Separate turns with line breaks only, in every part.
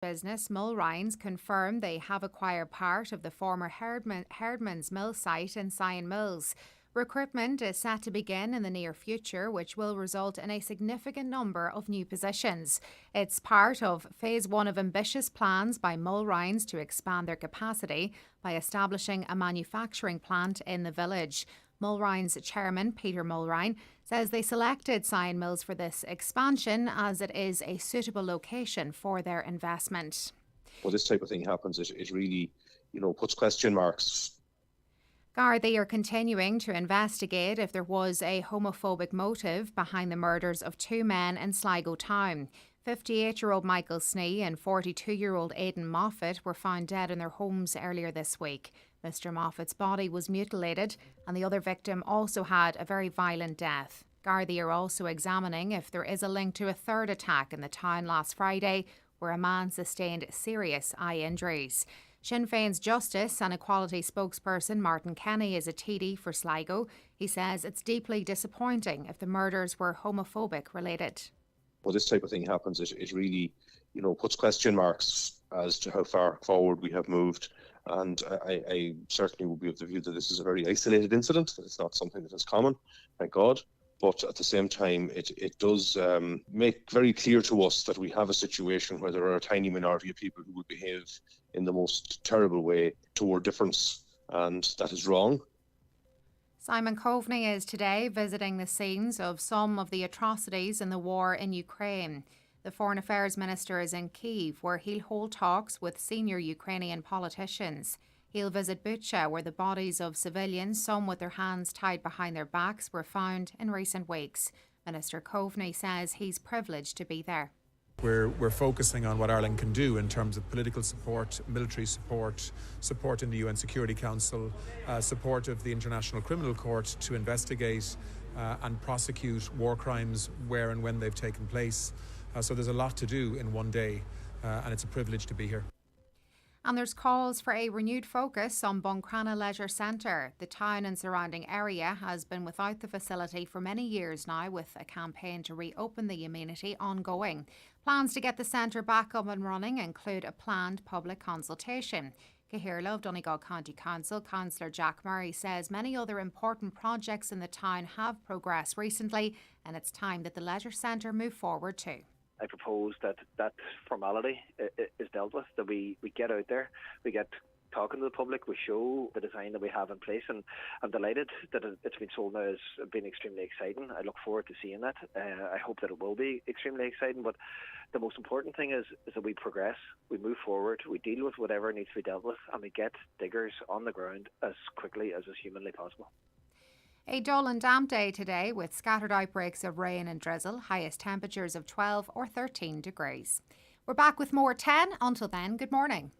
Business Mulrines confirmed they have acquired part of the former Herdman's Mill site in Sion Mills. Recruitment is set to begin in the near future, which will result in a significant number of new positions. It's part of Phase 1 of ambitious plans by Mulrines to expand their capacity by establishing a manufacturing plant in the village. Mulrines chairman Peter Mulrine says they selected Sion Mills for this expansion as it is a suitable location for their investment.
Well, this type of thing happens, it really, puts question marks.
Gardaí are continuing to investigate if there was a homophobic motive behind the murders of two men in Sligo town. 58-year-old Micheal Snee and 42-year-old Aidan Moffat were found dead in their homes earlier this week. Mr. Moffat's body was mutilated and the other victim also had a very violent death. Gardaí are also examining if there is a link to a third attack in the town last Friday where a man sustained serious eye injuries. Sinn Féin's Justice and Equality spokesperson Martin Kenny is a TD for Sligo. He says it's deeply disappointing if the murders were homophobic related.
Well, this type of thing happens, it really, puts question marks as to how far forward we have moved. And I certainly would be of the view that this is a very isolated incident, that it's not something that is common, thank God. But at the same time, it does make very clear to us that we have a situation where there are a tiny minority of people who would behave in the most terrible way toward difference, and that is wrong.
Simon Coveney is today visiting the scenes of some of the atrocities in the war in Ukraine. The Foreign Affairs Minister is in Kyiv, where he'll hold talks with senior Ukrainian politicians. He'll visit Bucha, where the bodies of civilians, some with their hands tied behind their backs, were found in recent weeks. Minister Coveney says he's privileged to be there.
We're focusing on what Ireland can do in terms of political support, military support, support in the UN Security Council, support of the International Criminal Court to investigate and prosecute war crimes where and when they've taken place. So there's a lot to do in one day, and it's a privilege to be here.
And there's calls for a renewed focus on Buncrana Leisure Centre. The town and surrounding area has been without the facility for many years now, with a campaign to reopen the amenity ongoing. Plans to get the centre back up and running include a planned public consultation. Cahirla of Donegal County Council, Councillor Jack Murray, says many other important projects in the town have progressed recently, and it's time that the leisure centre move forward too.
I propose that formality is dealt with, that we get out there, we get talking to the public, we show the design that we have in place, and I'm delighted that it's been sold now. It's been extremely exciting. I look forward to seeing that. I hope that it will be extremely exciting, but the most important thing is that we progress, we move forward, we deal with whatever needs to be dealt with, and we get diggers on the ground as quickly as is humanly possible.
A dull and damp day today with scattered outbreaks of rain and drizzle, highest temperatures of 12 or 13 degrees. We're back with more 10. Until then, good morning.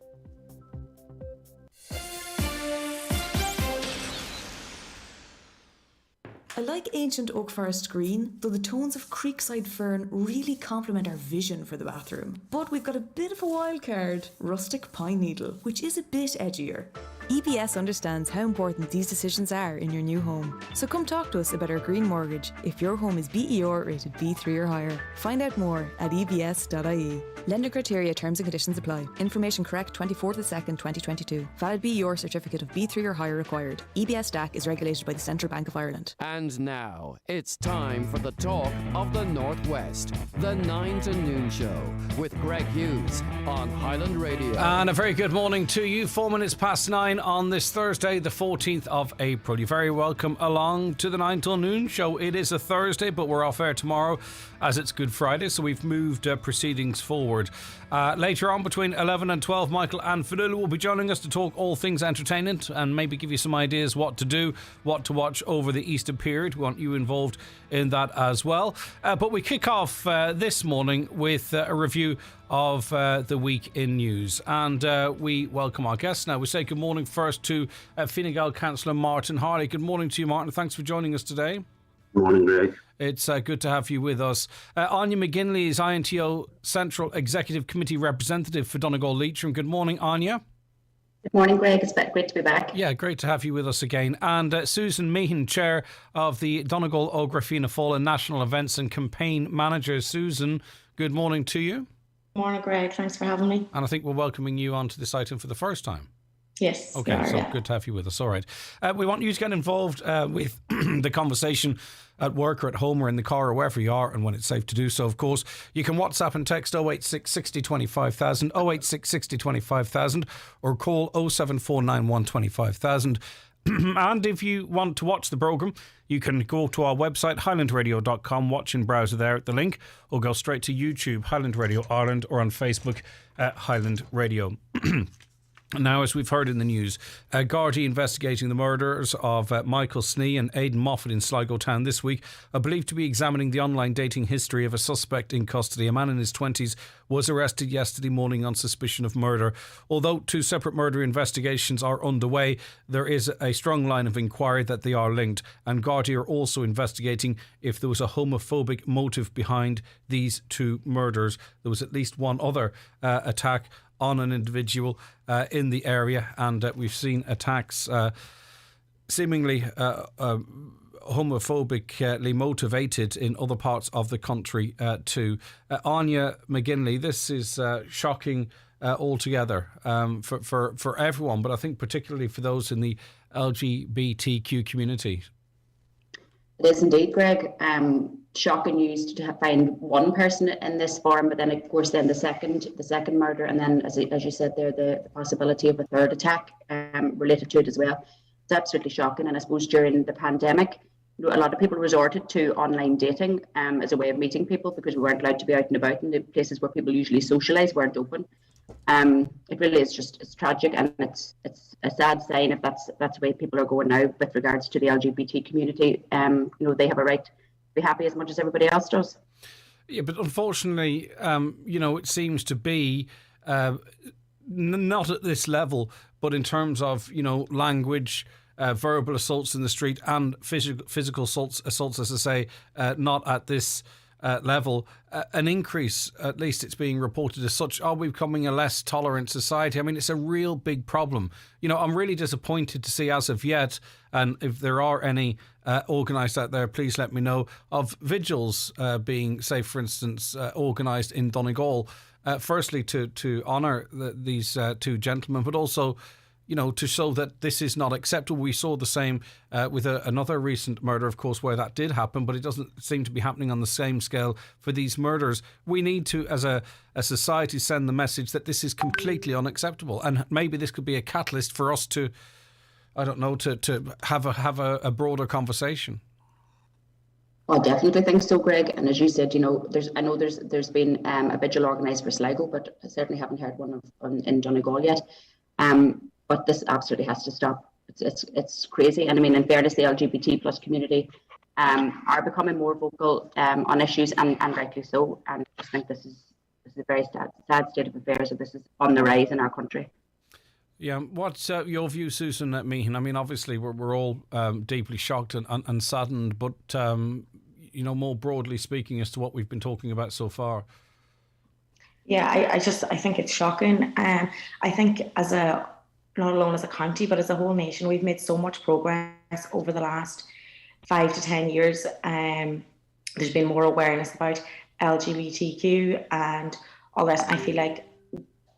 I like ancient oak forest green, though the tones of creekside fern really complement our vision for the bathroom. But we've got a bit of a wild card, rustic pine needle, which is a bit edgier. EBS understands how important these decisions are in your new home. So come talk to us about our green mortgage if your home is BER rated B3 or higher. Find out more at ebs.ie. Lender criteria, terms and conditions apply. Information correct 24/2/2022. Valid BER certificate of B3 or higher required. EBS DAC is regulated by the Central Bank of Ireland.
And now, it's time for the talk of the Northwest. The 9 to Noon Show with Greg Hughes on Highland Radio.
And a very good morning to you. 4 minutes past 9 on this Thursday, the 14th of April. You're very welcome along to the 9 till Noon Show. It is a Thursday, but we're off air tomorrow as it's Good Friday, so we've moved proceedings forward. Later on, between 11 and 12, Micheal and Fionnuala will be joining us to talk all things entertainment and maybe give you some ideas what to do, what to watch over the Easter period. We want you involved in that as well. But we kick off this morning with a review of the week in news. And we welcome our guests now. We say good morning first to Fine Gael Councillor Martin Harley. Good morning to you, Martin. Thanks for joining us today.
Good morning, Greg.
It's good to have you with us. Anya McGinley is INTO Central Executive Committee representative for Donegal Leitrim. Good morning, Anya.
Good morning, Greg. It's great to be back.
Yeah, great to have you with us again. And Susan Meehan, Chair of the Donegal Ógra Fianna Fáil National Events and Campaign Manager. Susan, good morning to you.
Morning, Greg. Thanks for having me.
And I think we're welcoming you onto this item for the first time.
Yes.
Okay, so good to have you with us. All right. We want you to get involved with the conversation at work or at home or in the car or wherever you are, and when it's safe to do so, of course. You can WhatsApp and text 086 60 25000, 086 60 25000, or call 07491 25000. And if you want to watch the programme, you can go to our website, highlandradio.com, watch in browser there at the link, or go straight to YouTube, Highland Radio Ireland, or on Facebook, Highland Radio. Now, as we've heard in the news, Gardaí investigating the murders of Micheal Snee and Aidan Moffat in Sligo town this week are believed to be examining the online dating history of a suspect in custody. A man in his 20s was arrested yesterday morning on suspicion of murder. Although two separate murder investigations are underway, there is a strong line of inquiry that they are linked, and Gardaí are also investigating if there was a homophobic motive behind these two murders. There was at least one other attack on an individual in the area, and we've seen attacks seemingly homophobically motivated in other parts of the country too. Anya McGinley, this is shocking altogether for everyone, but I think particularly for those in the LGBTQ community.
It is indeed, Greg. Shocking news to find one person in this form, but then of course the second murder, and then as you said there, the possibility of a third attack related to it as well. It's absolutely shocking. And I suppose during the pandemic, a lot of people resorted to online dating as a way of meeting people, because we weren't allowed to be out and about, and the places where people usually socialise weren't open. It really is it's tragic, and it's a sad sign if that's the way people are going now with regards to the LGBT community. They have a right to be happy as much as everybody else does.
Yeah, but unfortunately, it seems to be not at this level, but in terms of language, verbal assaults in the street, and physical assaults, as I say, not at this level. An increase, at least it's being reported as such. Are we becoming a less tolerant society? I mean, it's a real big problem. I'm really disappointed to see as of yet, and if there are any organised out there, please let me know, of vigils being, say, for instance, organised in Donegal. Firstly, to honour these two gentlemen, but also to show that this is not acceptable. We saw the same with another recent murder, of course, where that did happen, but it doesn't seem to be happening on the same scale for these murders. We need to, as a society, send the message that this is completely unacceptable. And maybe this could be a catalyst for us to, I don't know, to have a broader conversation.
I definitely think so, Greg. And as you said, there's been a vigil organised for Sligo, but I certainly haven't heard one in Donegal yet. But this absolutely has to stop. It's crazy. And I mean, in fairness, the LGBT plus community are becoming more vocal on issues, and rightly so. And I just think this is a very sad state of affairs, and this is on the rise in our country.
Yeah, what's your view, Susan, at Meehan? I mean, obviously we're all deeply shocked and saddened, but more broadly speaking, as to what we've been talking about so far.
Yeah, I think it's shocking. I think not alone as a county, but as a whole nation, we've made so much progress over the last 5 to 10 years. There's been more awareness about LGBTQ and all this. I feel like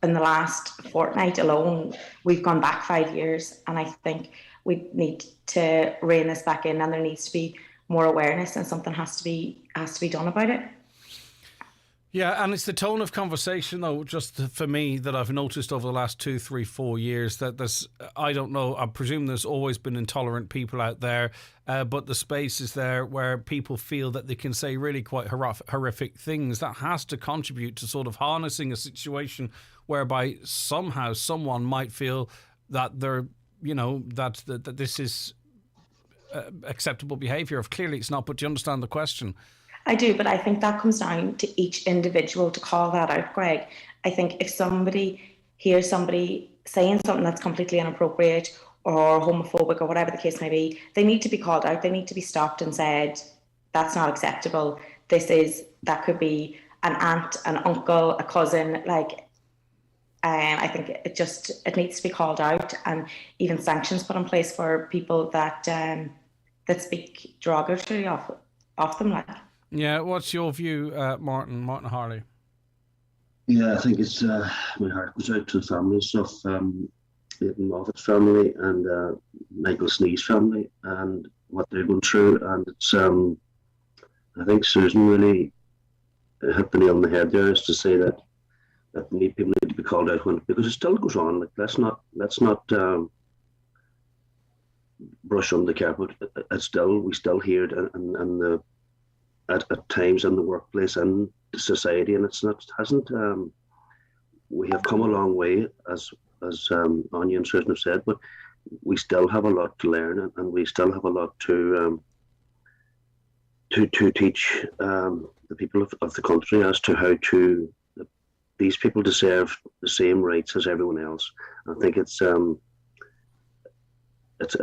in the last fortnight alone, we've gone back 5 years, and I think we need to rein this back in, and there needs to be more awareness, and something has to be done about it.
Yeah, and it's the tone of conversation, though, just for me, that I've noticed over the last 2, 3, 4 years, that there's, I don't know, I presume there's always been intolerant people out there, but the space is there where people feel that they can say really quite horrific things. That has to contribute to sort of harnessing a situation whereby somehow someone might feel that they're, that this is acceptable behaviour. Clearly it's not, but do you understand the question?
I do, but I think that comes down to each individual to call that out, Greg. I think if somebody hears somebody saying something that's completely inappropriate or homophobic or whatever the case may be, they need to be called out. They need to be stopped and said, that's not acceptable. That could be an aunt, an uncle, a cousin. I think it needs to be called out, and even sanctions put in place for people that speak derogatory of them.
Yeah, what's your view, Martin Harley?
Yeah, I think it's my heart goes out to the families of Aidan Moffat's family and Michael Snee's family and what they're going through. And it's I think Susan really hit the nail on the head there, is to say that people need to be called out when, because it still goes on. Like, let's not brush under the carpet. We still hear it, and at times in the workplace and the society, and hasn't. We have come a long way, as Anya and Susan have said, but we still have a lot to learn, and we still have a lot to teach the people of the country as to how to. These people deserve the same rights as everyone else. I think it's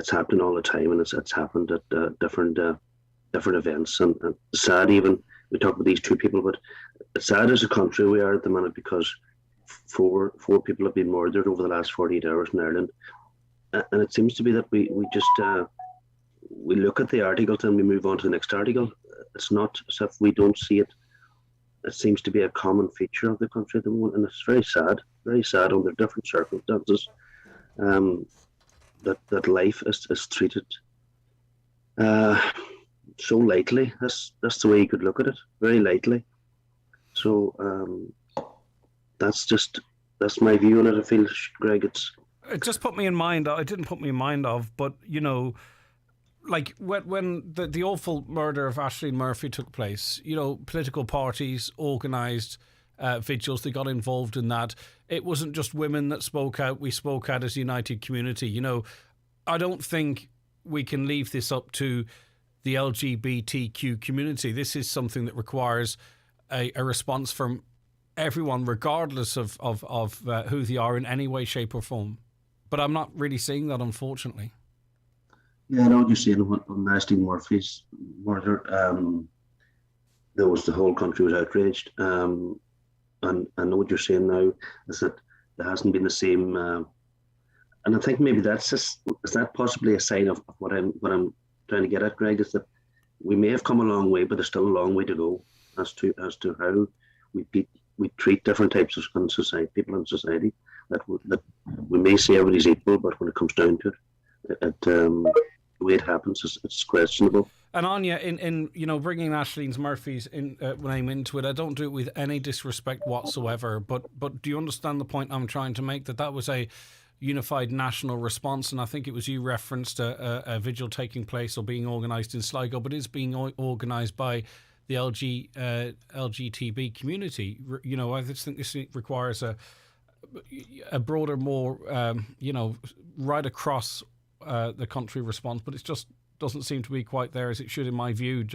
happening all the time, and it's happened at different events, and it's sad. Even we talk about these two people, but it's sad as a country we are at the minute, because four people have been murdered over the last 48 hours in Ireland, and it seems to be that we just we look at the articles and we move on to the next article. It's not as if we don't see it. It seems to be a common feature of the country at the moment, and it's very sad under different circumstances that life is treated so lightly. That's the way you could look at it, very lightly. So that's my view on it. I feel, Greg,
it just put me in mind. It didn't put me in mind of, but like when the awful murder of Aisling Murphy took place, political parties organised vigils. They got involved in that. It wasn't just women that spoke out. We spoke out as a united community. I don't think we can leave this up to the LGBTQ community. This is something that requires a response from everyone, regardless of who they are in any way, shape or form. But I'm not really seeing that, unfortunately.
Yeah, I know what you're saying on Aisling Murphy's murder. The whole country was outraged. And I know what you're saying now is that there hasn't been the same. And I think maybe is that possibly a sign of what I'm trying to get at, Greg, is that we may have come a long way, but there's still a long way to go as to how we treat different types of people in society. That we may say everybody's equal, but when it comes down to it, the way it happens, it's questionable.
And Anya, in bringing Aisling Murphy's name into it, I don't do it with any disrespect whatsoever. But do you understand the point I'm trying to make? That was a unified national response, and I think it was you referenced a vigil taking place or being organised in Sligo, but is being organised by the LGTB community. I just think this requires a broader, more right across the country response, but it just doesn't seem to be quite there as it should, in my view.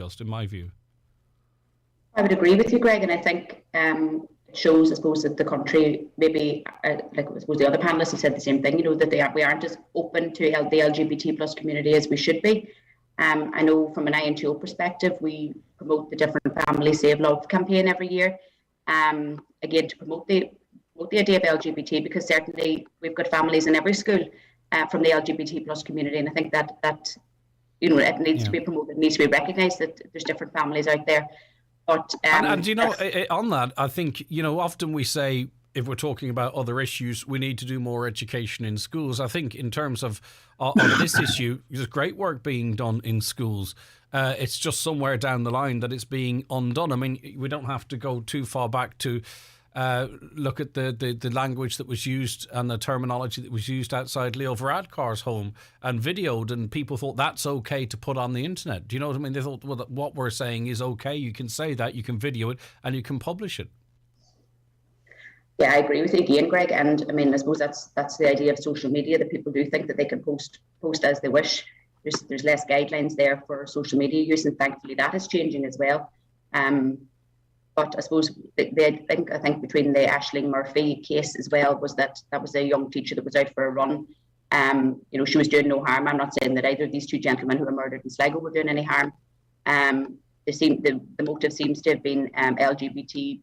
I would agree with you, Greg, and I think it shows, I suppose, that the country maybe, like I suppose the other panelists have said the same thing, that we aren't as open to the LGBT plus community as we should be. I know from an INTO perspective, we promote the Different Family Save Love campaign every year, again, to promote the idea of LGBT, because certainly we've got families in every school from the LGBT plus community, and I think that it needs to be promoted, it needs to be recognised that there's different families out there. But
and on that, I think often we say, if we're talking about other issues, we need to do more education in schools. I think in terms of this issue, there's great work being done in schools. It's just somewhere down the line that it's being undone. I mean, we don't have to go too far back to look at the language that was used and the terminology that was used outside Leo Varadkar's home and videoed, and people thought that's okay to put on the internet. Do you know what I mean? They thought, well, what we're saying is okay. You can say that, you can video it, and you can publish it.
Yeah, I agree with you again, Greg. And I mean, I suppose that's the idea of social media, that people do think that they can post as they wish. There's less guidelines there for social media use, and thankfully that is changing as well. But I suppose I think between the Aisling Murphy case as well was that was a young teacher that was out for a run. She was doing no harm. I'm not saying that either of these two gentlemen who were murdered in Sligo were doing any harm. The motive seems to have been LGBTQ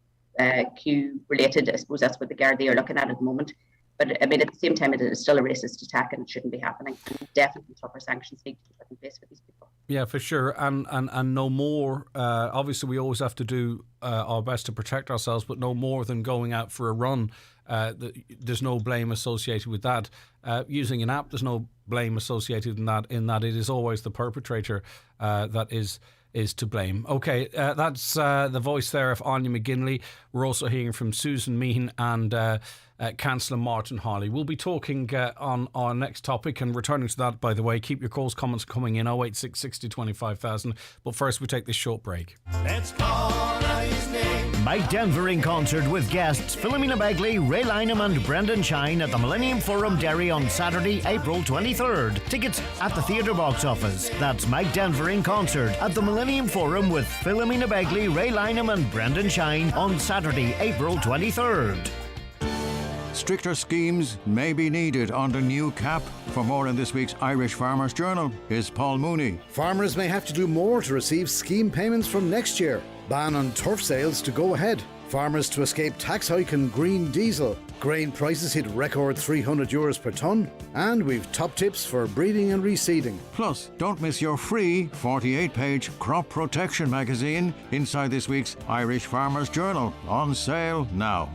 related. I suppose that's what the Gardaí are looking at the moment. But I mean, at the same time, it is still a racist attack and it shouldn't be happening. And definitely tougher sanctions need to be put in place for these people.
Yeah, for sure. And no more. Obviously, we always have to do our best to protect ourselves, but no more than going out for a run. There's no blame associated with that. Using an app, there's no blame associated in that it is always the perpetrator that is to blame. Okay, that's the voice there of Anya McGinley. We're also hearing from Susan Meehan and Councillor Martin Harley. We'll be talking on our next topic and returning to that, by the way. Keep your calls, comments coming in 086 60 25,000. But first, we take this short break.
Let's call out his name.
Mike Denver in concert with guests Philomena Begley, Ray Lynham and Brendan Shine at the Millennium Forum Derry on Saturday, April 23rd. Tickets at the theatre box office. That's Mike Denver in concert at the Millennium Forum with Philomena Begley, Ray Lynham and Brendan Shine on Saturday, April 23rd.
Stricter schemes may be needed under new cap. For more in this week's Irish Farmers Journal is Paul Mooney.
Farmers may have to do more to receive scheme payments from next year. Ban on turf sales to go ahead. Farmers to escape tax hike and green diesel. Grain prices hit record €300 per tonne. And we've top tips for breeding and reseeding.
Plus, don't miss your free 48-page crop protection magazine inside this week's Irish Farmers Journal. On sale now.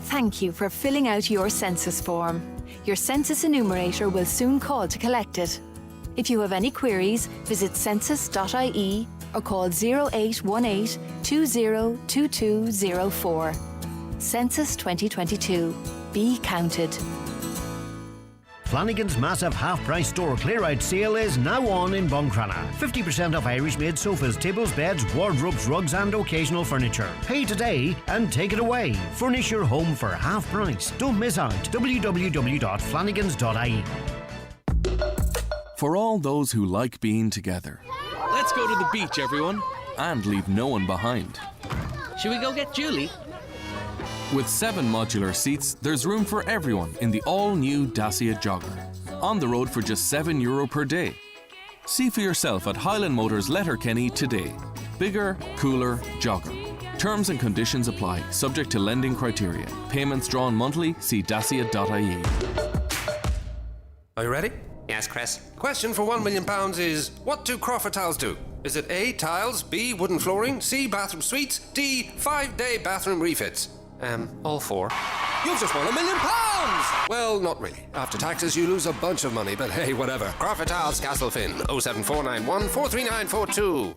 Thank you for filling out your census form. Your census enumerator will soon call to collect it. If you have any queries, visit census.ie or call 0818 202204. Census 2022. Be counted.
Flanagan's massive half-price store clear-out sale is now on in Buncrana. 50% off Irish-made sofas, tables, beds, wardrobes, rugs and occasional furniture. Pay today and take it away. Furnish your home for half price. Don't miss out. www.flanagans.ie.
For all those who like being together. Let's go to the beach, everyone, and leave no one behind.
Should we go get Julie?
With 7 modular seats, there's room for everyone in the all-new Dacia Jogger. On the road for just €7 per day. See for yourself at Highland Motors Letterkenny today. Bigger, cooler, Jogger. Terms and conditions apply, subject to lending criteria. Payments drawn monthly, see dacia.ie.
Are you ready?
Yes, Chris.
Question for £1 million is, what do Crawford tiles do? Is it A, tiles, B, wooden flooring, C, bathroom suites, D, 5-day bathroom refits?
All 4.
You've just won £1 million! Well, not really. After taxes, you lose a bunch of money, but hey, whatever. Crawford Tiles, Castlefin, 07491 43942.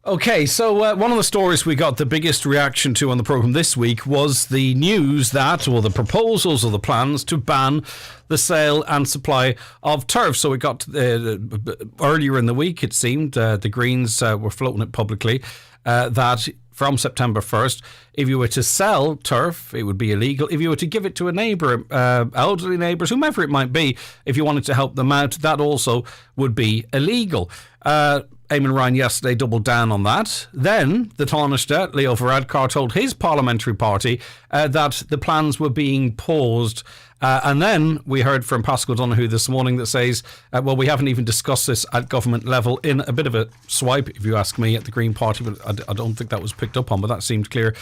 Okay, so one of the stories we got the biggest reaction to on the programme this week was the news that, or the proposals or the plans to ban the sale and supply of turf. So we got earlier in the week, it seemed, the Greens were floating it publicly, that from September 1st, if you were to sell turf, it would be illegal. If you were to give it to a neighbour, elderly neighbours, whomever it might be, if you wanted to help them out, that also would be illegal. Eamon Ryan yesterday doubled down on that. Then the Taoiseach, Leo Varadkar, told his parliamentary party that the plans were being paused. And then we heard from Pascal Donoghue this morning that says, well, we haven't even discussed this at government level, in a bit of a swipe, if you ask me, at the Green Party. But I don't think that was picked up on, but that seemed clear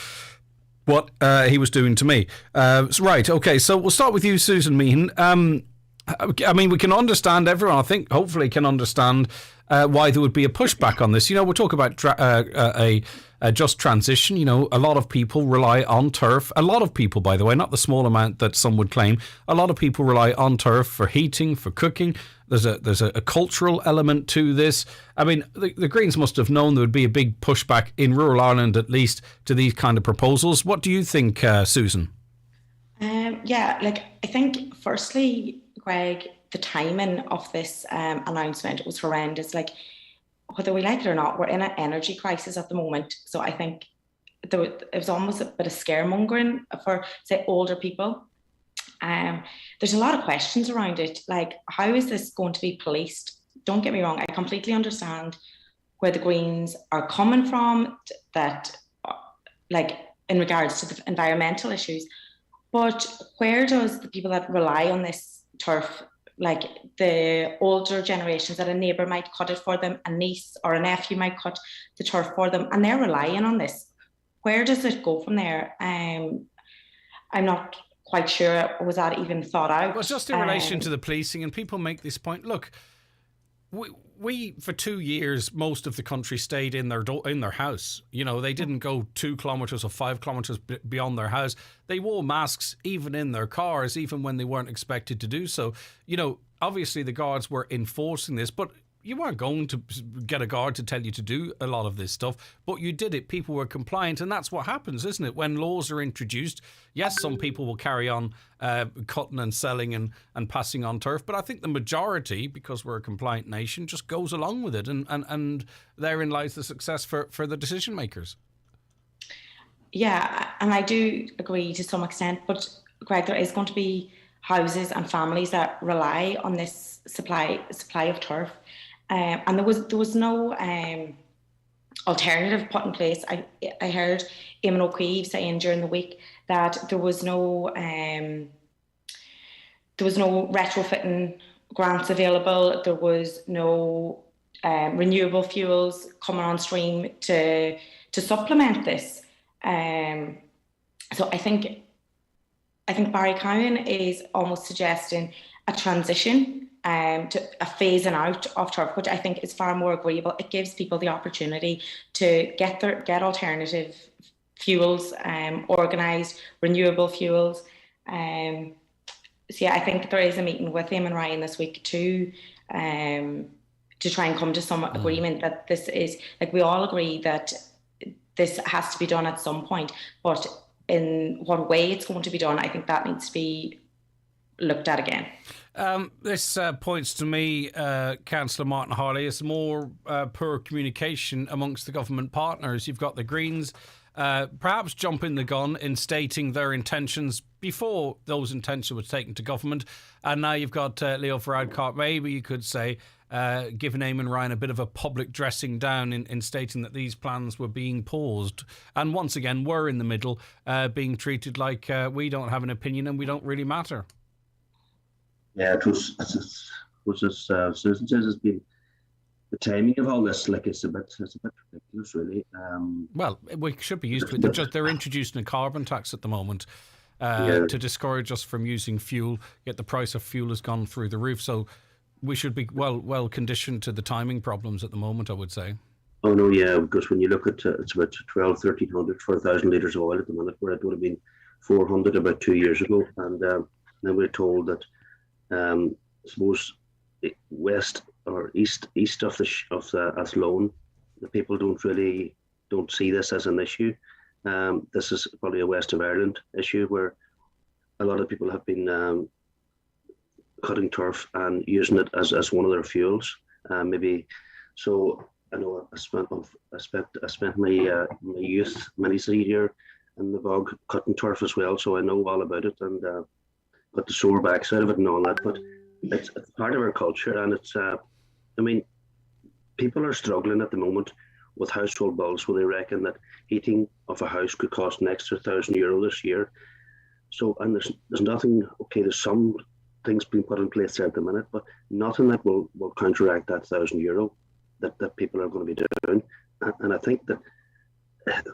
what he was doing to me. Right, okay, so we'll start with you, Susan Meehan. I mean, we can understand, everyone, I think, hopefully can understand why there would be a pushback on this. You know, we're talking about a just transition. You know, a lot of people rely on turf. A lot of people, by the way, not the small amount that some would claim. A lot of people rely on turf for heating, for cooking. There's a cultural element to this. I mean, the Greens must have known there would be a big pushback in rural Ireland, at least, to these kind of proposals. What do you think, Susan?
Yeah, like, I think, firstly, Greg, the timing of this announcement was horrendous. Like, whether we like it or not, we're in an energy crisis at the moment. So I think it was almost a bit of scaremongering for, say, older people. There's a lot of questions around it. Like, how is this going to be policed? Don't get me wrong, I completely understand where the Greens are coming from, that, like, in regards to the environmental issues. But where does the people that rely on this turf, like the older generations, that a neighbour might cut it for them, a niece or a nephew might cut the turf for them, and they're relying on this, where does it go from there? I'm not quite sure was that even thought out.
Well, just in relation to the policing, and people make this point. Look, we for 2 years, most of the country stayed in their house. You know, they didn't go 2 kilometres or 5 kilometres beyond their house. They wore masks even in their cars, even when they weren't expected to do so. You know, obviously the guards were enforcing this, but you weren't going to get a guard to tell you to do a lot of this stuff, but you did it. People were compliant, and that's what happens, isn't it? When laws are introduced, yes, some people will carry on cutting and selling and passing on turf, but I think the majority, because we're a compliant nation, just goes along with it, and therein lies the success for the decision makers.
Yeah, and I do agree to some extent, but Greg, there is going to be houses and families that rely on this supply of turf. And there was no alternative put in place. I heard Eamon O'Keefe saying during the week that there was no retrofitting grants available. There was no renewable fuels coming on stream to supplement this. So I think Barry Cowan is almost suggesting a transition to a phasing out of turf, which I think is far more agreeable. It gives people the opportunity to get alternative fuels, organised renewable fuels. So yeah, I think there is a meeting with him and Ryan this week to try and come to some agreement that this is, like, we all agree that this has to be done at some point, but in what way it's going to be done, I think that needs to be looked at again.
This points to me, Councillor Martin Harley, as more poor communication amongst the government partners. You've got the Greens perhaps jumping the gun in stating their intentions before those intentions were taken to government, and now you've got Leo Varadkar. Maybe you could say giving Eamon Ryan a bit of a public dressing down in stating that these plans were being paused, and once again we're in the middle, being treated like we don't have an opinion and we don't really matter.
Yeah, it was as Susan says, it's been the timing of all this, like it's a bit ridiculous, really.
Well, we should be used to it. They're introducing a carbon tax at the moment to discourage us from using fuel, yet the price of fuel has gone through the roof. So we should be well conditioned to the timing problems at the moment, I would say.
Oh no, yeah, because when you look at it's about 1,300 for 1,000 litres of oil at the minute, where it would have been 400 about 2 years ago, and then we're told that I suppose west or east of the Athlone, the people don't see this as an issue. This is probably a West of Ireland issue where a lot of people have been cutting turf and using it as one of their fuels. Maybe so. I know I spent my youth many here in the bog cutting turf as well, so I know all about it and got the sore backside of it and all that. But it's part of our culture, and it's I mean, people are struggling at the moment with household bills where they reckon that heating of a house could cost an extra €1,000 this year. So, and there's nothing. Okay, there's some things being put in place there at the minute, but nothing that will counteract that €1,000 that people are going to be doing. And I think that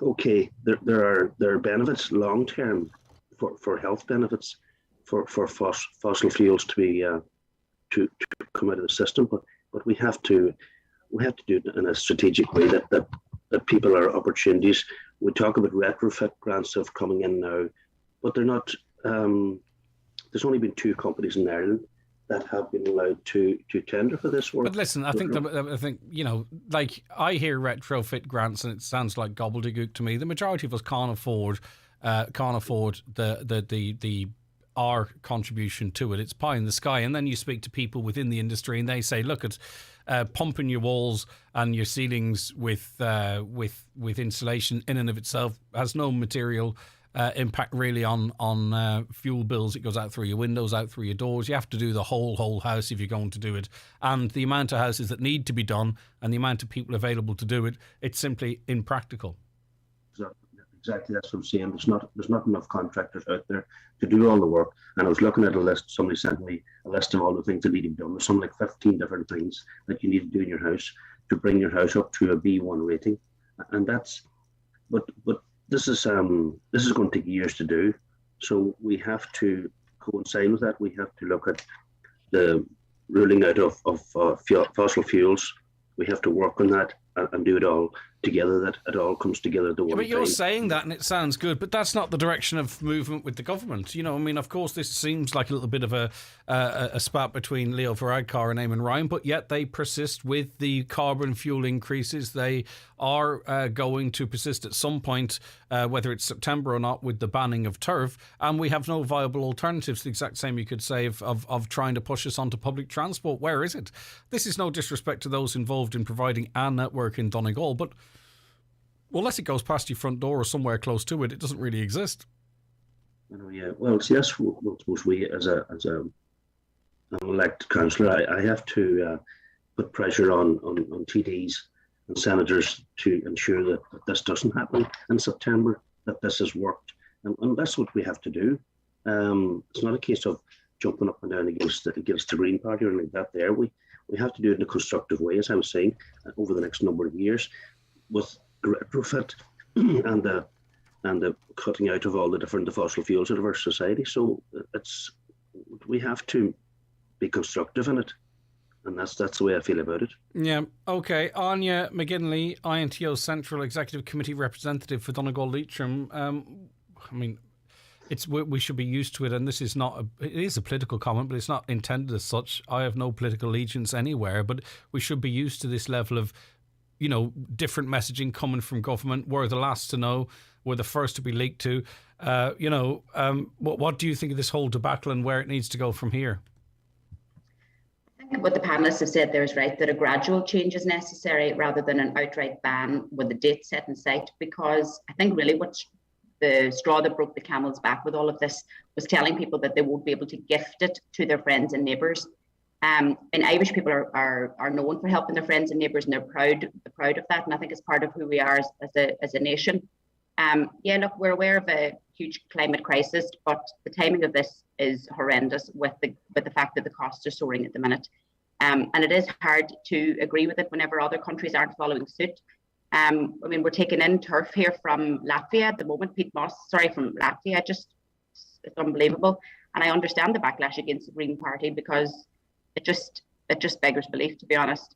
okay, there are benefits long term for health benefits for fossil fuels to be to come out of the system, but we have to do it in a strategic way that people are opportunities. We talk about retrofit grants of coming in now, but they're not. There's only been 2 companies in Ireland that have been allowed to tender for this work.
But listen, I think you know, like, I hear retrofit grants and it sounds like gobbledygook to me. The majority of us can't afford the our contribution to it. It's pie in the sky. And then you speak to people within the industry and they say, look, at pumping your walls and your ceilings with insulation in and of itself has no material impact really on fuel bills. It goes out through your windows, out through your doors. You have to do the whole house if you're going to do it. And the amount of houses that need to be done and the amount of people available to do it, it's simply impractical.
Exactly, that's what I'm saying. There's not enough contractors out there to do all the work. And I was looking at a list. Somebody sent me a list of all the things that need to be done. There's something like 15 different things that you need to do in your house to bring your house up to a B1 rating. And that's, but this is going to take years to do. So we have to coincide with that. We have to look at the ruling out of fossil fuels. We have to work on that and do it all together, that it all comes together at the one
But you're
time.
saying that and it sounds good, but that's not the direction of movement with the government. You know, I mean, of course, this seems like a little bit of a spat between Leo Varadkar and Eamon Ryan, but yet they persist with the carbon fuel increases. They are going to persist at some point, whether it's September or not, with the banning of turf, and we have no viable alternatives. The exact same you could say of trying to push us onto public transport. Where is it? This is no disrespect to those involved in providing a network in Donegal, but unless it goes past your front door or somewhere close to it, it doesn't really exist.
Yeah. Well, see, that's what suppose we, as an elected councillor, I have to put pressure on TDs and senators to ensure that this doesn't happen in September, that this has worked. And that's what we have to do. It's not a case of jumping up and down against the Green Party or like that there. We have to do it in a constructive way, as I was saying, over the next number of years, with retrofit and the cutting out of all the fossil fuels out of our society. So we have to be constructive in it, and that's the way I feel about it.
Yeah. Okay. Anya McGinley, INTO Central Executive Committee representative for Donegal Leitrim. I mean, we should be used to it, and this is it is a political comment, but it's not intended as such. I have no political allegiance anywhere, but we should be used to this level of, you know, different messaging coming from government. We're the last to know. We're the first to be leaked to. What do you think of this whole debacle and where it needs to go from here?
I think what the panelists have said there is right, that a gradual change is necessary rather than an outright ban with a date set in sight, because I think really what the straw that broke the camel's back with all of this was telling people that they won't be able to gift it to their friends and neighbours. And Irish people are known for helping their friends and neighbours, and they're proud of that. And I think it's part of who we are as a nation. Look, we're aware of a huge climate crisis, but the timing of this is horrendous with the fact that the costs are soaring at the minute. And it is hard to agree with it whenever other countries aren't following suit. We're taking in turf here from Latvia at the moment. From Latvia, it's unbelievable. And I understand the backlash against the Green Party, because it just beggars belief, to be honest.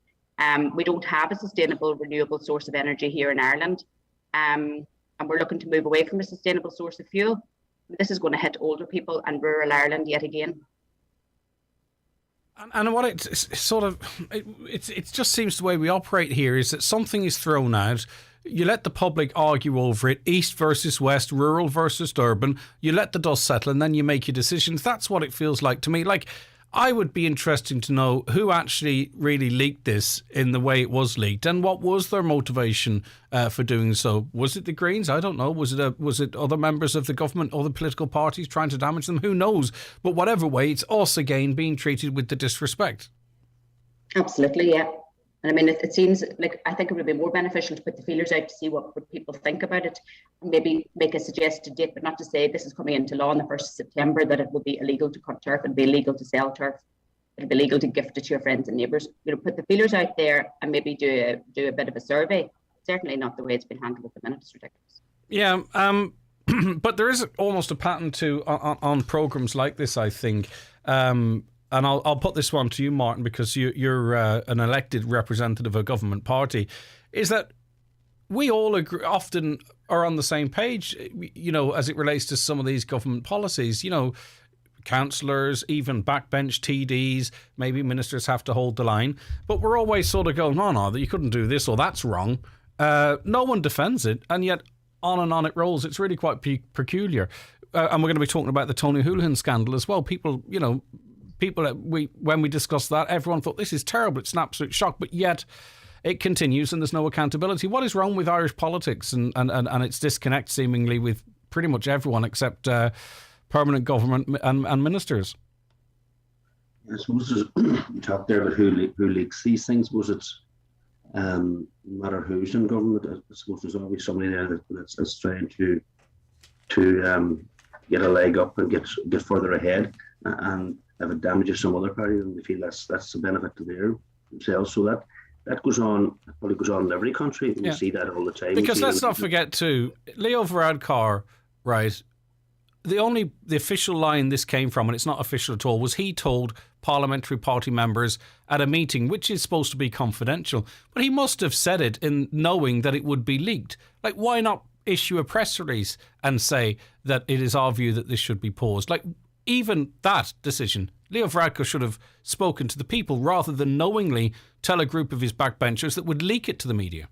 We don't have a sustainable, renewable source of energy here in Ireland. And we're looking to move away from a sustainable source of fuel. This is going to hit older people and rural Ireland yet again.
And what it just seems the way we operate here is that something is thrown out. You let the public argue over it, east versus west, rural versus urban. You let the dust settle and then you make your decisions. That's what it feels like to me. Like, I would be interested to know who actually really leaked this in the way it was leaked, and what was their motivation for doing so. Was it the Greens? I don't know. Was it other members of the government, other political parties trying to damage them? Who knows? But whatever way, it's us again being treated with the disrespect.
Absolutely, yeah. And it seems like, I think it would be more beneficial to put the feelers out to see what people think about it, and maybe make a suggested date, but not to say this is coming into law on the 1st of September, that it would be illegal to cut turf, it'd be illegal to sell turf, it'd be illegal to gift it to your friends and neighbours. Put the feelers out there and maybe do a bit of a survey. Certainly not the way it's been handled at the minute. It's ridiculous.
Yeah, but there is almost a pattern on programmes like this, I think. And I'll put this one to you, Martin, because you're an elected representative of a government party, is that we all often are on the same page, as it relates to some of these government policies. Councillors, even backbench TDs, maybe ministers have to hold the line. But we're always sort of going, no, you couldn't do this, or that's wrong. No one defends it, and yet on and on it rolls. It's really quite peculiar. And we're going to be talking about the Tony Holohan scandal as well. People, when we discussed that, everyone thought this is terrible, it's an absolute shock, but yet it continues and there's no accountability. What is wrong with Irish politics and its disconnect seemingly with pretty much everyone except permanent government and ministers?
I suppose you talked there about who leaks these things. I suppose it's no matter who's in government, I suppose there's always somebody there that's trying to get a leg up and get further ahead, and if it damages some other party, then they feel that's a benefit to themselves. So that goes on, probably goes on in every country. We see that all the time.
Because let's not forget too, Leo Varadkar, right, the official line this came from, and it's not official at all, was he told parliamentary party members at a meeting, which is supposed to be confidential, but he must have said it in knowing that it would be leaked. Like, why not issue a press release and say that it is our view that this should be paused? Like, even that decision, Leo Varadkar should have spoken to the people rather than knowingly tell a group of his backbenchers that would leak it to the media.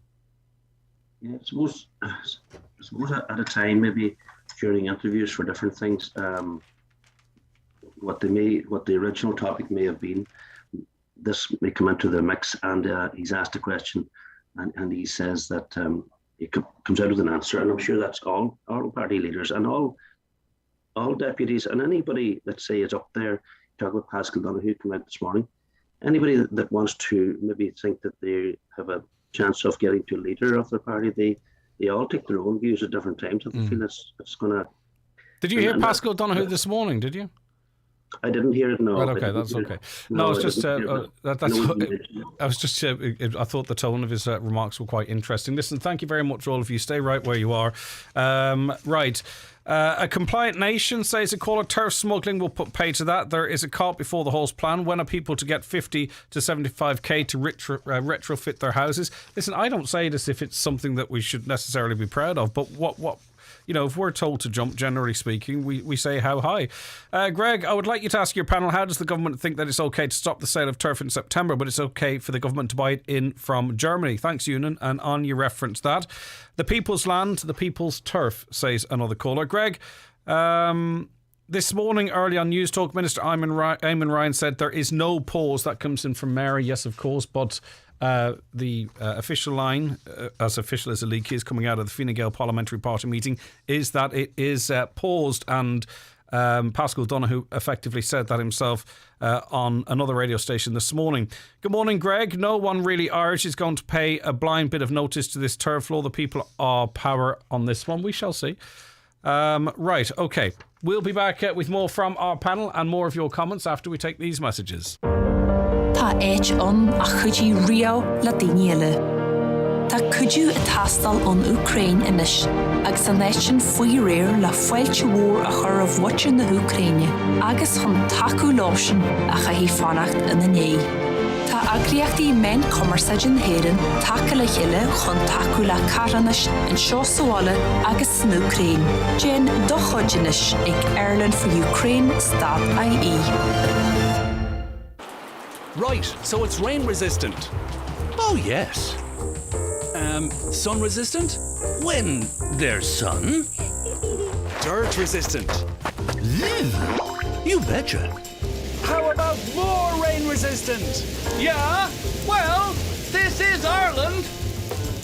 Yeah, I suppose at a time, maybe during interviews for different things, what the original topic may have been, this may come into the mix, and he's asked a question, and he says that he comes out with an answer, and I'm sure that's all party leaders and all deputies and anybody that say is up there. Talk about Paschal Donohoe came out this morning. Anybody that wants to maybe think that they have a chance of getting to a leader of the party, they all take their own views at different times. I feel it's going to.
Did you hear Paschal Donohoe this morning? Did you?
I didn't hear it. No.
Right, okay, that's okay. No, it's just I thought the tone of his remarks were quite interesting. Listen, thank you very much, all of you. Stay right where you are. Right. A compliant nation says a call of turf smuggling will put pay to that. There is a cart before the horse plan. When are people to get 50 to 75k to retrofit their houses? Listen, I don't say this if it's something that we should necessarily be proud of, but what if we're told to jump, generally speaking, we say how high. Greg, I would like you to ask your panel, how does the government think that it's okay to stop the sale of turf in September, but it's okay for the government to buy it in from Germany? Thanks, Ewan. And on you reference that. The people's land, the people's turf, says another caller. Greg, this morning, early on News Talk, Minister Eamon Ryan said there is no pause. That comes in from Mary, yes, of course, but the official line, as official as a leak is coming out of the Fine Gael Parliamentary Party meeting, is that it is paused, and Paschal Donohoe effectively said that himself on another radio station this morning. Good morning, Greg. No one really Irish is going to pay a blind bit of notice to this turf law. The people are power on this one. We shall see. Right, okay. We'll be back with more from our panel and more of your comments after we take these messages.
Tá éit a chudí rio le daoine eile. Tá cuidú a tastal ón Ukraine inis, agus an éit sin faoi réir le foiilte mhór a chur a bhuaite na Ukraine, agus chun taú láisin a chaithí fannacht ina né. Tá agriachtaí men commerceidin héireann take le chéile chun taú le caranis in Sligo agus in Ukraine. Jane do chuidinis ag Ireland for Ukraine .ie.
Right, so it's rain resistant. Oh, yes. Sun resistant? When there's sun. Dirt resistant. You betcha. How about more rain resistant?
Yeah? Well, this is Ireland.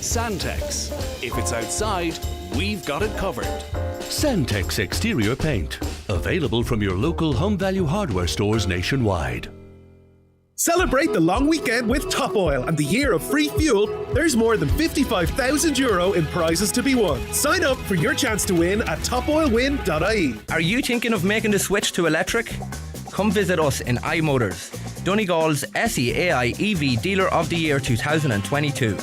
Sandtex. If it's outside, we've got it covered.
Sandtex exterior paint. Available from your local Home Value hardware stores nationwide.
Celebrate the long weekend with Top Oil and the year of free fuel. There's more than €55,000 in prizes to be won. Sign up for your chance to win at topoilwin.ie.
Are you thinking of making the switch to electric? Come visit us in iMotors, Donegal's SEAI EV Dealer of the Year 2022.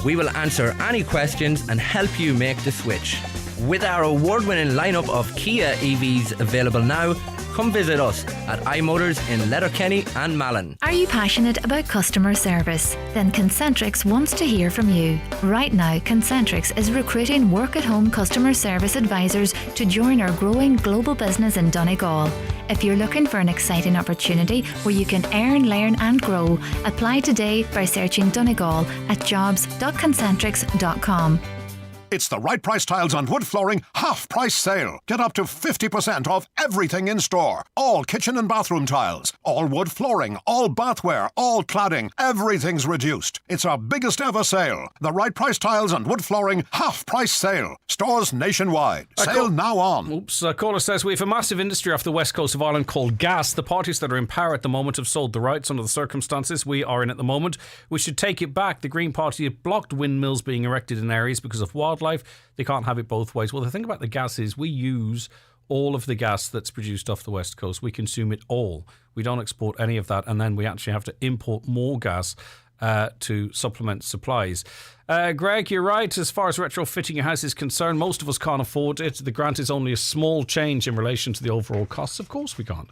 We will answer any questions and help you make the switch. With our award-winning lineup of Kia EVs available now, come visit us at iMotors in Letterkenny and Malin.
Are you passionate about customer service? Then Concentrix wants to hear from you. Right now, Concentrix is recruiting work-at-home customer service advisors to join our growing global business in Donegal. If you're looking for an exciting opportunity where you can earn, learn and grow, apply today by searching Donegal at jobs.concentrix.com.
It's the Right Price Tiles and Wood Flooring half-price sale. Get up to 50% off everything in store. All kitchen and bathroom tiles, all wood flooring, all bathware, all cladding. Everything's reduced. It's our biggest ever sale. The Right Price Tiles and Wood Flooring half-price sale. Stores nationwide. Sale now on.
Oops, a caller says we have a massive industry off the west coast of Ireland called gas. The parties that are in power at the moment have sold the rights under the circumstances we are in at the moment. We should take it back. The Green Party have blocked windmills being erected in areas because of wildlife. They can't have it both ways. Well, the thing about the gas is we use all of the gas that's produced off the west coast. We consume it all. We don't export any of that, and then we actually have to import more gas to supplement supplies. Greg, you're right. As far as retrofitting your house is concerned, most of us can't afford it. The grant is only a small change in relation to the overall costs. Of course we can't.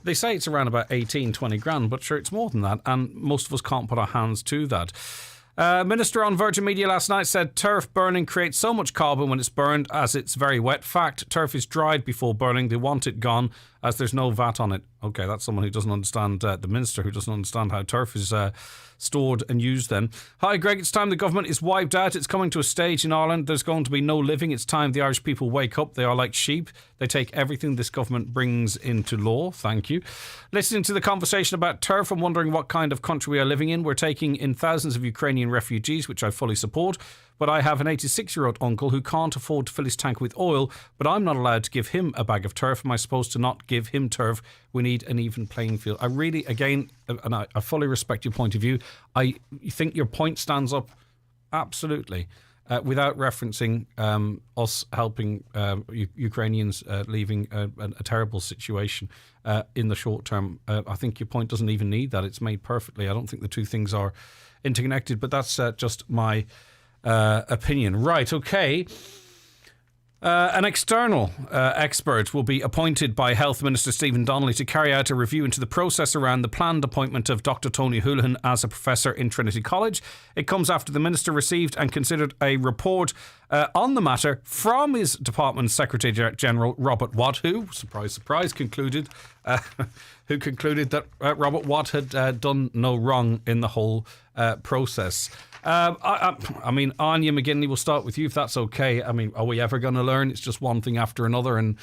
They say it's around about 18, 20 grand, but sure, it's more than that, and most of us can't put our hands to that. Minister on Virgin Media last night said turf burning creates so much carbon when it's burned as it's very wet. Fact, turf is dried before burning. They want it gone as there's no VAT on it. Okay, that's someone who doesn't understand, the minister who doesn't understand how turf is stored and used then. Hi Greg, it's time the government is wiped out. It's coming to a stage in Ireland. There's going to be no living. It's time the Irish people wake up. They are like sheep. They take everything this government brings into law. Thank you. Listening to the conversation about turf, I'm wondering what kind of country we are living in. We're taking in thousands of Ukrainian refugees, which I fully support. But I have an 86-year-old uncle who can't afford to fill his tank with oil, but I'm not allowed to give him a bag of turf. Am I supposed to not give him turf? We need an even playing field. I really, again, and I fully respect your point of view. I think your point stands up absolutely without referencing us helping Ukrainians leaving a terrible situation in the short term. I think your point doesn't even need that. It's made perfectly. I don't think the two things are interconnected, but that's just my opinion. Right, okay. An external expert will be appointed by Health Minister Stephen Donnelly to carry out a review into the process around the planned appointment of Dr. Tony Holohan as a professor in Trinity College. It comes after the Minister received and considered a report on the matter from his department's Secretary General, Robert Watt, who, surprise, surprise, concluded that Robert Watt had done no wrong in the whole process. I mean, Anya McGinley, we'll start with you if that's okay. I mean, are we ever going to learn? It's just one thing after another and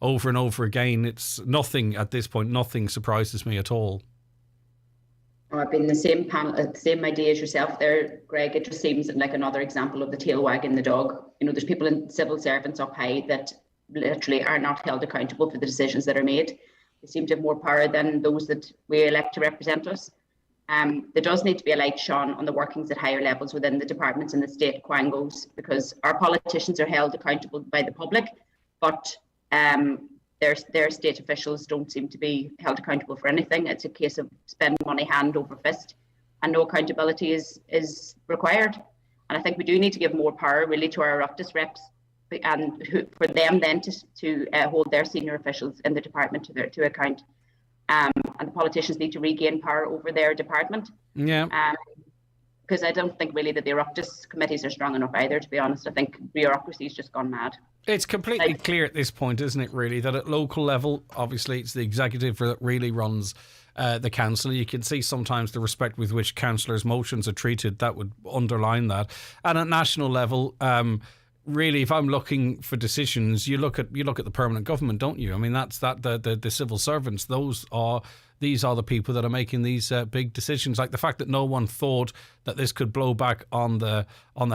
over again. It's nothing at this point. Nothing surprises me at all.
I've been in the same panel, same idea as yourself there, Greg. It just seems like another example of the tail wagging the dog. You know, there's people in civil servants up high that literally are not held accountable for the decisions that are made. They seem to have more power than those that we elect to represent us. There does need to be a light shone on the workings at higher levels within the departments and the state quangos, because our politicians are held accountable by the public, but their state officials don't seem to be held accountable for anything. It's a case of spend money hand over fist, and no accountability is required. And I think we do need to give more power really to our Oireachtas reps, and for them then to hold their senior officials in the department to account. And the politicians need to regain power over their department.
Yeah.
Because I don't think really that the Oireachtas committees are strong enough either, to be honest. I think bureaucracy's just gone mad.
It's completely clear at this point, isn't it, really, that at local level, obviously it's the executive that really runs the council. You can see sometimes the respect with which councillors' motions are treated. That would underline that. And at national level, really, if I'm looking for decisions, you look at the permanent government, don't you? I mean, that's the civil servants. These are the people that are making these big decisions. Like the fact that no one thought that this could blow back on the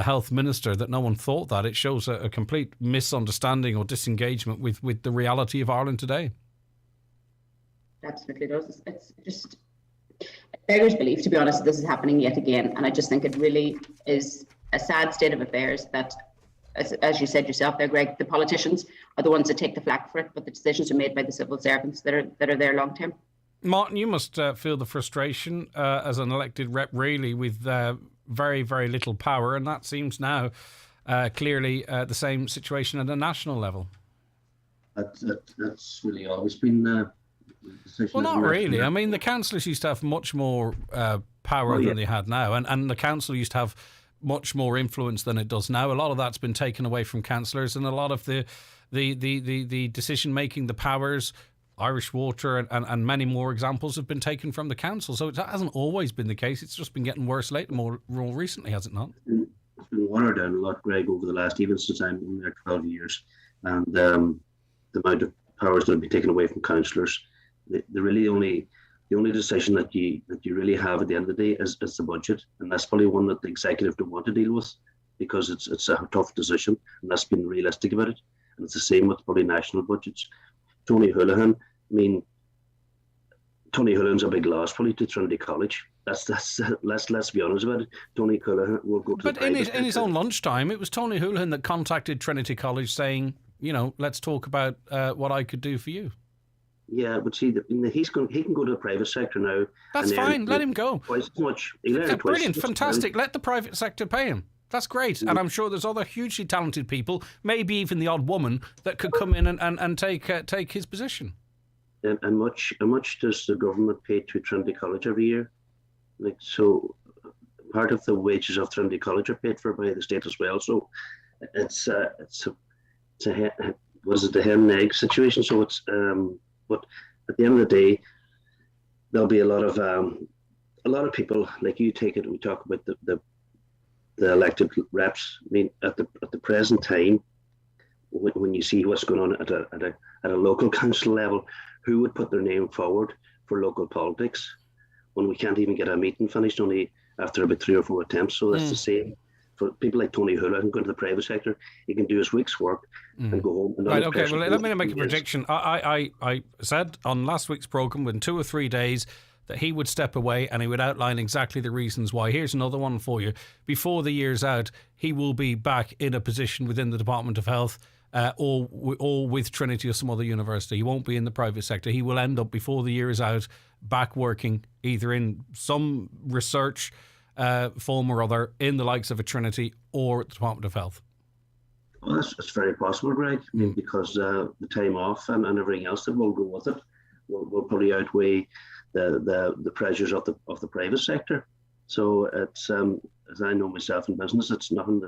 health minister, that no one thought that, it shows a complete misunderstanding or disengagement with the reality of Ireland today.
Absolutely does. It's just beggars belief, to be honest, this is happening yet again, and I just think it really is a sad state of affairs that, as you said yourself there, Greg, the politicians are the ones that take the flak for it, but the decisions are made by the civil servants that are there long term.
Martin, you must feel the frustration as an elected rep, really, with very, very little power, and that seems now clearly the same situation at a national level.
That's really always been the decision.
Well, not really. I mean, the councillors used to have much more power than they had now, and the council used to have much more influence than it does now. A lot of that's been taken away from councillors, and a lot of the decision making, the powers, Irish Water and many more examples have been taken from the council. So it hasn't always been the case. It's just been getting worse more recently, has it not?
It's been watered down a lot, Greg, over the last, even since I'm in there 12 years. And the amount of powers that have been taken away from councillors, the only decision that you really have at the end of the day is the budget. And that's probably one that the executive don't want to deal with, because it's a tough decision, and that's been realistic about it. And it's the same with probably national budgets. Tony Holohan, I mean, Tony Holohan's a big loss probably to Trinity College. Let's be honest about it. Tony Holohan will go to.
But in his own lunchtime, it was Tony Holohan that contacted Trinity College saying, you know, let's talk about what I could do for you.
Yeah, but see, he can go to the private sector now.
That's fine. Let him go.
Twice as much. Brilliant,
fantastic. Let the private sector pay him. That's great. And I'm sure there's other hugely talented people, maybe even the odd woman, that could come in and take his position.
And much does the government pay to Trinity College every year? Like, so part of the wages of Trinity College are paid for by the state as well. So it's a the hen and egg situation? So it's but at the end of the day, there'll be a lot of people like you take it. We talk about the elected reps. I mean, at the present time, when you see what's going on at a local council level, who would put their name forward for local politics when we can't even get a meeting finished only after about 3 or 4 attempts? So that's the same for people like Tony Holohan going to the private sector. He can do his week's work and go home.
Right, okay, well, let me make a prediction. I said on last week's programme, in 2 or 3 days, that he would step away and he would outline exactly the reasons why. Here's another one for you. Before the year's out, he will be back in a position within the Department of Health or with Trinity or some other university. He won't be in the private sector. He will end up, before the year is out, back working either in some research form or other in the likes of a Trinity or the Department of Health.
Well, that's very possible, Greg. I mean, because the time off and everything else that will go with it will probably outweigh the pressures of the private sector. So it's as I know myself in business, there's nothing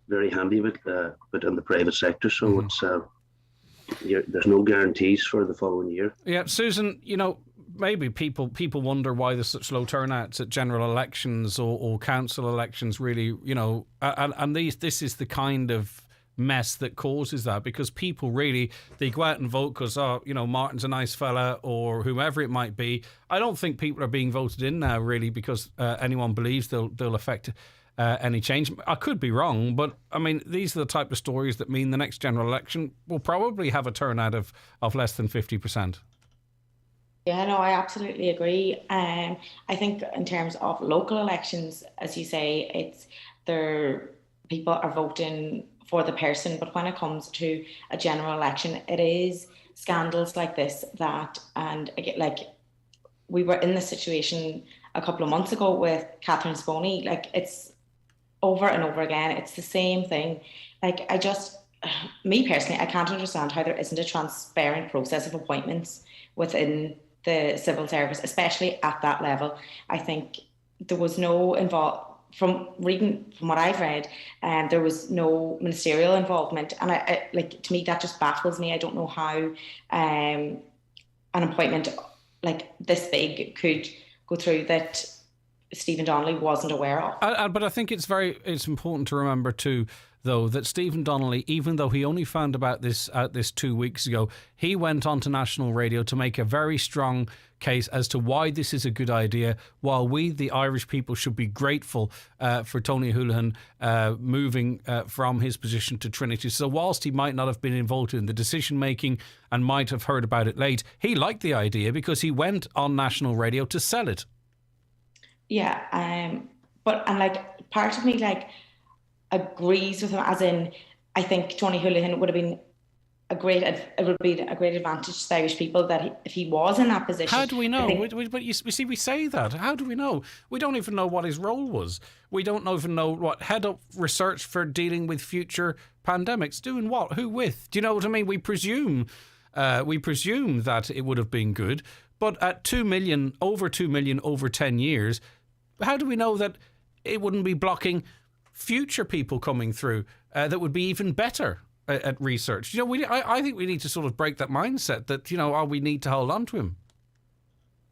very handy but in the private sector. So it's there's no guarantees for the following year. Yeah,
Susan, maybe people wonder why there's such low turnouts at general elections or council elections, really, and this is the kind of mess that causes that, because people really, they go out and vote because Martin's a nice fella or whomever it might be. I don't think people are being voted in now really because anyone believes they'll affect any change. I could be wrong, but I mean, these are the type of stories that mean the next general election will probably have a turnout of less than 50%.
Yeah, no, I absolutely agree. I think in terms of local elections, as you say, people are voting for the person, but when it comes to a general election, it is scandals like this and again, like we were in this situation a couple of months ago with Catherine Sponey. Like, it's over and over again. It's the same thing. Like, me personally, I can't understand how there isn't a transparent process of appointments within the civil service, especially at that level. I think there was no from what I've read, there was no ministerial involvement, and I to me that just baffles me. I don't know how an appointment like this big could go through that Stephen Donnelly wasn't aware of.
But I think it's important to remember too, though, that Stephen Donnelly, even though he only found about this 2 weeks ago, he went on to national radio to make a very strong case as to why this is a good idea, while we, the Irish people, should be grateful for Tony Holohan moving from his position to Trinity. So whilst he might not have been involved in the decision making and might have heard about it late, he liked the idea because he went on national radio to sell it.
Yeah, but part of me agrees with him, as in I think Tony Holohan would have been a great advantage to the Irish people if he was in that position.
How do we know? We say that. How do we know? We don't even know what his role was. We don't even know what head up research for dealing with future pandemics. Doing what? Who with? Do you know what I mean? We presume that it would have been good, but at 2 million over 10 years, how do we know that it wouldn't be blocking future people coming through that would be even better at research? I think we need to sort of break that mindset that, we need to hold on to him.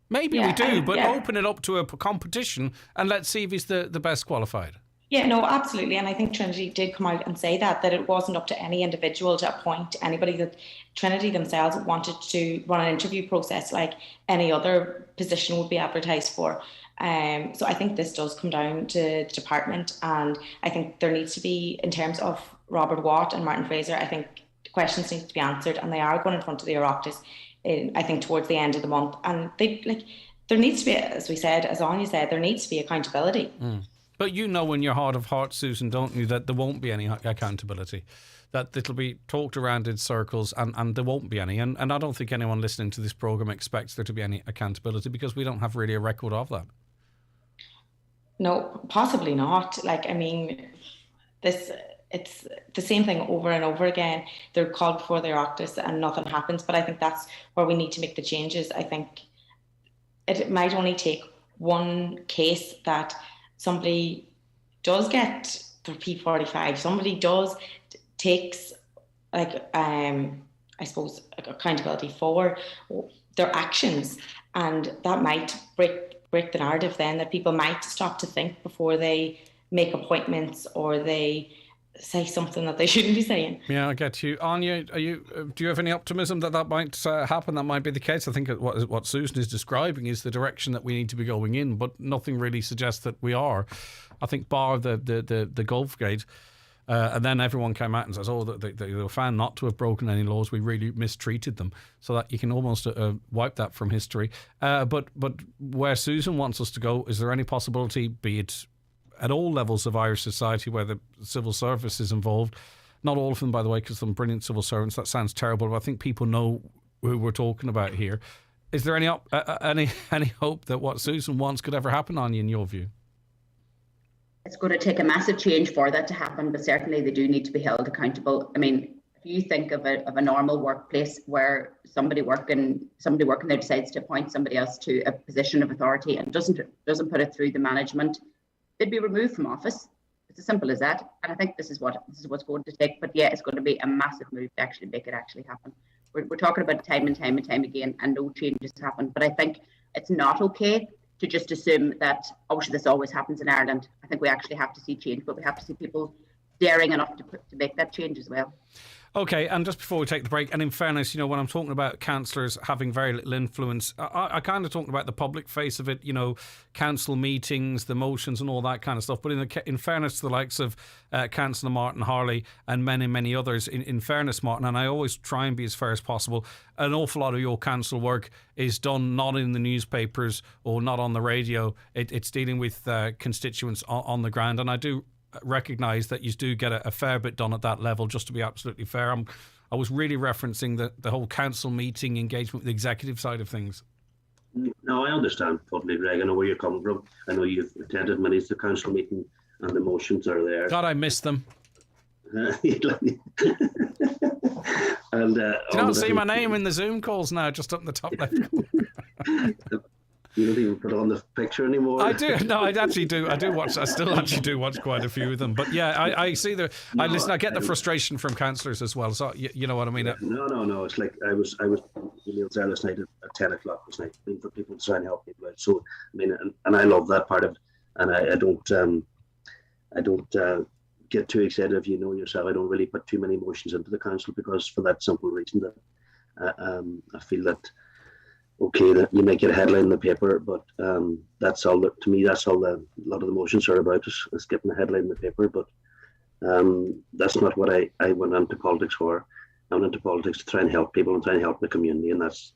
Maybe we do, but open it up to a competition and let's see if he's the best qualified.
Yeah, no, absolutely. And I think Trinity did come out and say that it wasn't up to any individual to appoint anybody, that Trinity themselves wanted to run an interview process like any other position would be advertised for. So I think this does come down to the department, and I think there needs to be, in terms of Robert Watt and Martin Fraser, I think questions need to be answered, and they are going in front of the Oireachtas I think towards the end of the month, and there needs to be, as Anya said, there needs to be accountability.
But in your heart of hearts, Susan, don't you, that there won't be any accountability? that it'll be talked around in circles and there won't be any. And I don't think anyone listening to this programme expects there to be any accountability because we don't have really a record of that.
No, possibly not. Like, I mean, it's the same thing over and over again. They're called before their Oireachtas and nothing happens. But I think that's where we need to make the changes. I think it might only take one case that somebody does get their P45, somebody takes I suppose accountability for their actions, and that might break the narrative then, that people might stop to think before they make appointments or they say something that they shouldn't be saying.
Yeah, I get you. Anya, do you have any optimism that might happen? That might be the case. I think what Susan is describing is the direction that we need to be going in, but nothing really suggests that we are. I think bar the Gulf Gate, and then everyone came out and says, oh, they were found not to have broken any laws. We really mistreated them. So that you can almost wipe that from history. But where Susan wants us to go, is there any possibility, be it at all levels of Irish society where the civil service is involved, not all of them, by the way, because some brilliant civil servants, that sounds terrible, but I think people know who we're talking about here. Is there any hope that what Susan wants could ever happen, Anya, in your view?
It's going to take a massive change for that to happen, but certainly they do need to be held accountable. I mean, if you think of a normal workplace where somebody working there decides to appoint somebody else to a position of authority and doesn't put it through the management, they'd be removed from office. It's as simple as that. And I think this is what's going to take. But yeah, it's going to be a massive move to actually make it actually happen. We're talking about time and time and time again, and no changes happen. But I think it's not okay to just assume that, this always happens in Ireland. I think we actually have to see change, but we have to see people daring enough to make that change as well.
Okay, and just before we take the break, and in fairness, when I'm talking about councillors having very little influence, I kind of talking about the public face of it, council meetings, the motions and all that kind of stuff. But in fairness to the likes of Councillor Martin Harley and many others, in fairness, Martin, and I always try and be as fair as possible, an awful lot of your council work is done not in the newspapers or not on the radio. It's dealing with constituents on the ground, and I do recognise that you do get a fair bit done at that level, just to be absolutely fair. I was really referencing the whole council meeting engagement with the executive side of things.
No, I understand totally, Greg. I know where you're coming from. I know you've attended many of the council meeting and the motions are there.
God, I missed them.
And
you don't see my name in the Zoom calls now, just up in the top left corner.
You don't even put on the picture anymore.
I do. No, I actually do. I still actually do watch quite a few of them. But yeah, I see I get the frustration from councillors as well. So you know what I mean?
No. It's like I was there last night at 10 o'clock last night, for people to try and help people out. So I mean, and I love that part of it. And I don't get too excited. If you know yourself, I don't really put too many emotions into the council, because for that simple reason that I feel that. Okay, that you might get a headline in the paper, but that's all. To me, that's all a lot of the motions are about, is getting a headline in the paper. But that's not what I went into politics for. I went into politics to try and help people and try and help the community, and that's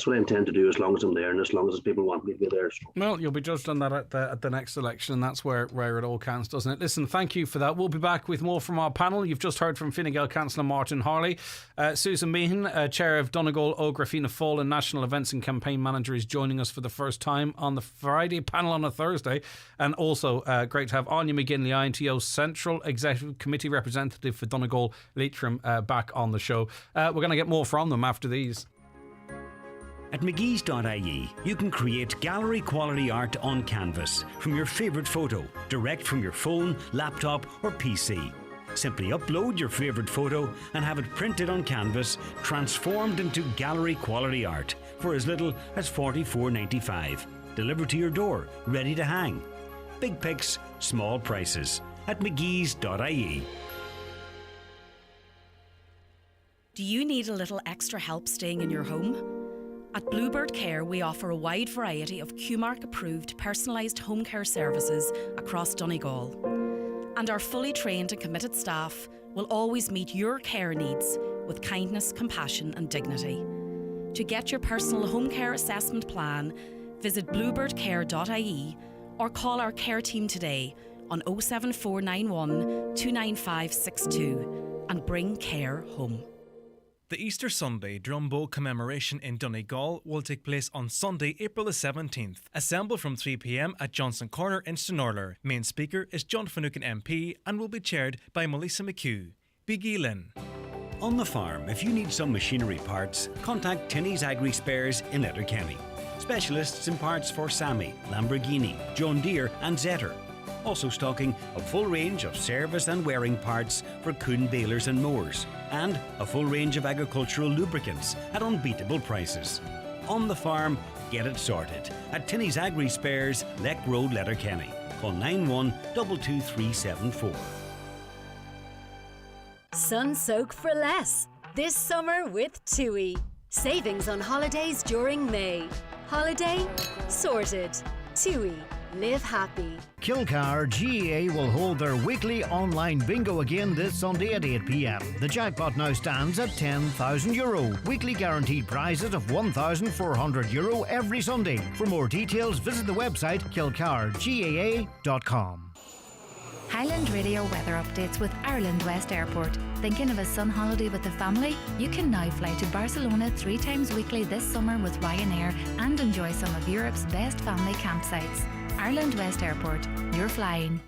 what I intend to do as long as I'm there and as long as people want me to be there.
Well, you'll be judged on that at the next election, and that's where it all counts, doesn't it? Listen, thank you for that. We'll be back with more from our panel. You've just heard from Fine Gael Councillor Martin Harley. Susan Meehan, Chair of Donegal Ógra Fianna Fáil and National Events and Campaign Manager, is joining us for the first time on the Friday panel on a Thursday. And also great to have Anya McGinley, INTO Central Executive Committee Representative for Donegal Leitrim, back on the show. We're going to get more from them after these.
At McGee's.ie, you can create gallery quality art on canvas from your favourite photo, direct from your phone, laptop or PC. Simply upload your favourite photo and have it printed on canvas, transformed into gallery quality art for as little as $44.95. Delivered to your door, ready to hang. Big pics, small prices. At McGee's.ie.
Do you need a little extra help staying in your home? At Bluebird Care, we offer a wide variety of QMark-approved personalised home care services across Donegal. And our fully trained and committed staff will always meet your care needs with kindness, compassion and dignity. To get your personal home care assessment plan, visit bluebirdcare.ie or call our care team today on 07491 29562. and bring care home.
The Easter Sunday Drumbo commemoration in Donegal will take place on Sunday, April the 17th. Assemble from 3 p.m. at Johnson Corner in Stranorlar. Main speaker is John Finucane MP and will be chaired by Melissa McHugh. Begilin.
On the farm, if you need some machinery parts, contact Tinney's Agri Spares in Letterkenny. Specialists in parts for Sammy, Lamborghini, John Deere and Zetter. Also stocking a full range of service and wearing parts for Kuhn balers and mowers, and a full range of agricultural lubricants at unbeatable prices. On the farm, get it sorted at Tinney's Agri Spares, Leck Road, Letterkenny. Call 91222374.
Sun soak for less. This summer with TUI. Savings on holidays during May. Holiday sorted. TUI. Live happy.
Kilcar GAA will hold their weekly online bingo again this Sunday at 8 p.m. The jackpot now stands at €10,000. Weekly guaranteed prizes of €1,400 every Sunday. For more details, visit the website kilcargaa.com.
Highland Radio weather updates with Ireland West Airport. Thinking of a sun holiday with the family? You can now fly to Barcelona 3 times weekly this summer with Ryanair and enjoy some of Europe's best family campsites. Ireland West Airport. You're flying.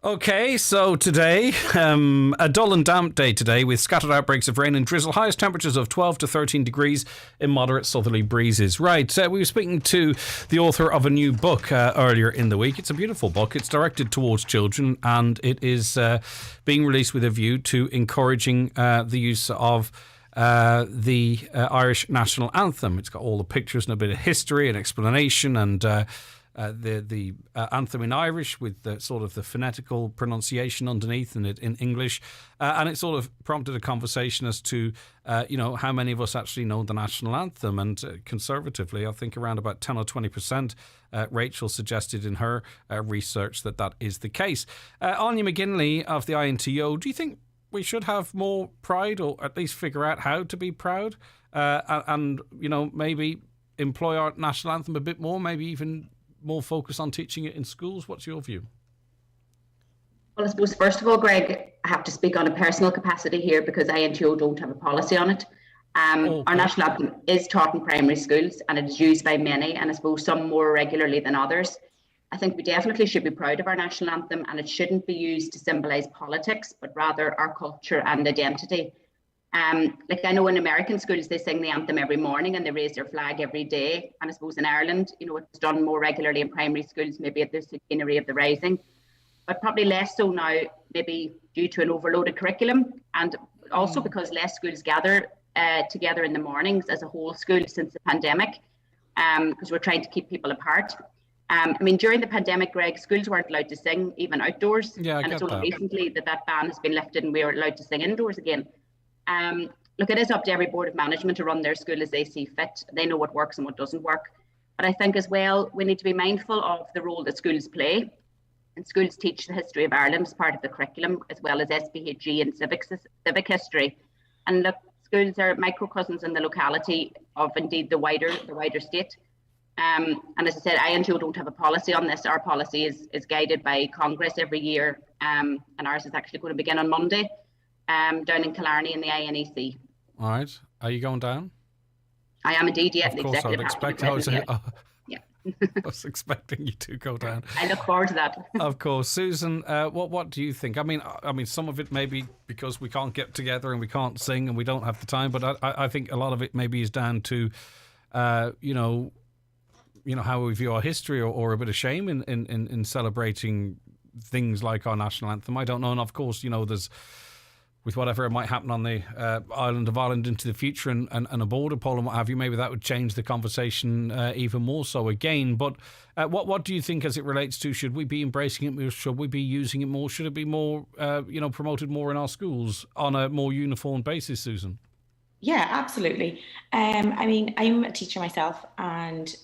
Okay, so today, a dull and damp day today with scattered outbreaks of rain and drizzle. Highest temperatures of 12 to 13 degrees in moderate southerly breezes. Right, we were speaking to the author of a new book earlier in the week. It's a beautiful book. It's directed towards children and it is being released with a view to encouraging the use of the Irish national anthem. It's got all the pictures and a bit of history and explanation and the anthem in Irish with the sort of the phonetical pronunciation underneath and it in English, and it sort of prompted a conversation as to how many of us actually know the national anthem. And conservatively, I think around about 10 or 20%. Rachel suggested in her research that is the case. Anya McGinley of the INTO, do you think we should have more pride, or at least figure out how to be proud, and maybe employ our national anthem a bit more, maybe even more focus on teaching it in schools? What's your view?
Well, I suppose, first of all, Greg, I have to speak on a personal capacity here because INTO don't have a policy on it. Our national anthem is taught in primary schools and it is used by many, and I suppose some more regularly than others. I think we definitely should be proud of our national anthem, and it shouldn't be used to symbolise politics, but rather our culture and identity. Like I know in American schools, they sing the anthem every morning and they raise their flag every day. And I suppose in Ireland, it's done more regularly in primary schools, maybe at the centenary of the Rising, but probably less so now, maybe due to an overloaded curriculum. And also because less schools gather together in the mornings as a whole school since the pandemic, because we're trying to keep people apart. During the pandemic, Greg, schools weren't allowed to sing even outdoors.
Yeah,
and it's only recently that ban has been lifted and we are allowed to sing indoors again. Look, it is up to every board of management to run their school as they see fit. They know what works and what doesn't work. But I think as well, we need to be mindful of the role that schools play. And schools teach the history of Ireland as part of the curriculum, as well as SPHE and civic history. And look, schools are microcosms in the locality of indeed the wider state. And as I said, INTO don't have a policy on this. Our policy is guided by Congress every year, and ours is actually going to begin on Monday. Down in Killarney in the INEC.
All right. Are you going down?
I am indeed, yeah.
Of course, I was expecting you to go down.
I look forward to that.
Of course. Susan, what do you think? I mean, some of it may be because we can't get together and we can't sing and we don't have the time, but I think a lot of it maybe is down to, how we view our history or a bit of shame in celebrating things like our national anthem. I don't know. And of course, there's, with whatever might happen on the island of Ireland into the future and a border poll and what have you, maybe that would change the conversation even more so again. But what do you think as it relates to, should we be embracing it more? Should we be using it more? Should it be more, promoted more in our schools on a more uniform basis, Susan?
Yeah, absolutely. I'm a teacher myself and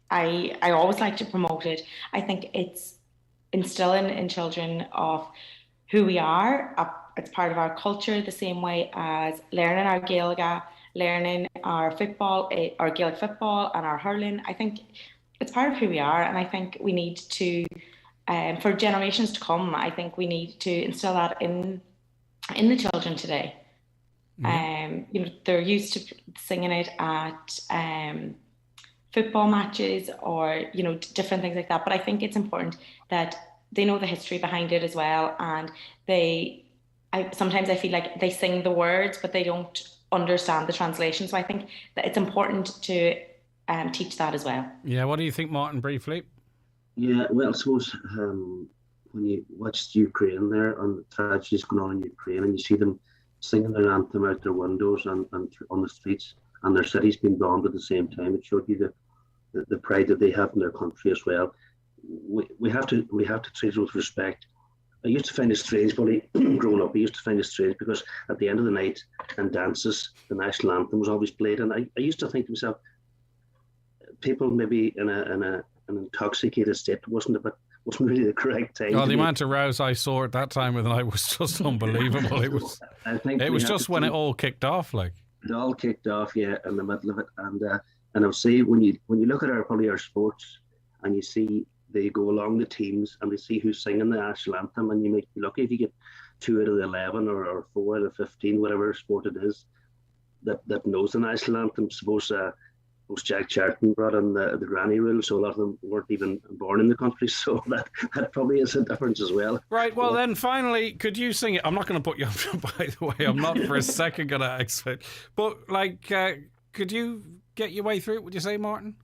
I always like to promote it. I think it's instilling in children of who we are. It's part of our culture, the same way as learning our Gaeilge, learning our football, our Gaelic football and our hurling. I think it's part of who we are, and I think we need to, for generations to come, I think we need to instill that in in the children today.
Mm-hmm.
They're used to singing it at football matches or, different things like that. But I think it's important that they know the history behind it as well. And sometimes I feel like they sing the words, but they don't understand the translation. So I think that it's important to teach that as well.
Yeah, what do you think, Martin, briefly?
Yeah, well, I suppose when you watch Ukraine there and the tragedies going on in Ukraine, and you see them singing their anthem out their windows and on the streets, and their cities being bombed at the same time, it showed you the pride that they have in their country as well. We have to treat it with respect. I used to find it strange, Buddy, growing up. I used to find it strange because at the end of the night in dances, the national anthem was always played, and I used to think to myself, people maybe in an intoxicated state wasn't really the correct time.
Oh, the amount of rows I saw at that time of the night was just unbelievable. It was just when it all kicked off, like.
It all kicked off, yeah, in the middle of it, and I'll say when you look at our sports and you see they go along the teams and they see who's singing the national anthem, and you might be lucky if you get 2 out of the 11 or 4 out of 15, whatever sport it is, that knows the national anthem. Suppose Jack Charlton brought in the granny rule, so a lot of them weren't even born in the country, so that probably is a difference as well.
Right, well then finally, could you sing it? I'm not going to put you on, by the way, I'm not for a second going to expect, but could you get your way through it, would you say, Martin?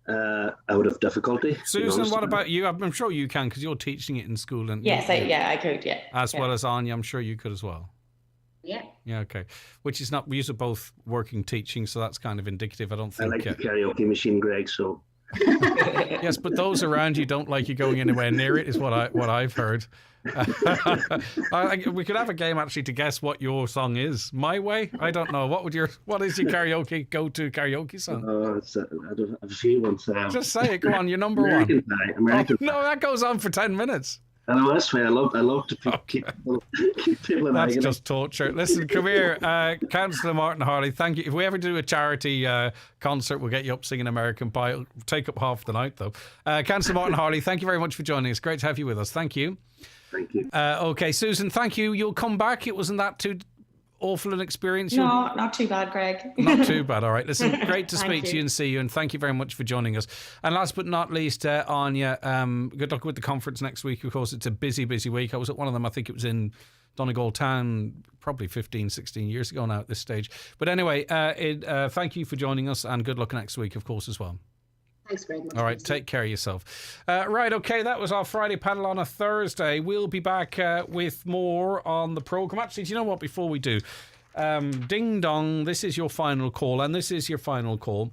Out of difficulty.
Susan, what about you? I'm sure you can, because you're teaching it in school. And
yes, I could, yeah.
As well as Anya, I'm sure you could as well.
Yeah.
Yeah, okay. Which is not, we used to both working teaching, so that's kind of indicative. I don't think.
I like the karaoke machine, Greg, so.
Yes, but those around you don't like you going anywhere near it, is what I've heard. We could have a game actually to guess what your song is. My Way? I don't know. What is your go-to karaoke song?
I don't have a few ones.
Just say it. Go on. Your number
American
one.
Pie. American Pie.
No, that goes on for 10 minutes.
I know, that's why I love to keep people in
That's
agony.
just torture. Listen, come here, Councillor Martin Harley, thank you. If we ever do a charity concert, we'll get you up singing American Pie. It'll take up half the night, though. Councillor Martin Harley, thank you very much for joining us. Great to have you with us. Thank you.
Thank you.
Okay, Susan, thank you. You'll come back. It wasn't that too awful an experience?
No, not too bad, Greg.
Not too bad. All right. Listen, great to speak to you and see you, and thank you very much for joining us. And last but not least, Anya, good luck with the conference next week. Of course, it's a busy week. I was at one of them. I think it was in Donegal Town, probably 15, 16 years ago now at this stage. But anyway, thank you for joining us, and good luck next week, of course, as well.
Thanks very much.
All right, take care of yourself. Right, okay, that was our Friday panel on a Thursday. We'll be back with more on the programme. Actually, do you know what, before we do, ding dong, this is your final call, and this is your final call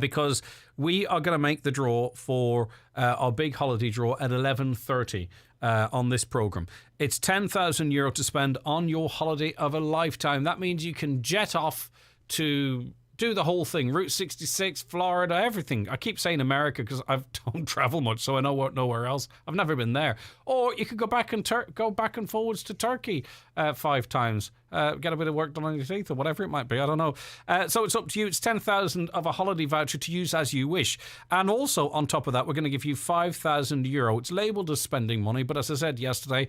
because we are going to make the draw for our big holiday draw at 11:30 on this programme. It's €10,000 to spend on your holiday of a lifetime. That means you can jet off to do the whole thing, Route 66, Florida, everything. I keep saying America because I don't travel much, so I know nowhere else. I've never been there. Or you could go back and forwards to Turkey 5 times, get a bit of work done on your teeth or whatever it might be. I don't know. So it's up to you. It's 10,000 of a holiday voucher to use as you wish. And also on top of that, we're going to give you €5,000. It's labelled as spending money, but as I said yesterday,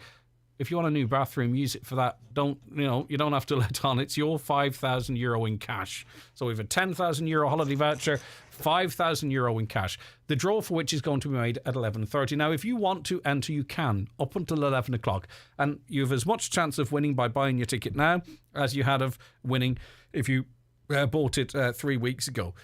if you want a new bathroom, use it for that. You don't have to let on. It's your €5,000 in cash. So we have a €10,000 holiday voucher, €5,000 in cash. The draw for which is going to be made at 11:30. Now, if you want to enter, you can up until 11 o'clock, and you have as much chance of winning by buying your ticket now as you had of winning if you bought it 3 weeks ago.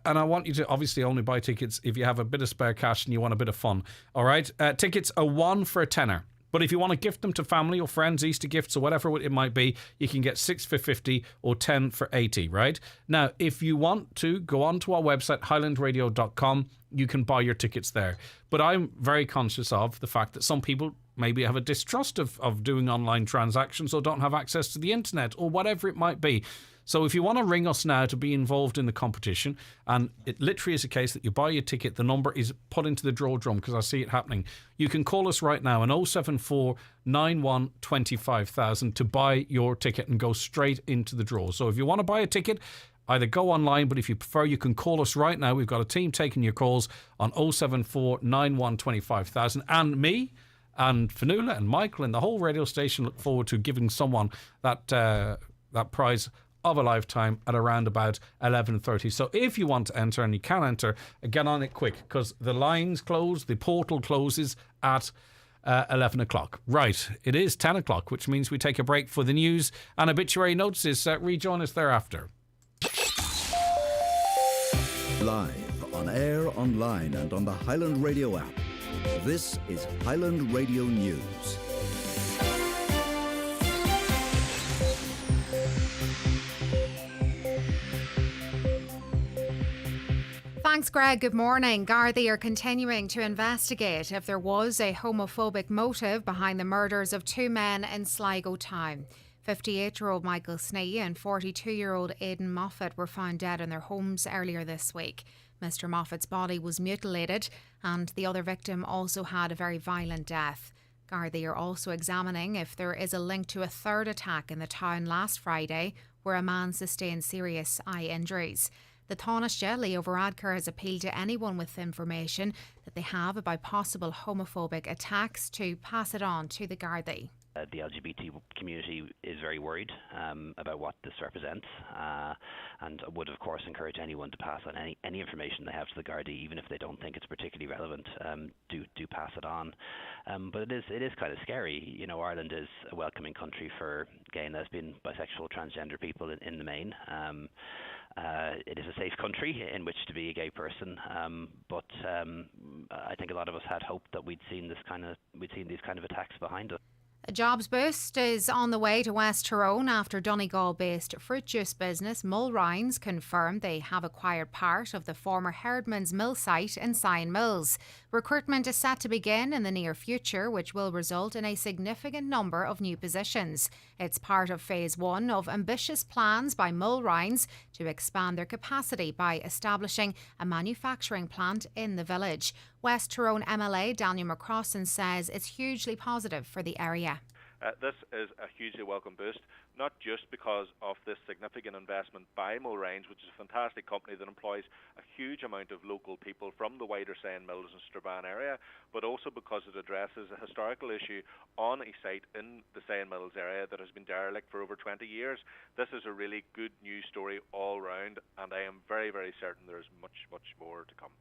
And I want you to obviously only buy tickets if you have a bit of spare cash and you want a bit of fun. All right, tickets are 1 for a tenner. But if you want to gift them to family or friends, Easter gifts or whatever it might be, you can get 6 for 50 or 10 for 80, right? Now, if you want to, go on to our website, highlandradio.com, you can buy your tickets there. But I'm very conscious of the fact that some people maybe have a distrust of doing online transactions or don't have access to the internet or whatever it might be. So if you want to ring us now to be involved in the competition, and it literally is a case that you buy your ticket, the number is put into the draw drum because I see it happening. You can call us right now on 074 91 25,000 to buy your ticket and go straight into the draw. So if you want to buy a ticket, either go online, but if you prefer, you can call us right now. We've got a team taking your calls on 074 91 25,000. And me, And Fionnuala and Micheal and the whole radio station look forward to giving someone that prize of a lifetime at around about 11:30. So if you want to enter, and you can enter, get on it quick, because the lines close, the portal closes at 11 o'clock. Right, it is 10 o'clock, which means we take a break for the news and obituary notices. Rejoin us thereafter.
Live, on air, online and on the Highland Radio app. This is Highland Radio News.
Thanks, Greg. Good morning. Gardaí are continuing to investigate if there was a homophobic motive behind the murders of two men in Sligo town. 58-year-old Michael Snee and 42-year-old Aidan Moffat were found dead in their homes earlier this week. Mr. Moffat's body was mutilated and the other victim also had a very violent death. Gardaí are also examining if there is a link to a third attack in the town last Friday where a man sustained serious eye injuries. The Taoiseach, Leo Varadkar, has appealed to anyone with information that they have about possible homophobic attacks to pass it on to the Gardaí.
The LGBT community is very worried about what this represents, and would of course encourage anyone to pass on any information they have to the Gardaí, even if they don't think it's particularly relevant. Do pass it on. But it is kind of scary. You know, Ireland is a welcoming country for gay, lesbian, bisexual, transgender people in the main. It is a safe country in which to be a gay person, but I think a lot of us had hoped that we'd seen these kind of attacks behind us.
A jobs boost is on the way to West Tyrone after Donegal-based fruit juice business Mull Rhynes confirmed they have acquired part of the former Herdman's Mill site in Sion Mills. Recruitment is set to begin in the near future, which will result in a significant number of new positions. It's part of phase 1 of ambitious plans by Mull Rhynes to expand their capacity by establishing a manufacturing plant in the village. West Tyrone MLA Daniel McCrossan says it's hugely positive for the area.
This is a hugely welcome boost, not just because of this significant investment by Mull Rhynes, which is a fantastic company that employs a huge amount of local people from the wider Sion Mills and Strabane area, but also because it addresses a historical issue on a site in the Sion Mills area that has been derelict for over 20 years. This is a really good news story all round, and I am very, very certain there is much, much more to come.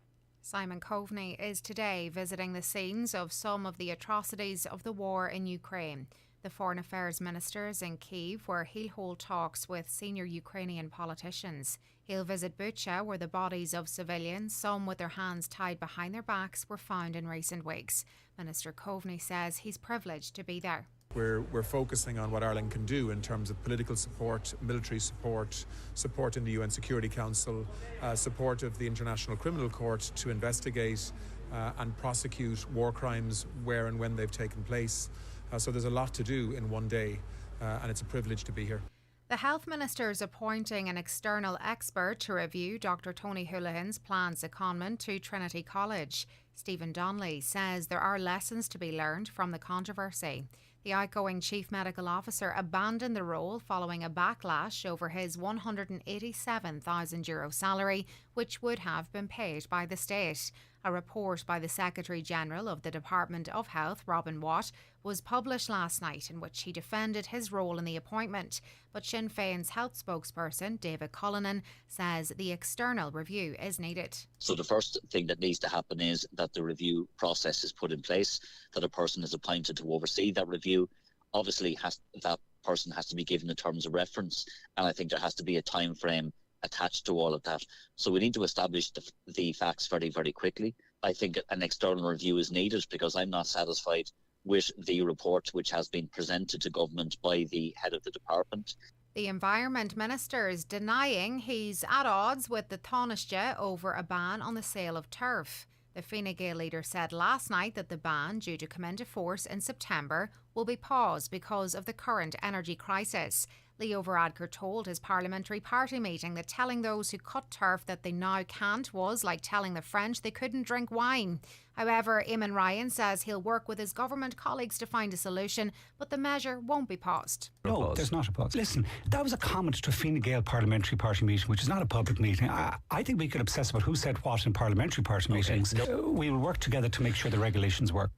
Simon Coveney is today visiting the scenes of some of the atrocities of the war in Ukraine. The Foreign Affairs Minister is in Kyiv, where he'll hold talks with senior Ukrainian politicians. He'll visit Bucha, where the bodies of civilians, some with their hands tied behind their backs, were found in recent weeks. Minister Coveney says he's privileged to be there.
We're focusing on what Ireland can do in terms of political support, military support, support in the UN Security Council, support of the International Criminal Court to investigate and prosecute war crimes where and when they've taken place. So there's a lot to do in one day, and it's a privilege to be here.
The Health Minister is appointing an external expert to review Dr Tony Houlihan's planned secondment to Trinity College. Stephen Donnelly says there are lessons to be learned from the controversy. The outgoing Chief Medical Officer abandoned the role following a backlash over his €187,000 salary, which would have been paid by the state. A report by the Secretary-General of the Department of Health, Robin Watt, was published last night in which he defended his role in the appointment. But Sinn Féin's health spokesperson, David Cullinan, says the external review is needed.
So the first thing that needs to happen is that the review process is put in place, that a person is appointed to oversee that review. Obviously, that person has to be given the terms of reference, and I think there has to be a time frame attached to all of that. So we need to establish the facts very, very quickly. I think an external review is needed because I'm not satisfied with the report which has been presented to government by the head of the department.
The Environment Minister is denying he's at odds with the Taoiseach over a ban on the sale of turf. The Fine Gael leader said last night that the ban, due to come into force in September, will be paused because of the current energy crisis. Leo Varadkar told his parliamentary party meeting that telling those who cut turf that they now can't was like telling the French they couldn't drink wine. However, Eamon Ryan says he'll work with his government colleagues to find a solution, but the measure won't be paused.
No, there's not a pause. Listen, that was a comment to a Fine Gael parliamentary party meeting, which is not a public meeting. I think we could obsess about who said what in parliamentary party meetings. We will work together to make sure the regulations work.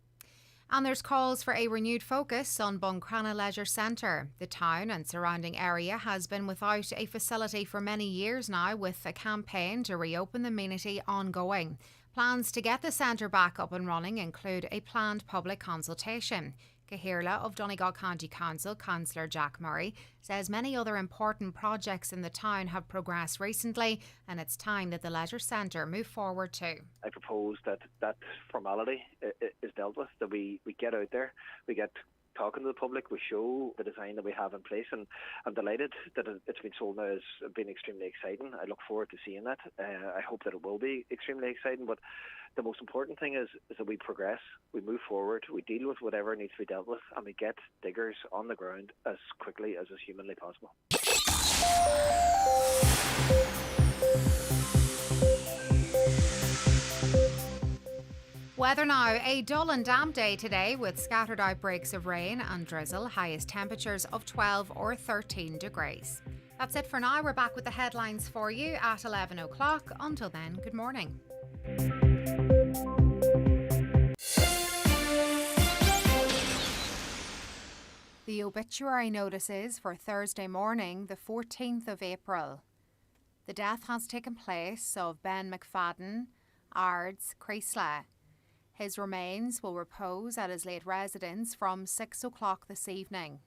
And there's calls for a renewed focus on Buncrana Leisure Centre. The town and surrounding area has been without a facility for many years now, with a campaign to reopen the amenity ongoing. Plans to get the centre back up and running include a planned public consultation. Cahirla of Donegal County Council, Councillor Jack Murray, says many other important projects in the town have progressed recently and it's time that the leisure centre move forward too.
I propose that formality is dealt with, that we get out there, we get talking to the public, we show the design that we have in place, and I'm delighted that it's been sold now. It's been extremely exciting. I look forward to seeing that. I hope that it will be extremely exciting, but the most important thing is that we progress, we move forward, we deal with whatever needs to be dealt with, and we get diggers on the ground as quickly as is humanly possible.
Weather now, a dull and damp day today with scattered outbreaks of rain and drizzle, highest temperatures of 12 or 13 degrees. That's it for now. We're back with the headlines for you at 11 o'clock. Until then, good morning. The obituary notices for Thursday morning, the 14th of April. The death has taken place of Ben McFadden, Ards, Creasla. His remains will repose at his late residence from 6 o'clock this evening.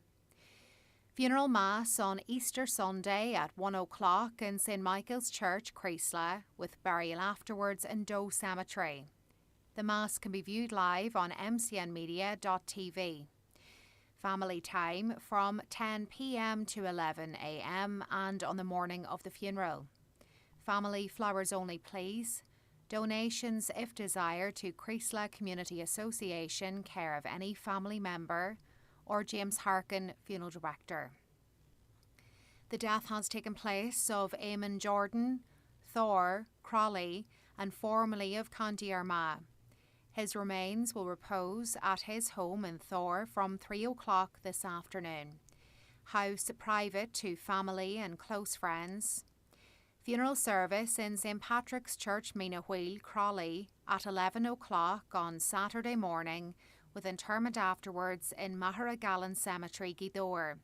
Funeral Mass on Easter Sunday at 1 o'clock in St Michael's Church, Creasla, with burial afterwards in Doe Cemetery. The Mass can be viewed live on mcnmedia.tv. Family time from 10 p.m. to 11 a.m. and on the morning of the funeral. Family flowers only, please. Donations, if desired, to Creasla Community Association, care of any family member, or James Harkin, Funeral Director. The death has taken place of Eamon Jordan, Thor, Crawley, and formerly of County Armagh. His remains will repose at his home in Thor from 3 o'clock this afternoon. House private to family and close friends. Funeral service in St Patrick's Church, Meanawheel, Crawley at 11 o'clock on Saturday morning, with interment afterwards in Maharagallen Cemetery, Gidor.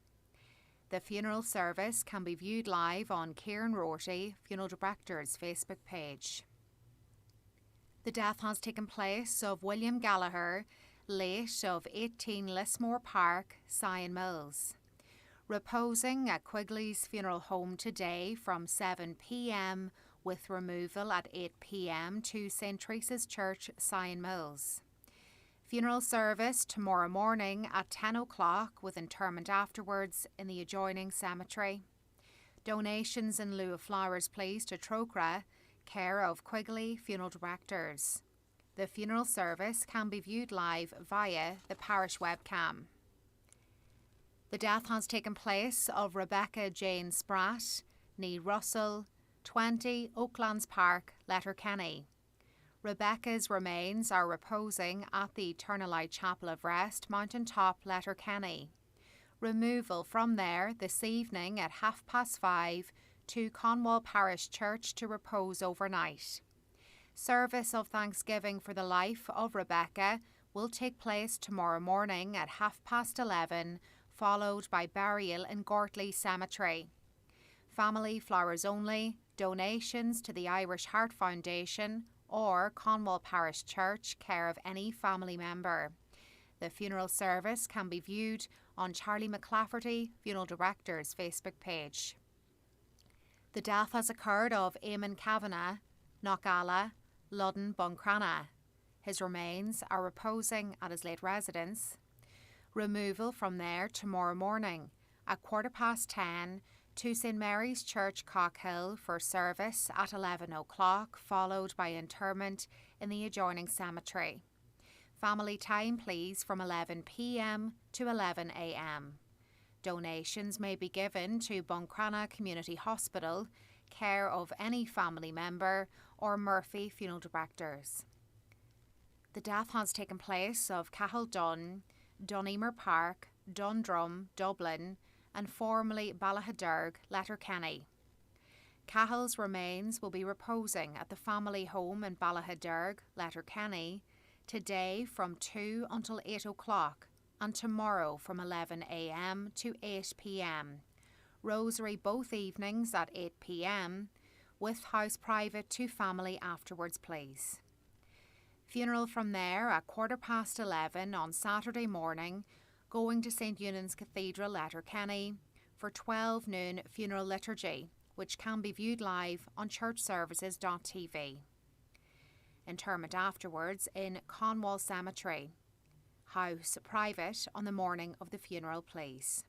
The funeral service can be viewed live on Kieran Rorty, Funeral Director's Facebook page. The death has taken place of William Gallagher, late of 18 Lismore Park, Sion Mills. Reposing at Quigley's funeral home today from 7 p.m. with removal at 8 p.m. to St Teresa's Church, Sion Mills. Funeral service tomorrow morning at 10 o'clock with interment afterwards in the adjoining cemetery. Donations in lieu of flowers, please, to Trocra, care of Quigley Funeral Directors. The funeral service can be viewed live via the parish webcam. The death has taken place of Rebecca Jane Spratt, née Russell, 20 Oaklands Park, Letterkenny. Rebecca's remains are reposing at the Eternal Chapel of Rest, Mountain Top, Letterkenny. Removal from there this evening at 5:30 to Conwall Parish Church to repose overnight. Service of thanksgiving for the life of Rebecca will take place tomorrow morning at 11:30, followed by burial in Gortley Cemetery. Family flowers only, donations to the Irish Heart Foundation or Conwall Parish Church, care of any family member. The funeral service can be viewed on Charlie McClafferty, Funeral Director's Facebook page. The death has occurred of Eamon Kavanagh, Knockalla, Ludden, Buncrana. His remains are reposing at his late residence. Removal from there tomorrow morning at 10:15 to St Mary's Church, Cockhill for service at 11 o'clock, followed by interment in the adjoining cemetery. Family time, please, from 11 p.m. to 11 a.m. Donations may be given to Buncrana Community Hospital, care of any family member, or Murphy Funeral Directors. The death has taken place of Cahill Dunn, Doneamer Park, Dundrum, Dublin, and formerly Ballahadurg, Letterkenny. Cahill's remains will be reposing at the family home in Ballahadurg, Letterkenny, today from 2 until 8 o'clock and tomorrow from 11 a.m. to 8 p.m. Rosary both evenings at 8 p.m. with house private to family afterwards, please. Funeral from there at 11:15 on Saturday morning, going to St Eunan's Cathedral, Letterkenny, for 12 noon funeral liturgy, which can be viewed live on churchservices.tv. Interment afterwards in Conwall Cemetery. House private on the morning of the funeral, please.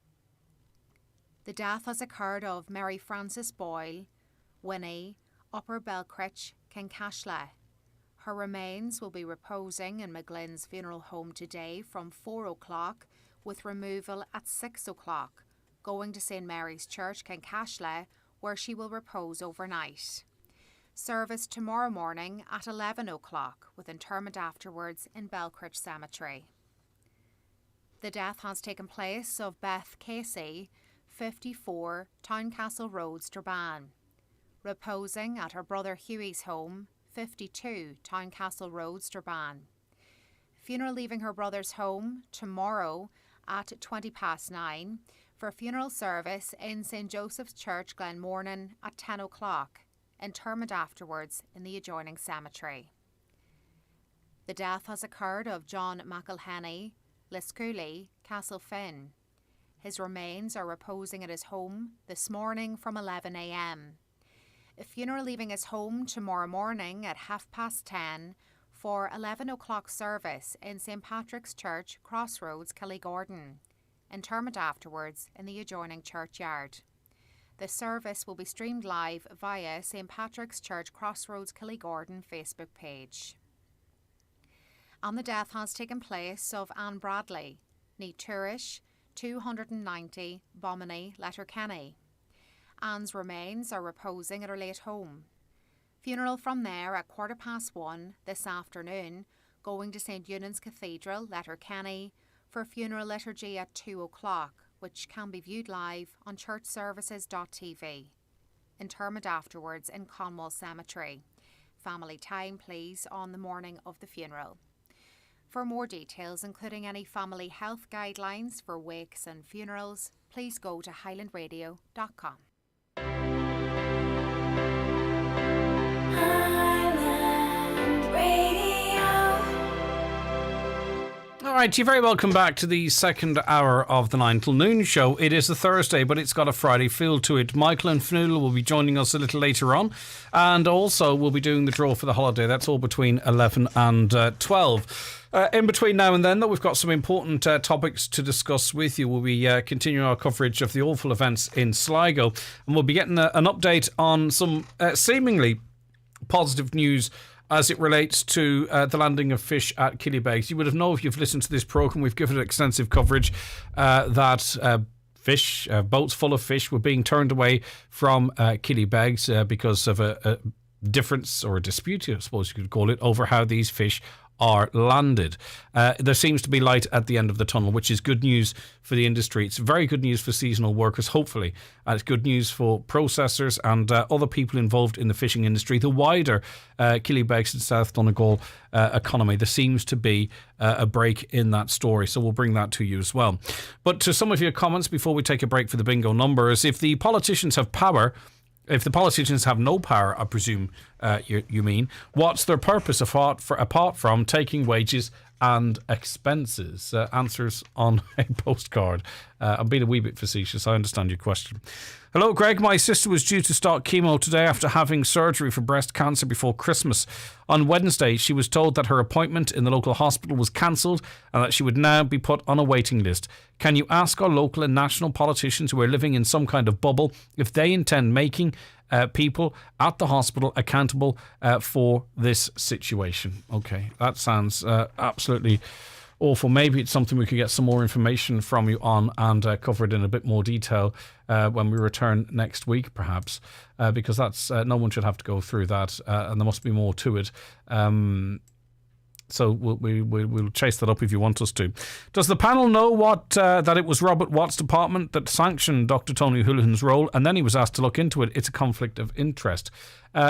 The death has occurred of Mary Frances Boyle, Winnie, Upper Belcrich, Kincashla. Her remains will be reposing in McGlynn's funeral home today from 4 o'clock, with removal at 6 o'clock, going to St Mary's Church, Kincashla, where she will repose overnight. Service tomorrow morning at 11 o'clock, with interment afterwards in Belcrich Cemetery. The death has taken place of Beth Casey, 54, Towncastle Road, Strabane, reposing at her brother Hughie's home, 52, Towncastle Road, Strabane. Funeral leaving her brother's home tomorrow at 9:20 for funeral service in St Joseph's Church, Glenmornan at 10 o'clock. Interment afterwards in the adjoining cemetery. The death has occurred of John McElhenney, Liscooley, Castlefin. His remains are reposing at his home this morning from 11 a.m. A funeral leaving his home tomorrow morning at 10:30 for 11 o'clock service in St Patrick's Church, Crossroads, Killygordon. Interment afterwards in the adjoining churchyard. The service will be streamed live via St Patrick's Church, Crossroads, Killygordon Facebook page. And the death has taken place of Anne Bradley, ní Tuirish, 290, Bomini, Letterkenny. Anne's remains are reposing at her late home. Funeral from there at 1:15 this afternoon, going to St Eunan's Cathedral, Letterkenny, for funeral liturgy at 2 o'clock, which can be viewed live on churchservices.tv. Interment afterwards in Conwall Cemetery. Family time, please, on the morning of the funeral. For more details, including any family health guidelines for wakes and funerals, please go to highlandradio.com.
All right, you're very welcome back to the second hour of the 9 till noon show. It is a Thursday, but it's got a Friday feel to it. Micheal and Fionnuala will be joining us a little later on, and also we'll be doing the draw for the holiday. That's all between 11 and 12. In between now and then, though, we've got some important topics to discuss with you. We'll be continuing our coverage of the awful events in Sligo, and we'll be getting an update on some seemingly positive news as it relates to the landing of fish at Killybegs. You would have known if you've listened to this programme, we've given extensive coverage that fish, boats full of fish were being turned away from Killybegs because of a difference or a dispute, I suppose you could call it, over how these fish are landed. There seems to be light at the end of the tunnel, which is good news for the industry. It's very good news for seasonal workers, hopefully. And it's good news for processors and other people involved in the fishing industry, the wider Killybegs and South Donegal economy. There seems to be a break in that story, so we'll bring that to you as well. But to some of your comments before we take a break for the bingo numbers, if the politicians have power, if the politicians have no power, I presume you mean, what's their purpose apart from taking wages and expenses? Answers on a postcard. I'm being a wee bit facetious. I understand your question. Hello, Greg. My sister was due to start chemo today after having surgery for breast cancer before Christmas. On Wednesday, she was told that her appointment in the local hospital was cancelled and that she would now be put on a waiting list. Can you ask our local and national politicians who are living in some kind of bubble if they intend making people at the hospital accountable for this situation? Okay, that sounds absolutely awful. Maybe it's something we could get some more information from you on and cover it in a bit more detail when we return next week, perhaps, because that's no one should have to go through that, and there must be more to it. So we'll chase that up if you want us to. Does the panel know that it was Robert Watt's department that sanctioned Dr. Tony Holohan's role, and then he was asked to look into it? It's a conflict of interest.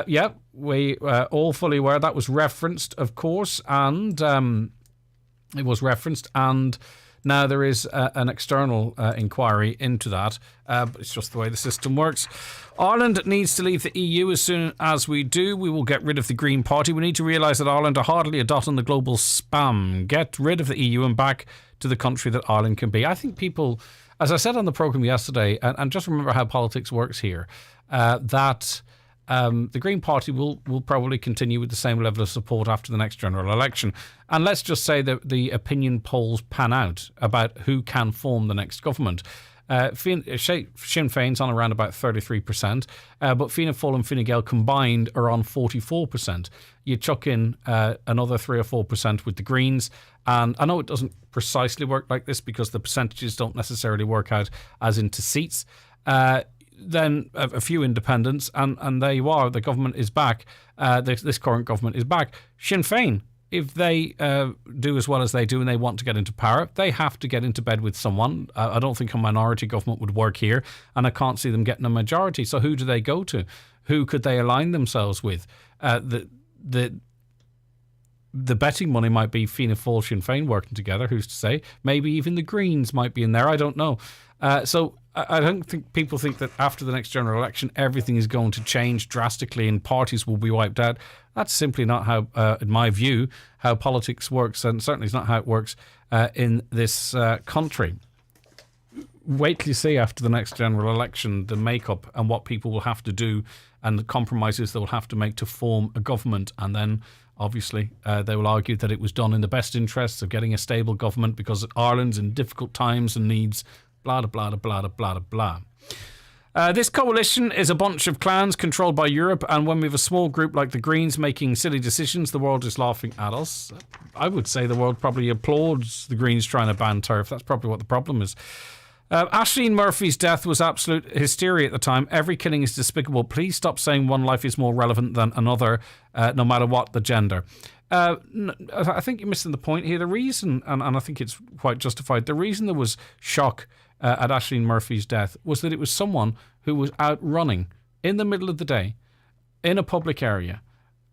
Yeah, we all fully aware that was referenced, of course, and it was referenced, and now there is an external inquiry into that. But it's just the way the system works. Ireland needs to leave the EU. As soon as we do, we will get rid of the Green Party. We need to realise that Ireland are hardly a dot on the global spam. Get rid of the EU and back to the country that Ireland can be. I think people, as I said on the programme yesterday, and just remember how politics works here, that the Green Party will probably continue with the same level of support after the next general election. And let's just say that the opinion polls pan out about who can form the next government. Sinn Féin's on around about 33%, but Fianna Fáil and Fine Gael combined are on 44%. You chuck in another 3 or 4% with the Greens, and I know it doesn't precisely work like this because the percentages don't necessarily work out as into seats. Then a few independents, and there you are. The government is back. This current government is back. Sinn Féin, if they do as well as they do and they want to get into power, they have to get into bed with someone. I don't think a minority government would work here, and I can't see them getting a majority. So who do they go to? Who could they align themselves with? The betting money might be Fianna Fáil, Sinn Féin working together. Who's to say? Maybe even the Greens might be in there. I don't know. So I don't think people think that after the next general election everything is going to change drastically and parties will be wiped out. That's simply not how, in my view, how politics works, and certainly it's not how it works in this country. Wait till you see after the next general election the makeup and what people will have to do and the compromises they will have to make to form a government, and then obviously they will argue that it was done in the best interests of getting a stable government because Ireland's in difficult times and needs blah, blah, blah, blah, blah, blah. This coalition is a bunch of clans controlled by Europe, and when we have a small group like the Greens making silly decisions, the world is laughing at us. I would say the world probably applauds the Greens trying to ban turf. That's probably what the problem is. Aisling Murphy's death was absolute hysteria at the time. Every killing is despicable. Please stop saying one life is more relevant than another, no matter what the gender. I think you're missing the point here. The reason, and I think it's quite justified, the reason there was shock at Aisling Murphy's death was that it was someone who was out running in the middle of the day in a public area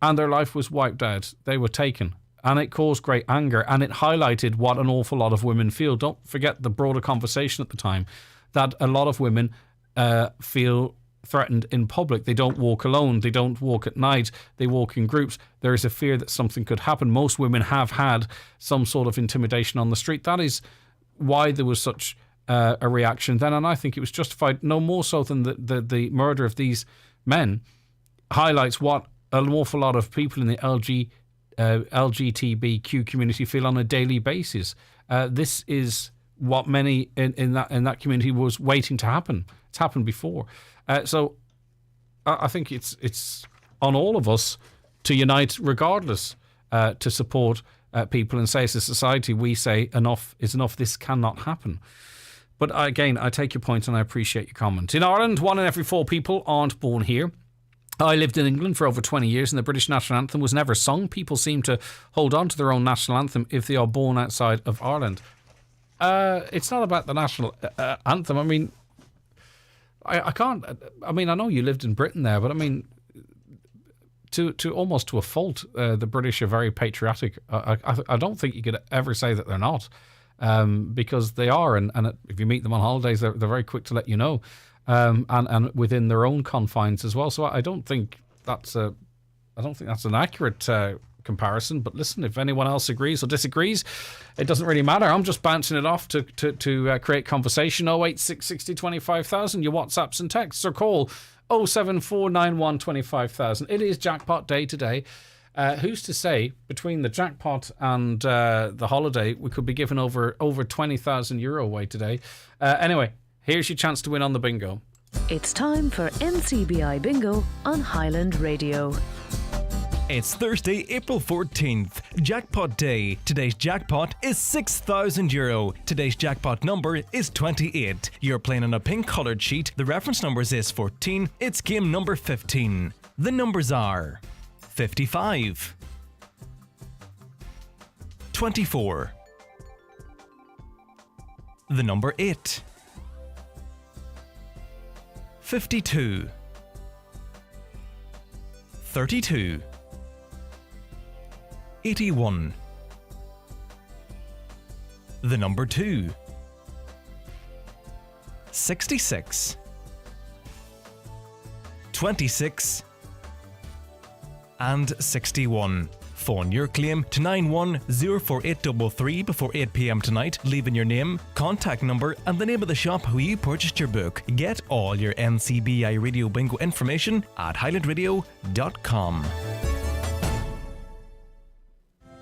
and their life was wiped out. They were taken, and it caused great anger, and it highlighted what an awful lot of women feel. Don't forget the broader conversation at the time that a lot of women feel threatened in public. They don't walk alone. They don't walk at night. They walk in groups. There is a fear that something could happen. Most women have had some sort of intimidation on the street. That is why there was such a reaction then, and I think it was justified, no more so than the murder of these men highlights what an awful lot of people in the LGBTQ community feel on a daily basis. This is what many in that community was waiting to happen. It's happened before. So I think it's on all of us to unite regardless, to support people and say as a society we say enough is enough. This cannot happen. But again, I take your point and I appreciate your comment. In Ireland, 1 in every 4 people aren't born here. I lived in England for over 20 years and the British national anthem was never sung. People seem to hold on to their own national anthem if they are born outside of Ireland. It's not about the national anthem. I mean, I can't... I mean, I know you lived in Britain there, but I mean, to almost to a fault, the British are very patriotic. I don't think you could ever say that they're not. Because they are, and if you meet them on holidays, they're very quick to let you know, and within their own confines as well. So I don't think that's an accurate comparison. But listen, if anyone else agrees or disagrees, it doesn't really matter. I'm just bouncing it off to create conversation. 086 60 25,000. Your WhatsApps and texts, or call 07491 25,000. It is jackpot day today. Who's to say between the jackpot and the holiday we could be giving over 20,000 euro away today. Anyway, here's your chance to win on the bingo.
It's time for NCBI Bingo on Highland Radio.
It's Thursday, April 14th, Jackpot Day. Today's jackpot is €6,000. Today's jackpot number is 28. You're playing on a pink coloured sheet. The reference numbers is 14. It's game number 15. The numbers are 55, 24. The number 8. 52. 32. 81. The number 2. 66. 26. And 61. Phone your claim to 9104833 before 8 p.m. tonight, leaving your name, contact number and the name of the shop who you purchased your book. Get all your NCBI Radio Bingo information at highlandradio.com.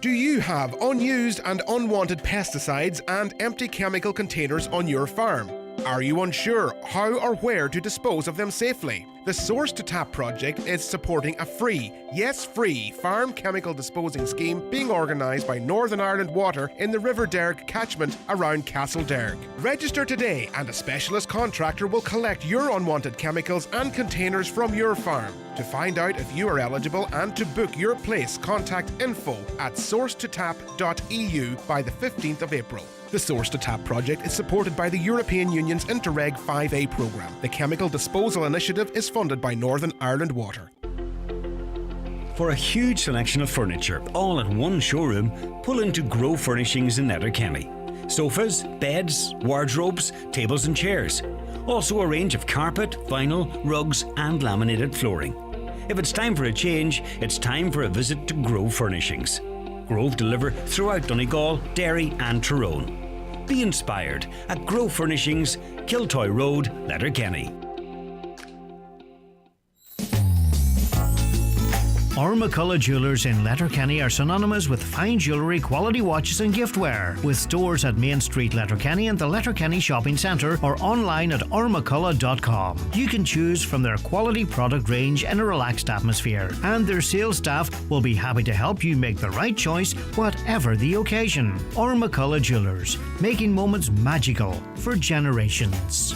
Do you have unused and unwanted pesticides and empty chemical containers on your farm? Are you unsure how or where to dispose of them safely? The Source to Tap project is supporting a free, yes free, farm chemical disposing scheme being organised by Northern Ireland Water in the River Derg catchment around Castle Derg. Register today and a specialist contractor will collect your unwanted chemicals and containers from your farm. To find out if you are eligible and to book your place, contact info@sourcetotap.eu by the 15th of April. The Source to Tap project is supported by the European Union's Interreg 5A programme. The Chemical Disposal Initiative is funded by Northern Ireland Water.
For a huge selection of furniture, all at one showroom, pull into Grow Furnishings in Letterkenny. Sofas, beds, wardrobes, tables and chairs. Also a range of carpet, vinyl, rugs and laminated flooring. If it's time for a change, it's time for a visit to Grow Furnishings. Grove deliver throughout Donegal, Derry and Tyrone. Be inspired at Grow Furnishings, Kiltoy Road, Letterkenny.
McCullough Jewellers in Letterkenny are synonymous with fine jewellery, quality watches and giftware. With stores at Main Street, Letterkenny and the Letterkenny Shopping Centre or online at ormccullough.com. You can choose from their quality product range in a relaxed atmosphere, and their sales staff will be happy to help you make the right choice whatever the occasion. McCullough Jewellers, making moments magical for generations.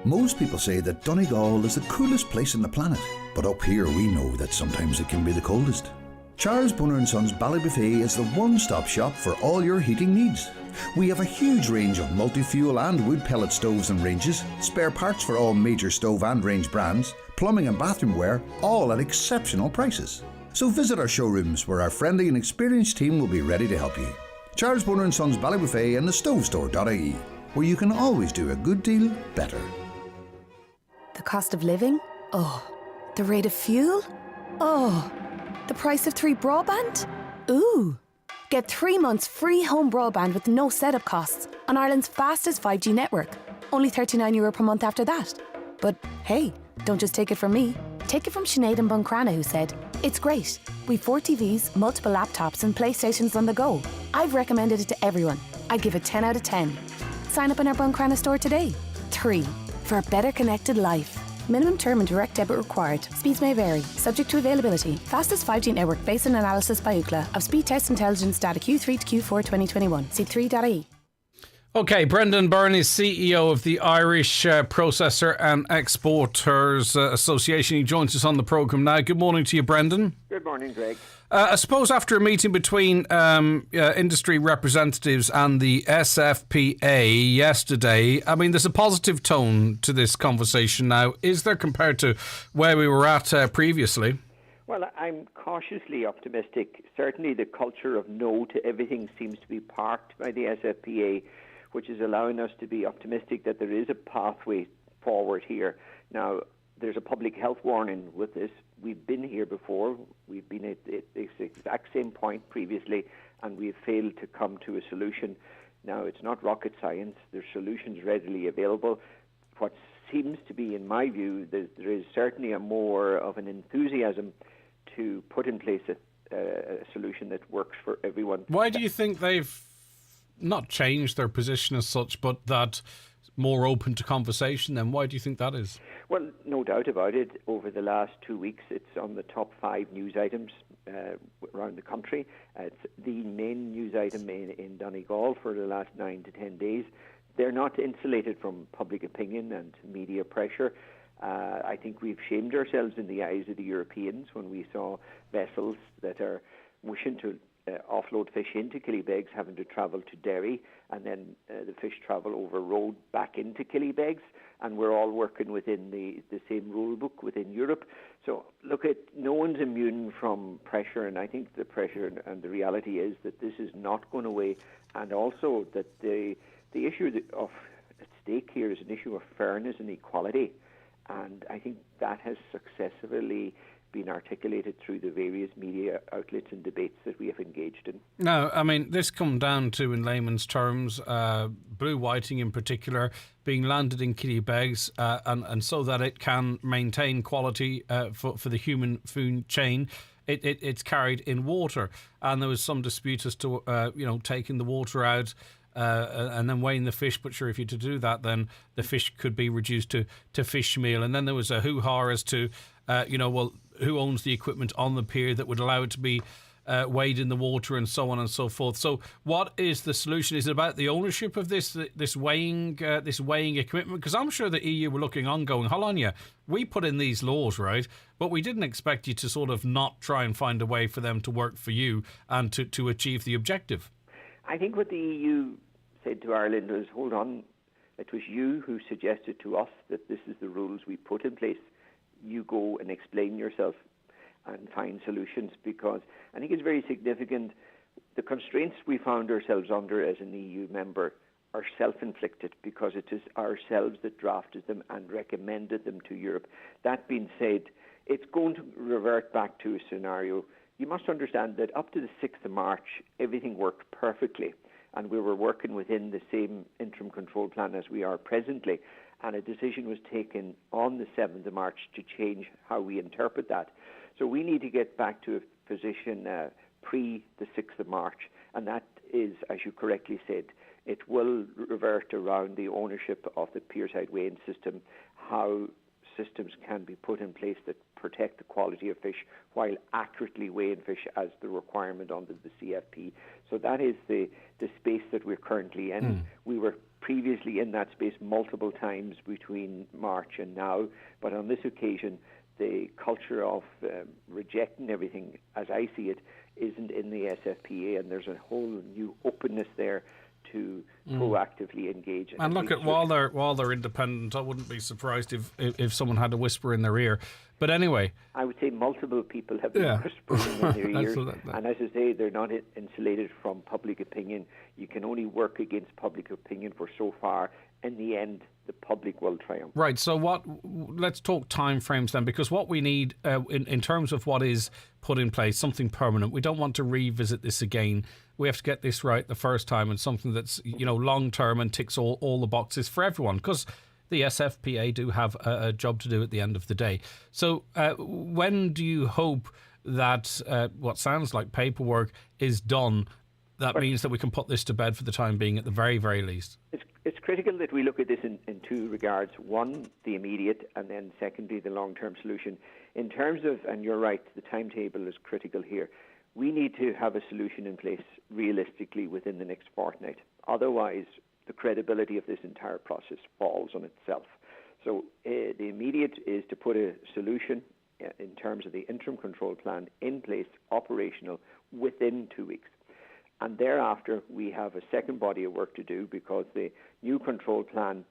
Most people say that Donegal is the coolest place on the planet, but up here we know that sometimes it can be the coldest. Charles Bunner & Sons Ballybuffet is the one-stop shop for all your heating needs. We have a huge range of multi-fuel and wood pellet stoves and ranges, spare parts for all major stove and range brands, plumbing and bathroom ware, all at exceptional prices. So visit our showrooms where our friendly and experienced team will be ready to help you. Charles Bunner & Sons Ballybuffet and the stovestore.ie, where you can always do a good deal better.
The cost of living? Oh. The rate of fuel? Oh. The price of 3 broadband? Ooh. Get 3 months free home broadband with no setup costs on Ireland's fastest 5G network. Only €39 per month after that. But hey, don't just take it from me. Take it from Sinead and Buncrana, who said, "It's great. We've 4 TVs, multiple laptops and PlayStations on the go. I've recommended it to everyone. I'd give it 10 out of 10. Sign up in our Buncrana store today. 3. For a better connected life. Minimum term and direct debit required. Speeds may vary. Subject to availability. Fastest 5G network based on analysis by Ookla of speed test intelligence data Q3 to Q4 2021. See 3.ie.
Okay, Brendan Byrne is CEO of the Irish Processor and Exporters Association. He joins us on the programme now. Good morning to you, Brendan.
Good morning, Greg.
I suppose after a meeting between industry representatives and the SFPA yesterday, I mean, there's a positive tone to this conversation now. Is there, compared to where we were at previously?
Well, I'm cautiously optimistic. Certainly the culture of no to everything seems to be parked by the SFPA, which is allowing us to be optimistic that there is a pathway forward here. Now, there's a public health warning with this. We've been here before. We've been at the exact same point previously, and we've failed to come to a solution. Now, it's not rocket science. There's solutions readily available. What seems to be, in my view, there is certainly a more of an enthusiasm to put in place a solution that works for everyone.
Why do you think they've not changed their position as such, but that more open to conversation? Then why do you think that is?
Well, no doubt about it. Over the last 2 weeks, it's on the top 5 news items around the country. It's the main news item in Donegal for the last 9 to 10 days. They're not insulated from public opinion and media pressure. I think we've shamed ourselves in the eyes of the Europeans when we saw vessels that are wishing to offload fish into Killybegs, having to travel to Derry, and then the fish travel over road back into Killybegs, and we're all working within the same rule book within Europe. So look, no one's immune from pressure, and I think the pressure and the reality is that this is not going away, and also that the issue of at stake here is an issue of fairness and equality, and I think that has successfully been articulated through the various media outlets and debates that we have engaged in.
No, I mean, this comes down to, in layman's terms, blue whiting in particular being landed in Killybegs, and so that it can maintain quality for the human food chain. It's carried in water, and there was some dispute as to taking the water out and then weighing the fish. But sure, if you're to do that, then the fish could be reduced to fish meal. And then there was a hoo-ha as to who owns the equipment on the pier that would allow it to be weighed in the water, and so on and so forth. So what is the solution? Is it about the ownership of this weighing equipment? Because I'm sure the EU were looking on going, hold on, we put in these laws, right? But we didn't expect you to sort of not try and find a way for them to work for you and to achieve the objective.
I think what the EU said to Ireland was, hold on, it was you who suggested to us that this is the rules we put in place. You go and explain yourself and find solutions, because I think it's very significant. The constraints we found ourselves under as an EU member are self-inflicted, because it is ourselves that drafted them and recommended them to Europe. That being said, it's going to revert back to a scenario. You must understand that up to the 6th of March, everything worked perfectly, and we were working within the same interim control plan as we are presently. And a decision was taken on the 7th of March to change how we interpret that. So we need to get back to a position pre the 6th of March, and that is, as you correctly said, it will revert around the ownership of the pierside weighing system, how systems can be put in place that protect the quality of fish while accurately weighing fish as the requirement under the CFP. So that is the space that we're currently in. We were previously in that space multiple times between March and now, but on this occasion the culture of rejecting everything, as I see it, isn't in the SFPA, and there's a whole new openness there to proactively engage.
And look, while they're independent, I wouldn't be surprised if someone had a whisper in their ear. But anyway,
I would say multiple people have been whispering in their ears, and as I say, they're not insulated from public opinion. You can only work against public opinion for so far. In the end, the public will triumph.
Right. So let's talk timeframes then, because what we need in terms of what is put in place, something permanent. We don't want to revisit this again. We have to get this right the first time, and something that's long term and ticks all the boxes for everyone, because the SFPA do have a job to do at the end of the day. So when do you hope that what sounds like paperwork is done? That means that we can put this to bed for the time being, at the very, very least.
It's critical that we look at this in two regards. One, the immediate, and then secondly, the long-term solution. In terms of, and you're right, the timetable is critical here. We need to have a solution in place realistically within the next fortnight. Otherwise, the credibility of this entire process falls on itself. So the immediate is to put a solution in terms of the interim control plan in place, operational, within 2 weeks. And thereafter, we have a second body of work to do, because the new control plan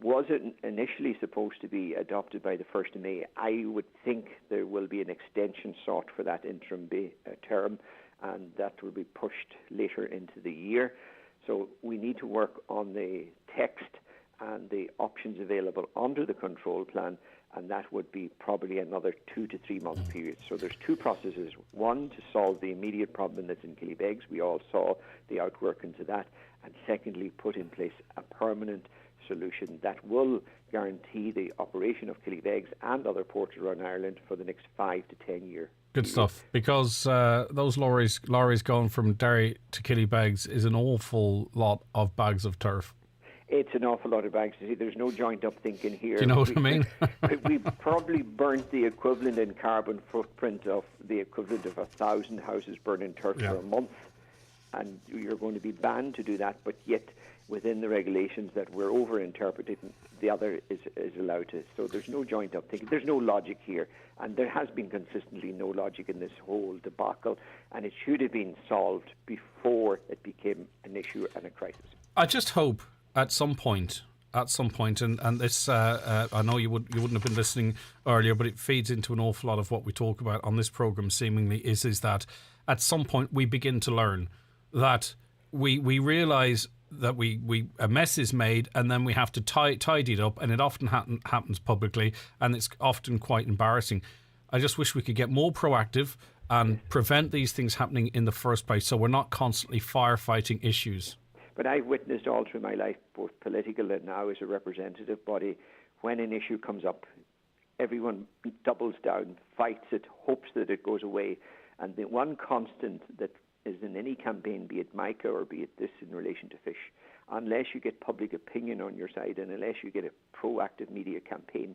was initially supposed to be adopted by the 1st of May. I would think there will be an extension sought for that interim term, and that will be pushed later into the year. So we need to work on the text and the options available under the control plan, and that would be probably another 2 to 3 month period. So there's two processes. One, to solve the immediate problem that's in Killybegs. We all saw the outworkings of that. And secondly, put in place a permanent solution that will guarantee the operation of Killybegs and other ports around Ireland for the next 5 to 10 years.
Good stuff, because those lorries going from Derry to Killybegs is an awful lot of bags of turf.
It's an awful lot of bags. You see, there's no joint-up thinking here.
Do you know what I mean?
We probably burnt the equivalent in carbon footprint of the equivalent of 1,000 houses burning turf for a month, and you're going to be banned to do that. But yet, within the regulations that we're over-interpreting, the other is allowed to. So there's no joint up thinking. There's no logic here. And there has been consistently no logic in this whole debacle. And it should have been solved before it became an issue and a crisis.
I just hope at some point, and this, I know you wouldn't have been listening earlier, but it feeds into an awful lot of what we talk about on this programme seemingly, is that at some point we begin to learn that we realise that a mess is made, and then we have to tidy it up, and it often happens publicly, and it's often quite embarrassing. I just wish we could get more proactive and prevent these things happening in the first place, so we're not constantly firefighting issues.
But I've witnessed all through my life, both political and now as a representative body, when an issue comes up, everyone doubles down, fights it, hopes that it goes away. And the one constant that is in any campaign, be it MICA or be it this in relation to fish, unless you get public opinion on your side and unless you get a proactive media campaign,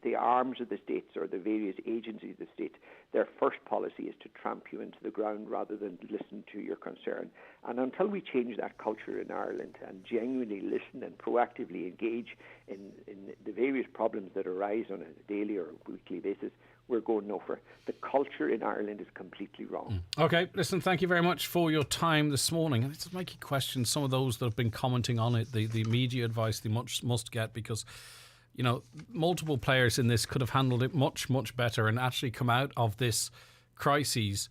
the arms of the states or the various agencies of the states, their first policy is to tramp you into the ground rather than listen to your concern. And until we change that culture in Ireland and genuinely listen and proactively engage in the various problems that arise on a daily or weekly basis, we're going nowhere. The culture in Ireland is completely wrong.
Okay, listen, thank you very much for your time this morning. And it's making question some of those that have been commenting on it, the media advice they must get, because you know, multiple players in this could have handled it much, much better and actually come out of this crisis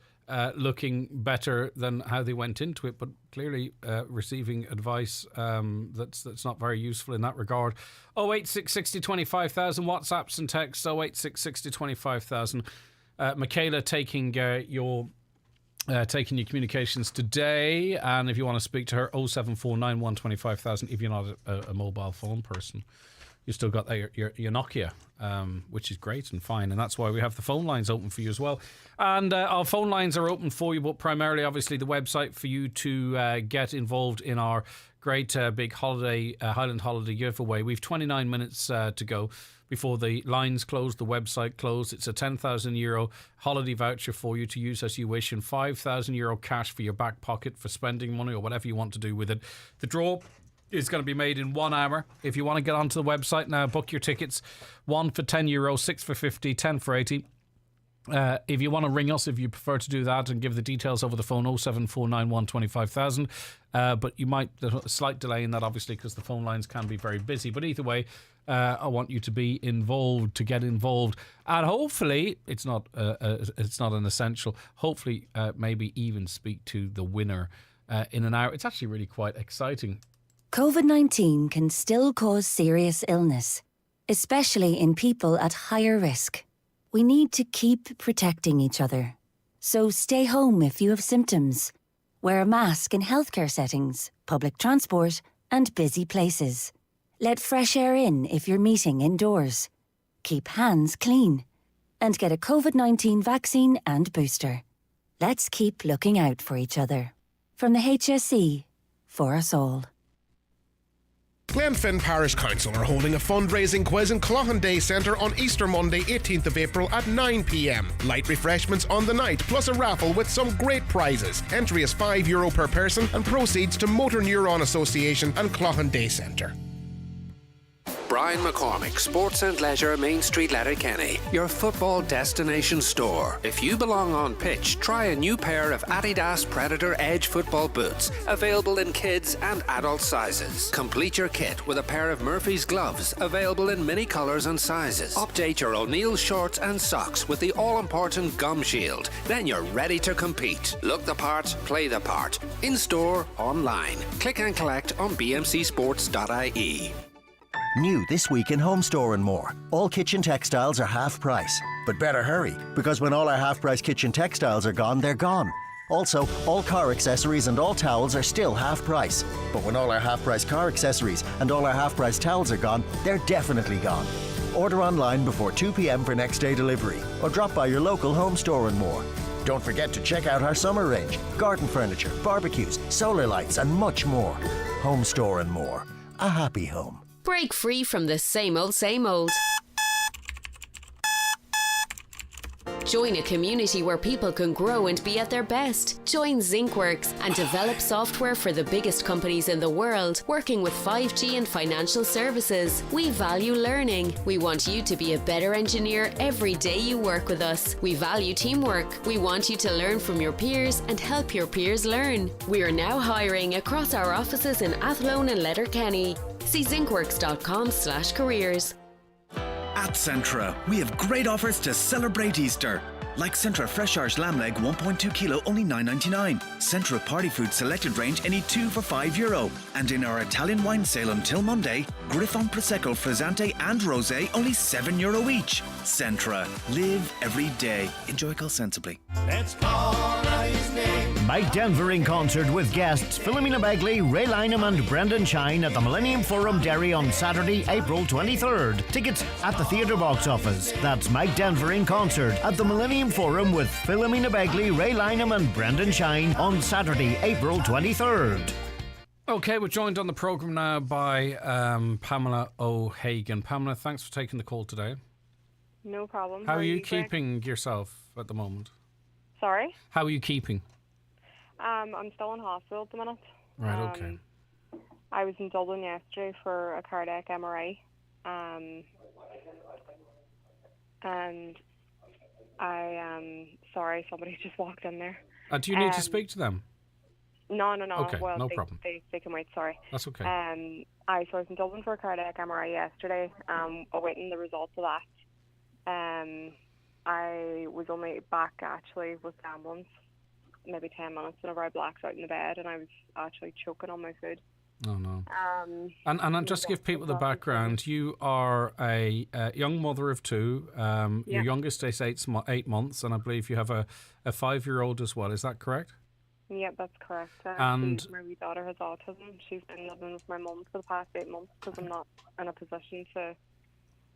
looking better than how they went into it, but clearly receiving advice that's not very useful in that regard. 086 60 25,000 WhatsApps and texts, 086 60 25,000. Michaela taking your communications today, and if you want to speak to her, 07491 125,000 if you're not a mobile phone person. You've still got your Nokia, which is great and fine, and that's why we have the phone lines open for you as well. And our phone lines are open for you, but primarily, obviously, the website for you to get involved in our great big holiday Highland Holiday giveaway. We've 29 minutes to go before the lines close, the website closed. It's a €10,000 holiday voucher for you to use as you wish, and €5,000 cash for your back pocket for spending money or whatever you want to do with it. The draw is going to be made in 1 hour. If you want to get onto the website now, book your tickets. 1 for €10, 6 for 50, 10 for 80. If you want to ring us, if you prefer to do that, and give the details over the phone, 07491 25,000. But you might, there's a slight delay in that, obviously, because the phone lines can be very busy. But either way, I want you to be involved, to get involved. And hopefully, it's not an essential, hopefully maybe even speak to the winner in an hour. It's actually really quite exciting.
COVID-19 can still cause serious illness, especially in people at higher risk. We need to keep protecting each other. So stay home if you have symptoms. Wear a mask in healthcare settings, public transport, and busy places. Let fresh air in if you're meeting indoors. Keep hands clean. And get a COVID-19 vaccine and booster. Let's keep looking out for each other. From the HSE, for us all.
Glenfin Parish Council are holding a fundraising quiz in Cloughan Day Centre on Easter Monday 18th of April at 9 p.m. Light refreshments on the night, plus a raffle with some great prizes. Entry is €5 per person and proceeds to Motor Neuron Association and Cloughan Day Centre.
Brian McCormick, Sports and Leisure, Main Street, Letterkenny, your football destination store. If you belong on pitch, try a new pair of Adidas Predator Edge football boots, available in kids and adult sizes. Complete your kit with a pair of Murphy's gloves, available in many colours and sizes. Update your O'Neill shorts and socks with the all-important Gum Shield. Then you're ready to compete. Look the part, play the part. In-store, online. Click and collect on bmcsports.ie.
New this week in Home Store and More. All kitchen textiles are half price. But better hurry, because when all our half price kitchen textiles are gone, they're gone. Also, all car accessories and all towels are still half price. But when all our half price car accessories and all our half price towels are gone, they're definitely gone. Order online before 2 p.m. for next day delivery, or drop by your local Home Store and More. Don't forget to check out our summer range, garden furniture, barbecues, solar lights and much more. Home Store and More. A happy home.
Break free from the same old, same old.
Join a community where people can grow and be at their best. Join ZincWorks and develop software for the biggest companies in the world, working with 5G and financial services. We value learning. We want you to be a better engineer every day you work with us. We value teamwork. We want you to learn from your peers and help your peers learn. We are now hiring across our offices in Athlone and Letterkenny. See zincworks.com/careers.
At Centra, we have great offers to celebrate Easter. Like Centra Fresh Irish Lamb Leg 1.2 kilo, only €9.99. Centra Party Food Selected Range, any 2 for €5. And in our Italian wine sale until Monday, Griffon Prosecco, Frizzante and Rosé, only €7 each. Centra. Live every day. Enjoy alcohol sensibly.
Let's call out his name. Mike Denver in concert with guests Philomena Begley, Ray Lynham and Brendan Shine at the Millennium Forum Derry on Saturday, April 23rd. Tickets at the theatre box office. That's Mike Denver in concert at the Millennium Forum with Philomena Begley, Ray Lynham and Brendan Shine on Saturday, April 23rd.
Okay, we're joined on the programme now by Pamela O'Hagan. Pamela, thanks for taking the call today.
No problem.
How are you keeping yourself at the moment?
Sorry?
How are you keeping?
I'm still in hospital at the minute.
Right, okay.
I was in Dublin yesterday for a cardiac MRI. And sorry, somebody just walked in there.
Do you need to speak to them?
No.
Okay,
well,
no problem.
They can wait, sorry.
That's okay.
I was in Dublin for a cardiac MRI yesterday, awaiting the results of that. I was only back actually with the ambulance maybe 10 minutes whenever I blacked out in the bed and I was actually choking on my food.
Oh no. And just to give people the background, you are a young mother of two. Your youngest is 8 months, and I believe you have a 5-year-old as well. Is that correct?
Yeah, that's correct.
And
my wee daughter has autism. She's been living with my mum for the past 8 months because I'm not in a position to,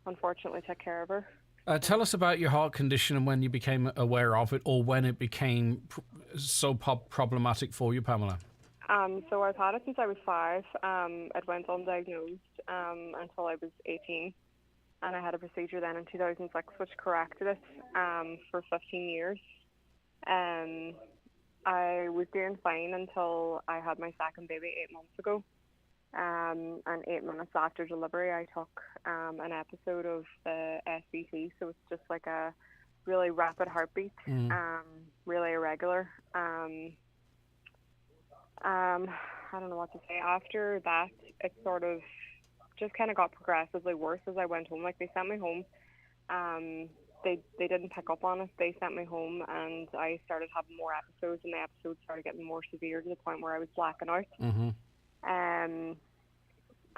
unfortunately, take care of her.
Tell us about your heart condition and when you became aware of it, or when it became so problematic for you, Pamela.
So I've had it since I was 5. It went undiagnosed until I was 18, and I had a procedure then in 2006 which corrected it for 15 years. I was doing fine until I had my second baby 8 months ago. And 8 minutes after delivery, I took an episode of the SVT, so it's just like a really rapid heartbeat, really irregular. I don't know what to say. After that, it sort of just kind of got progressively worse as I went home. Like, they sent me home. They didn't pick up on it. They sent me home, and I started having more episodes, and the episodes started getting more severe to the point where I was blacking out.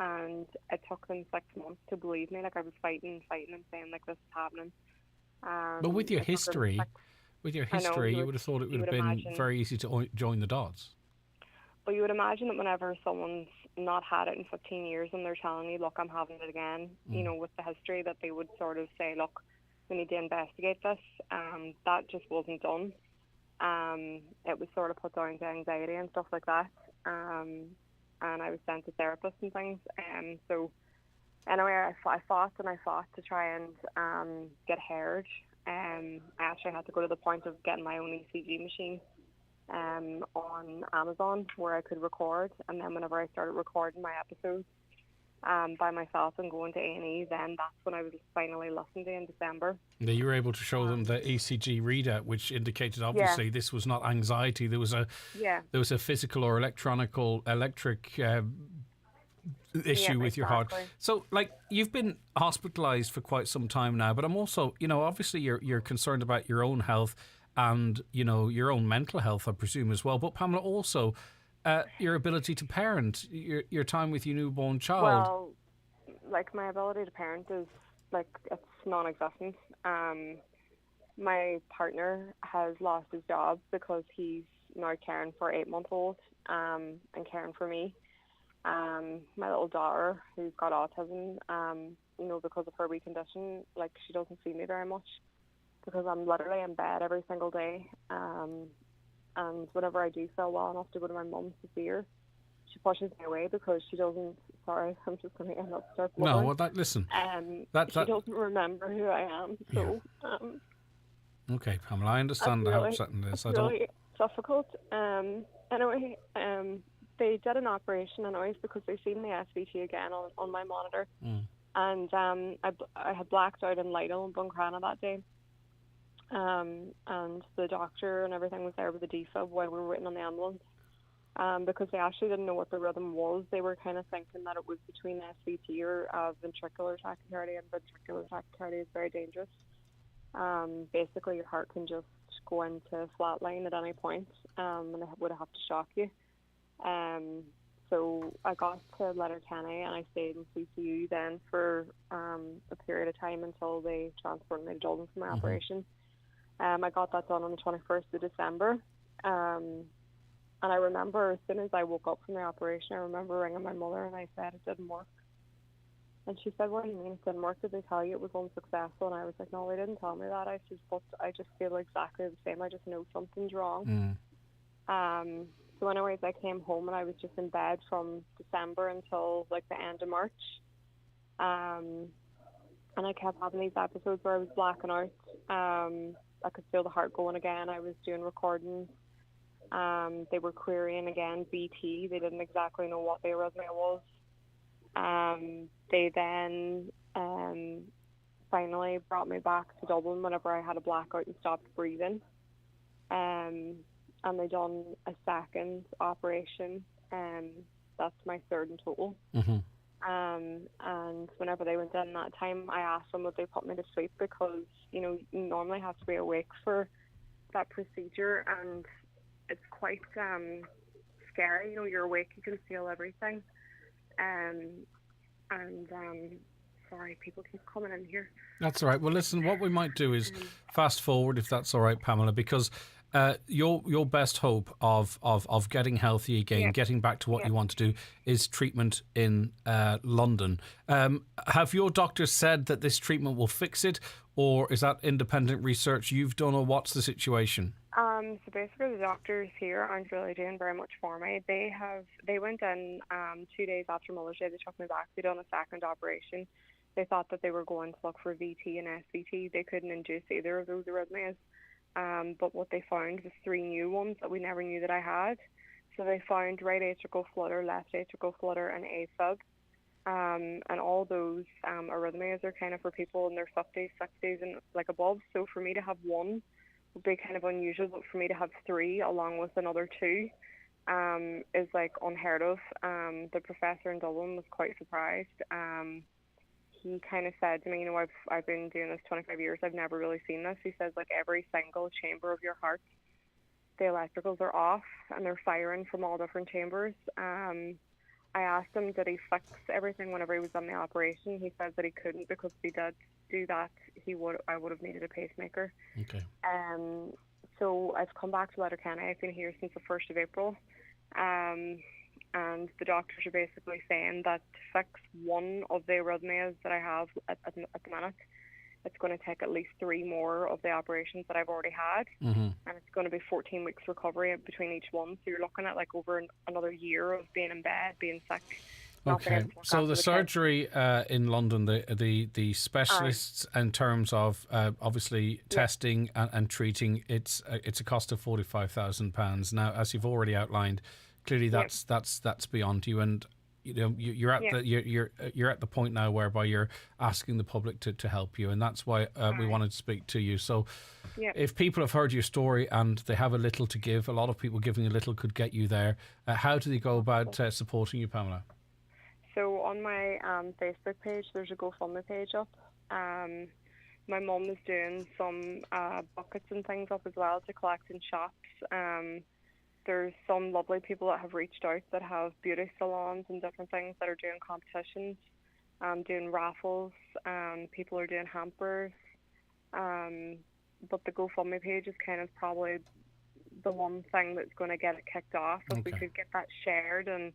And it took them 6 months to believe me. Like, I was fighting and saying, like, this is happening.
But with your history, you would have thought it would have been very easy to join the dots.
But you would imagine that whenever someone's not had it in 15 years and they're telling you, look, I'm having it again, you know, with the history, that they would sort of say, look, we need to investigate this. That just wasn't done. It was sort of put down to anxiety and stuff like that. And I was sent to therapists and things. So anyway, I fought to try and get heard. I actually had to go to the point of getting my own ECG machine on Amazon where I could record. And then whenever I started recording my episodes by myself and going to A&E, then that's when I was finally listened to in December.
Now you were able to show them the ECG readout, which indicated obviously this was not anxiety. There was a physical or electric issue with your heart. So, like, you've been hospitalised for quite some time now, but I'm also, you know, obviously you're concerned about your own health and, you know, your own mental health, I presume, as well. But Pamela, also your ability to parent, your time with your newborn child.
Well, like, my ability to parent is, like, it's non-existent. My partner has lost his job because he's now caring for 8-month-old and caring for me. My little daughter, who's got autism, you know, because of her wee condition, like, she doesn't see me very much because I'm literally in bed every single day. And whenever I do feel well enough to go to my mum to see her, she pushes me away because she doesn't. Sorry, I'm just going to end up start blubbering.
No, well, listen.
She doesn't remember who I am, so.
Okay, Pamela, I understand how upsetting it is.
It's really difficult. Anyway, they did an operation anyways because they seen the SVT again on my monitor. And I had blacked out in Lido and Buncrana that day. And the doctor and everything was there with the defib while we were waiting on the ambulance. Because they actually didn't know what the rhythm was. They were kind of thinking that it was between SVT or ventricular tachycardia, and ventricular tachycardia is very dangerous. Basically, your heart can just go into flatline at any point, and it would have to shock you. So I got to Letterkenny and I stayed in CCU then for a period of time until they transported me to Dublin for my operation. I got that done on the 21st of December. And I remember as soon as I woke up from the operation, I remember ringing my mother and I said it didn't work. And she said, "What do you mean it didn't work? Did they tell you it was unsuccessful?" And I was like, "No, they didn't tell me that." I said, "But I just feel exactly the same. I just know something's wrong." So anyways, I came home and I was just in bed from December until like the end of March. And I kept having these episodes where I was blacking out. I could feel the heart going again. I was doing recordings. They were querying again VT. They didn't exactly know what the arrhythmia was. They then finally brought me back to Dublin whenever I had a blackout and stopped breathing. And they done a second operation. That's my third in total. And whenever they went in that time, I asked them would they put me to sleep because, you normally have to be awake for that procedure, and it's quite scary. You're awake, you can feel everything. Sorry, people keep coming in here.
That's all right. Well, listen, what we might do is fast forward, if that's all right, Pamela, because your best hope of getting healthy again, getting back to what you want to do, is treatment in London. Have your doctors said that this treatment will fix it, or is that independent research you've done, or what's the situation?
So basically the doctors here aren't really doing very much for me. They went in 2 days after Mother's Day. They took me back. They done a second operation. They thought that they were going to look for VT and SVT. They couldn't induce either of those arrhythmias. But what they found was 3 new ones that we never knew that I had. So they found right atrial flutter, left atrial flutter, and AFib. And all those arrhythmias are kind of for people in their 50s, 60s, and like above. So for me to have one would be kind of unusual, but for me to have 3 along with another 2 is like unheard of. The professor in Dublin was quite surprised. He kind of said to me, I've been doing this 25 years, I've never really seen this. He says, like, every single chamber of your heart, the electricals are off and they're firing from all different chambers. I asked him, did he fix everything whenever he was on the operation? He said that he couldn't, because if he did do that, I would have needed a pacemaker.
Okay.
So I've come back to Letterkenny. I've been here since the 1st of April. And the doctors are basically saying that to fix one of the arrhythmias that I have at the minute, it's going to take at least 3 more of the operations that I've already had. And it's going to be 14 weeks recovery between each one. So you're looking at like over another year of being in bed, being sick.
Okay, so the surgery in London, the specialists in terms of obviously testing and treating, it's a cost of £45,000. Now, as you've already outlined, clearly that's beyond you, and you're at the point now whereby you're asking the public to help you, and that's why we wanted to speak to you. So if people have heard your story and they have a little to give, a lot of people giving a little could get you there. How do they go about supporting you, Pamela?
So on my Facebook page, there's a GoFundMe page up. My mum is doing some buckets and things up as well to collect in shops. There's some lovely people that have reached out that have beauty salons and different things that are doing competitions, doing raffles. People are doing hampers. But the GoFundMe page is kind of probably the one thing that's going to get it kicked off. If we could get that shared and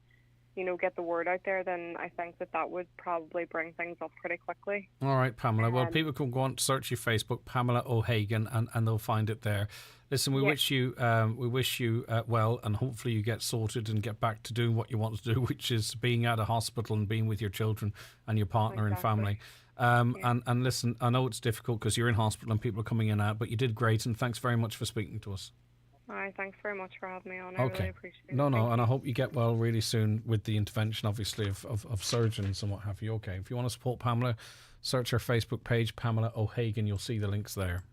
get the word out there, then I think that would probably bring things up pretty quickly.
All right, Pamela. Well, people can go on, search your Facebook, Pamela O'Hagan, and they'll find it there. Listen, we wish you well, and hopefully you get sorted and get back to doing what you want to do, which is being at a hospital and being with your children and your partner and family. And listen, I know it's difficult because you're in hospital and people are coming in and out, but you did great, and thanks very much for speaking to us.
All right, thanks very much for having me on. I really appreciate it.
No,
Thank
and
you.
I hope you get well really soon with the intervention, obviously, of surgeons and what have you. Okay, if you want to support Pamela, search her Facebook page, Pamela O'Hagan. You'll see the links there.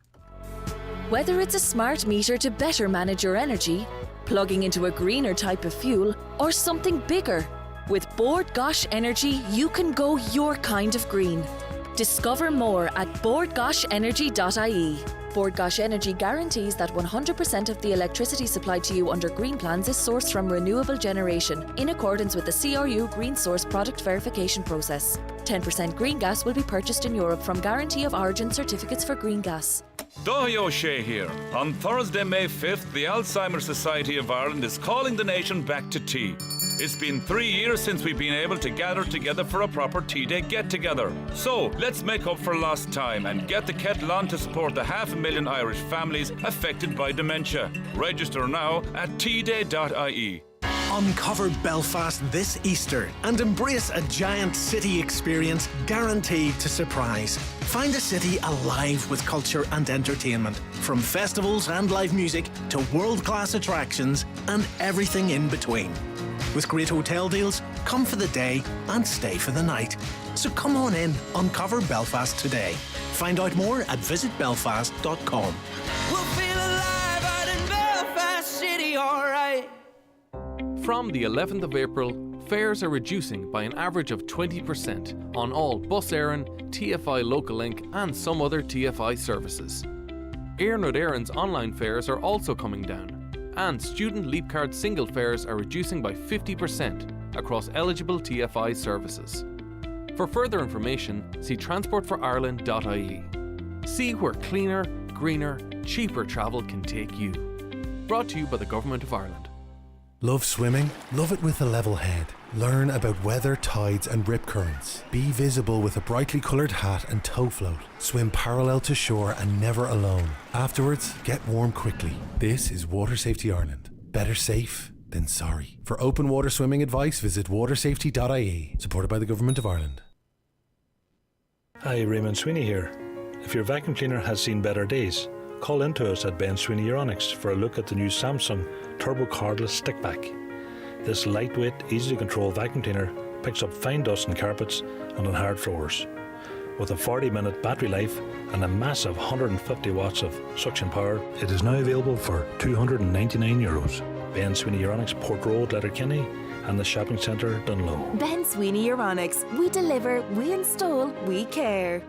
Whether it's a smart meter to better manage your energy, plugging into a greener type of fuel, or something bigger, with Bord Gosh Energy, you can go your kind of green. Discover more at boardgoshenergy.ie. Bord Gosh Energy guarantees that 100% of the electricity supplied to you under green plans is sourced from renewable generation, in accordance with the CRU Green Source Product Verification process. 10% green gas will be purchased in Europe from Guarantee of Origin certificates for green gas.
Dáithí O'Shea here. On Thursday, May 5th, the Alzheimer's Society of Ireland is calling the nation back to tea. It's been 3 years since we've been able to gather together for a proper Tea Day get-together. So, let's make up for lost time and get the kettle on to support the 500,000 Irish families affected by dementia. Register now at teaday.ie.
Uncover Belfast this Easter and embrace a giant city experience guaranteed to surprise. Find the city alive with culture and entertainment, from festivals and live music to world-class attractions and everything in between. With great hotel deals, come for the day and stay for the night. So come on in, Uncover Belfast today. Find out more at visitbelfast.com.
We'll feel alive out in Belfast City, alright.
From the 11th of April, fares are reducing by an average of 20% on all Bus Éireann, TFI Local Link and some other TFI services. Éireann Éireann's online fares are also coming down, and student Leap Card single fares are reducing by 50% across eligible TFI services. For further information, see transportforireland.ie. See where cleaner, greener, cheaper travel can take you. Brought to you by the Government of Ireland.
Love swimming? Love it with a level head. Learn about weather, tides and rip currents. Be visible with a brightly coloured hat and tow float. Swim parallel to shore and never alone. Afterwards, get warm quickly. This is Water Safety Ireland. Better safe than sorry. For open water swimming advice, visit watersafety.ie. Supported by the Government of Ireland.
Hi, Raymond Sweeney here. If your vacuum cleaner has seen better days, call into us at Ben Sweeney Euronics for a look at the new Samsung Turbo Cordless Stickback. This lightweight, easy to control vacuum cleaner picks up fine dust on carpets and on hard floors. With a 40-minute battery life and a massive 150 watts of suction power, it is now available for €299. Ben Sweeney Euronics, Port Road, Letterkenny, and the shopping centre, Dunlow.
Ben Sweeney Euronics. We deliver, we install, we care.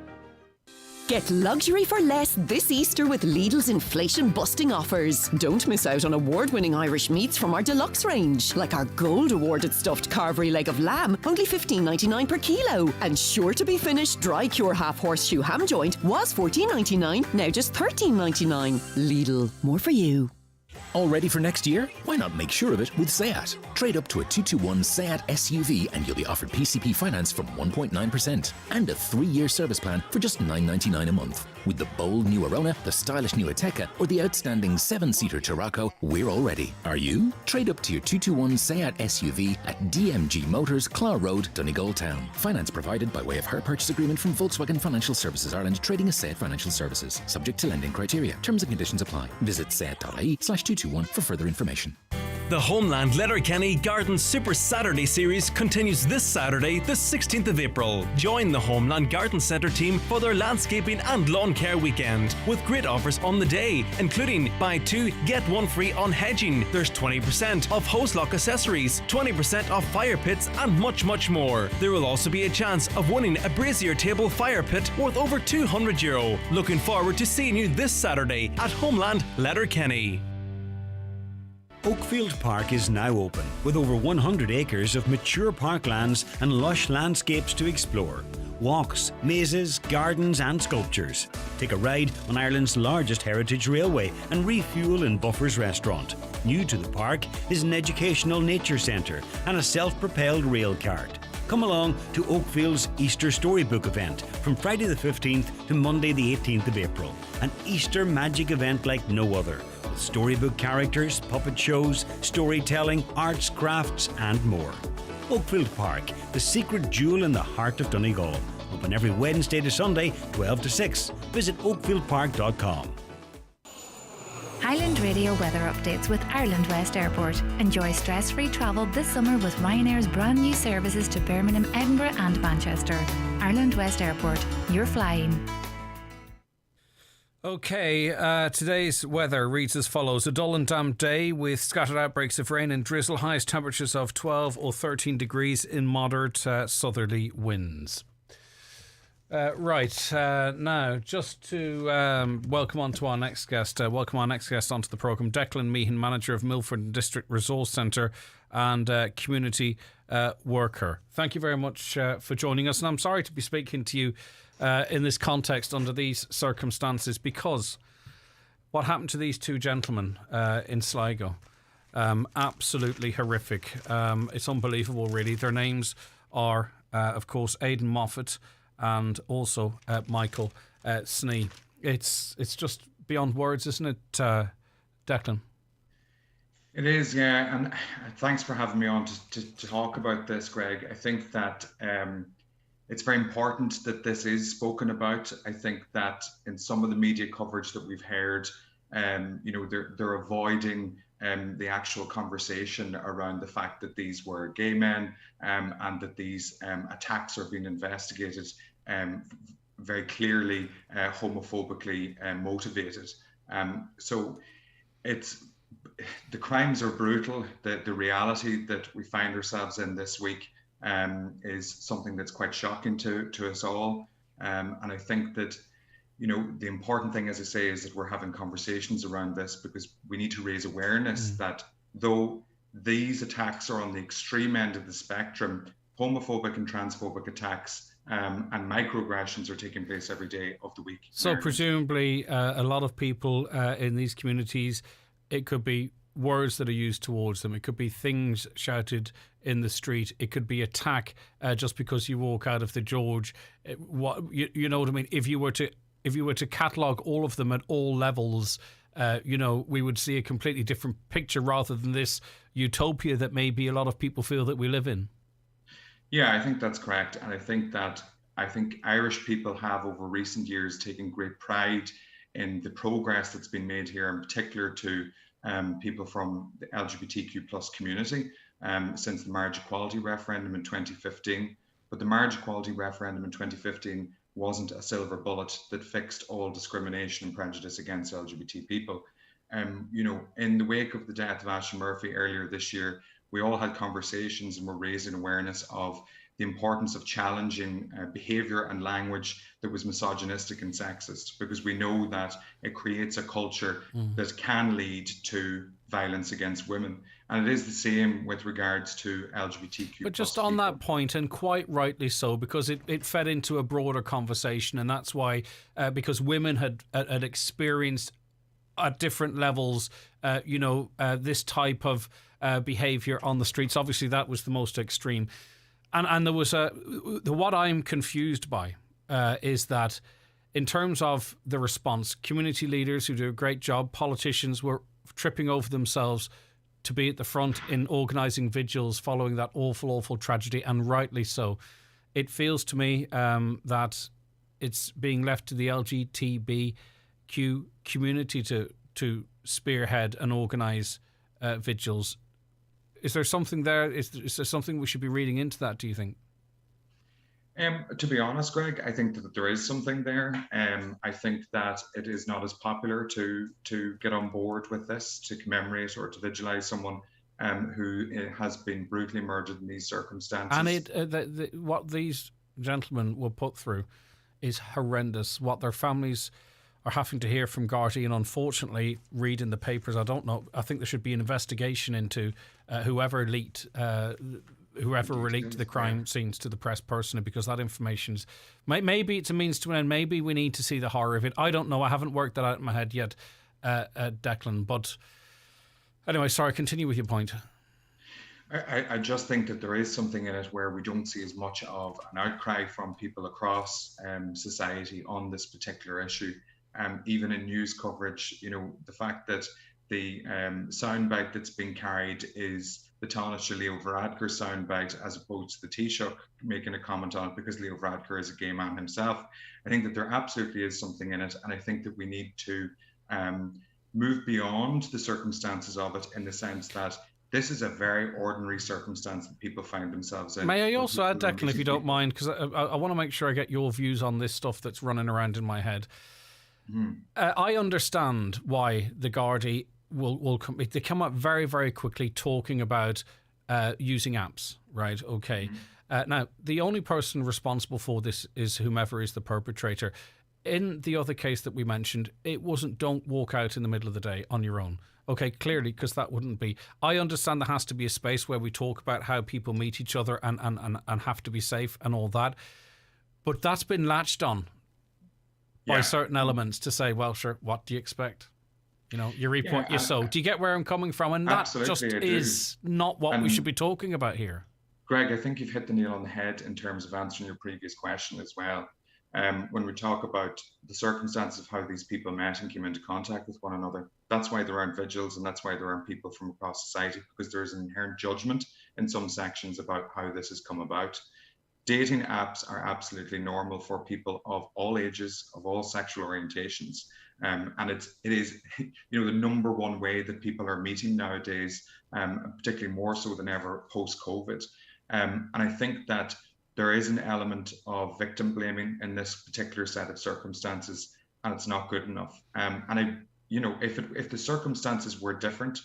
Get luxury for less this Easter with Lidl's inflation-busting offers. Don't miss out on award-winning Irish meats from our deluxe range, like our gold-awarded stuffed carvery leg of lamb, only $15.99 per kilo. And sure to be finished dry cure half horseshoe ham joint was $14.99, now just $13.99. Lidl, more for you.
All ready for next year? Why not make sure of it with SEAT? Trade up to a 221 SEAT SUV and you'll be offered PCP finance from 1.9% and a 3-year service plan for just $9.99 a month. With the bold new Arona, the stylish new Ateca, or the outstanding 7-seater Tarraco, we're all ready. Are you? Trade up to your 221 SEAT SUV at DMG Motors, Claw Road, Donegal Town. Finance provided by way of hire purchase agreement from Volkswagen Financial Services Ireland, trading as SEAT Financial Services. Subject to lending criteria. Terms and conditions apply. Visit seat.ie/221 for further information.
The Homeland Letterkenny Garden Super Saturday Series continues this Saturday, the 16th of April. Join the Homeland Garden Centre team for their landscaping and lawn care weekend with great offers on the day, including buy 2, get 1 free on hedging. There's 20% off hose lock accessories, 20% off fire pits and much, much more. There will also be a chance of winning a brazier table fire pit worth over €200. Looking forward to seeing you this Saturday at Homeland Letterkenny.
Oakfield Park is now open, with over 100 acres of mature parklands and lush landscapes to explore. Walks, mazes, gardens and sculptures. Take a ride on Ireland's largest heritage railway and refuel in Buffer's restaurant. New to the park is an educational nature centre and a self-propelled rail cart. Come along to Oakfield's Easter Storybook event from Friday the 15th to Monday the 18th of April. An Easter magic event like no other. With storybook characters, puppet shows, storytelling, arts, crafts and more. Oakfield Park, the secret jewel in the heart of Donegal, with Open every Wednesday to Sunday, 12 to 6. Visit oakfieldpark.com.
Highland Radio weather updates with Ireland West Airport. Enjoy stress-free travel this summer with Ryanair's brand new services to Birmingham, Edinburgh and Manchester. Ireland West Airport. You're flying.
Okay, today's weather reads as follows. A dull and damp day with scattered outbreaks of rain and drizzle. Highest temperatures of 12 or 13 degrees in moderate southerly winds. Now, just to welcome our next guest onto the programme, Declan Meehan, manager of Milford District Resource Centre and community worker. Thank you very much for joining us, and I'm sorry to be speaking to you in this context under these circumstances, because what happened to these two gentlemen in Sligo, absolutely horrific. It's unbelievable, really. Their names are, of course, Aidan Moffat and also Micheal Snee. It's just beyond words, isn't it, Declan?
It is, yeah, and thanks for having me on to talk about this, Greg. I think that it's very important that this is spoken about. I think that in some of the media coverage that we've heard, they're avoiding the actual conversation around the fact that these were gay men and that these attacks are being investigated very clearly homophobically motivated. So the crimes are brutal. The reality that we find ourselves in this week is something that's quite shocking to us all. And I think that, the important thing, as I say, is that we're having conversations around this, because we need to raise awareness that though these attacks are on the extreme end of the spectrum, homophobic and transphobic attacks and microaggressions are taking place every day of the week.
So presumably a lot of people in these communities, it could be words that are used towards them. It could be things shouted in the street. It could be attack just because you walk out of the George. You know what I mean? If you were to catalogue all of them at all levels, we would see a completely different picture rather than this utopia that maybe a lot of people feel that we live in.
Yeah, I think that's correct. And I think Irish people have over recent years taken great pride in the progress that's been made here, in particular to people from the LGBTQ plus community since the marriage equality referendum in 2015. But the marriage equality referendum in 2015 wasn't a silver bullet that fixed all discrimination and prejudice against LGBT people. In the wake of the death of Ashton Murphy earlier this year, we all had conversations and were raising awareness of the importance of challenging behaviour and language that was misogynistic and sexist, because we know that it creates a culture that can lead to violence against women. And it is the same with regards to LGBTQ.
But just on that point, and quite rightly so, because it fed into a broader conversation, and that's why, because women had experienced at different levels, this type of behaviour on the streets. Obviously, that was the most extreme. And there was what I'm confused by is that in terms of the response, community leaders who do a great job, politicians were tripping over themselves to be at the front in organising vigils following that awful, awful tragedy, and rightly so. It feels to me that it's being left to the LGBTQ community to spearhead and organise vigils. Is there something there? Is there something we should be reading into that, do you think?
To be honest, Greg, I think that there is something there. I think that it is not as popular to get on board with this, to commemorate or to vigilise someone who has been brutally murdered in these circumstances.
And what these gentlemen were put through is horrendous. What their families are having to hear from Gardaí, and unfortunately read in the papers, I don't know, I think there should be an investigation into whoever leaked the crime scenes to the press personally, because that information's maybe it's a means to an end. Maybe we need to see the horror of it. I don't know. I haven't worked that out in my head yet, Declan. But anyway, sorry, continue with your point.
I just think that there is something in it where we don't see as much of an outcry from people across society on this particular issue. Even in news coverage, the fact that the soundbite that's being carried is the Taoiseach Leo Varadkar soundbite, as opposed to the Taoiseach making a comment on it, because Leo Varadkar is a gay man himself. I think that there absolutely is something in it, and I think that we need to move beyond the circumstances of it, in the sense that this is a very ordinary circumstance that people find themselves in.
May I also add, Declan, if you don't mind, because I want to make sure I get your views on this stuff that's running around in my head. I understand why the Gardaí will come. They come up very, very quickly talking about using apps, right? Okay. Now, the only person responsible for this is whomever is the perpetrator. In the other case that we mentioned, it wasn't don't walk out in the middle of the day on your own. Okay, clearly, because that wouldn't be. I understand there has to be a space where we talk about how people meet each other and have to be safe and all that. But that's been latched on by certain elements to say, well, sure, what do you expect? You know, you reap what you sow. Do you get where I'm coming from? And that just is not what we should be talking about here.
Greg, I think you've hit the nail on the head in terms of answering your previous question as well. When we talk about the circumstances of how these people met and came into contact with one another, that's why there aren't vigils, and that's why there aren't people from across society, because there's an inherent judgment in some sections about how this has come about. Dating apps are absolutely normal for people of all ages, of all sexual orientations. And it is, you know, the number one way that people are meeting nowadays, particularly more so than ever post-COVID. And I think that there is an element of victim blaming in this particular set of circumstances, and it's not good enough. If the circumstances were different,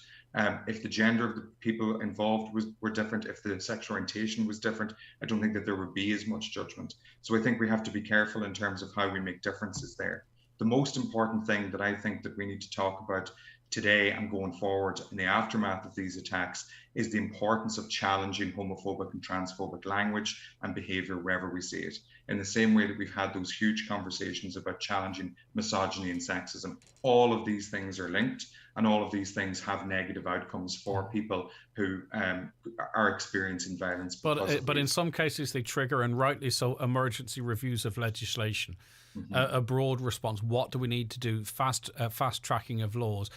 if the gender of the people involved were different, if the sexual orientation was different, I don't think that there would be as much judgment. So I think we have to be careful in terms of how we make differences there. The most important thing that I think that we need to talk about today and going forward in the aftermath of these attacks is the importance of challenging homophobic and transphobic language and behaviour wherever we see it. In the same way that we've had those huge conversations about challenging misogyny and sexism, all of these things are linked, and all of these things have negative outcomes for people who are experiencing violence.
But in some cases they trigger, and rightly so, emergency reviews of legislation, a broad response. What do we need to do? Fast tracking of laws.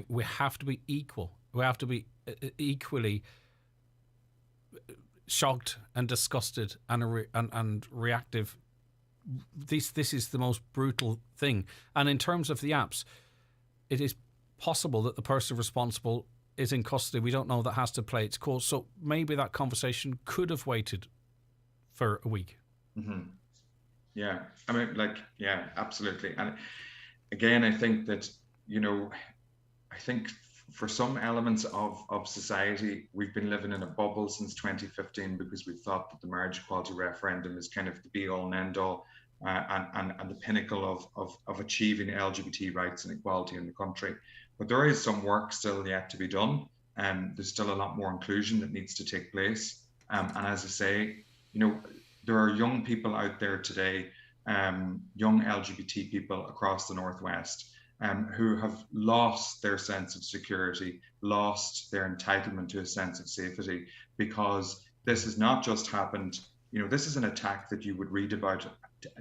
We have to be equal. We have to be equally shocked and disgusted and reactive. This is the most brutal thing. And in terms of the apps, it is possible that the person responsible is in custody. We don't know. That has to play its course. So maybe that conversation could have waited for a week.
Yeah, I mean, absolutely. And again, I think that, I think for some elements of society, we've been living in a bubble since 2015 because we thought that the marriage equality referendum is kind of the be all and end all and the pinnacle of achieving LGBT rights and equality in the country. But there is some work still yet to be done, and there's still a lot more inclusion that needs to take place. And as I say, there are young people out there today, young LGBT people across the Northwest, who have lost their sense of security, lost their entitlement to a sense of safety, because this has not just happened. This is an attack that you would read about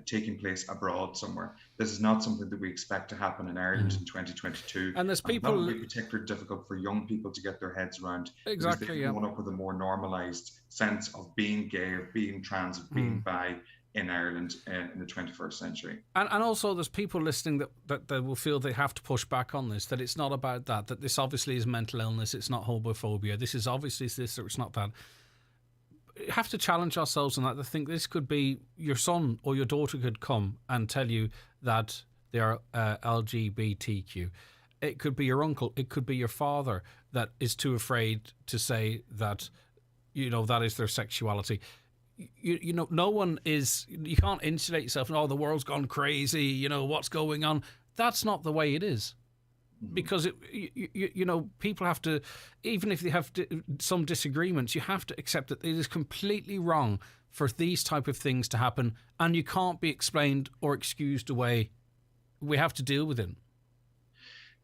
taking place abroad somewhere. This is not something that we expect to happen in Ireland in 2022.
And there's people.
That would be particularly difficult for young people to get their heads around.
Exactly.
Because they've grown up with a more normalised sense of being gay, of being trans, of being bi in Ireland in the 21st century. And
also there's people listening that will feel they have to push back on this, that it's not about that this obviously is mental illness, it's not homophobia, this is obviously this or it's not that. You have to challenge ourselves on that. I think this could be your son or your daughter could come and tell you that they are LGBTQ. It could be your uncle, it could be your father that is too afraid to say that, that is their sexuality. No one is, you can't insulate yourself and, the world's gone crazy, what's going on. That's not the way it is. Because, people have to, even if they have some disagreements, you have to accept that it is completely wrong for these type of things to happen, and you can't be explained or excused away. We have to deal with it.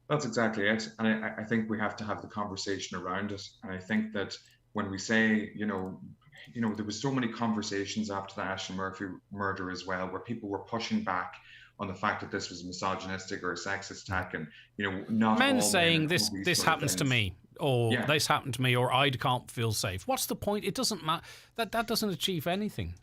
That's exactly it. And I think we have to have the conversation around it. And I think that when we say, there was so many conversations after the Ashton Murphy murder as well, where people were pushing back on the fact that this was misogynistic or a sexist attack, and not
men
all
saying
men
this happens to me, or this happened to me, or I can't feel safe. What's the point? It doesn't matter. That doesn't achieve anything.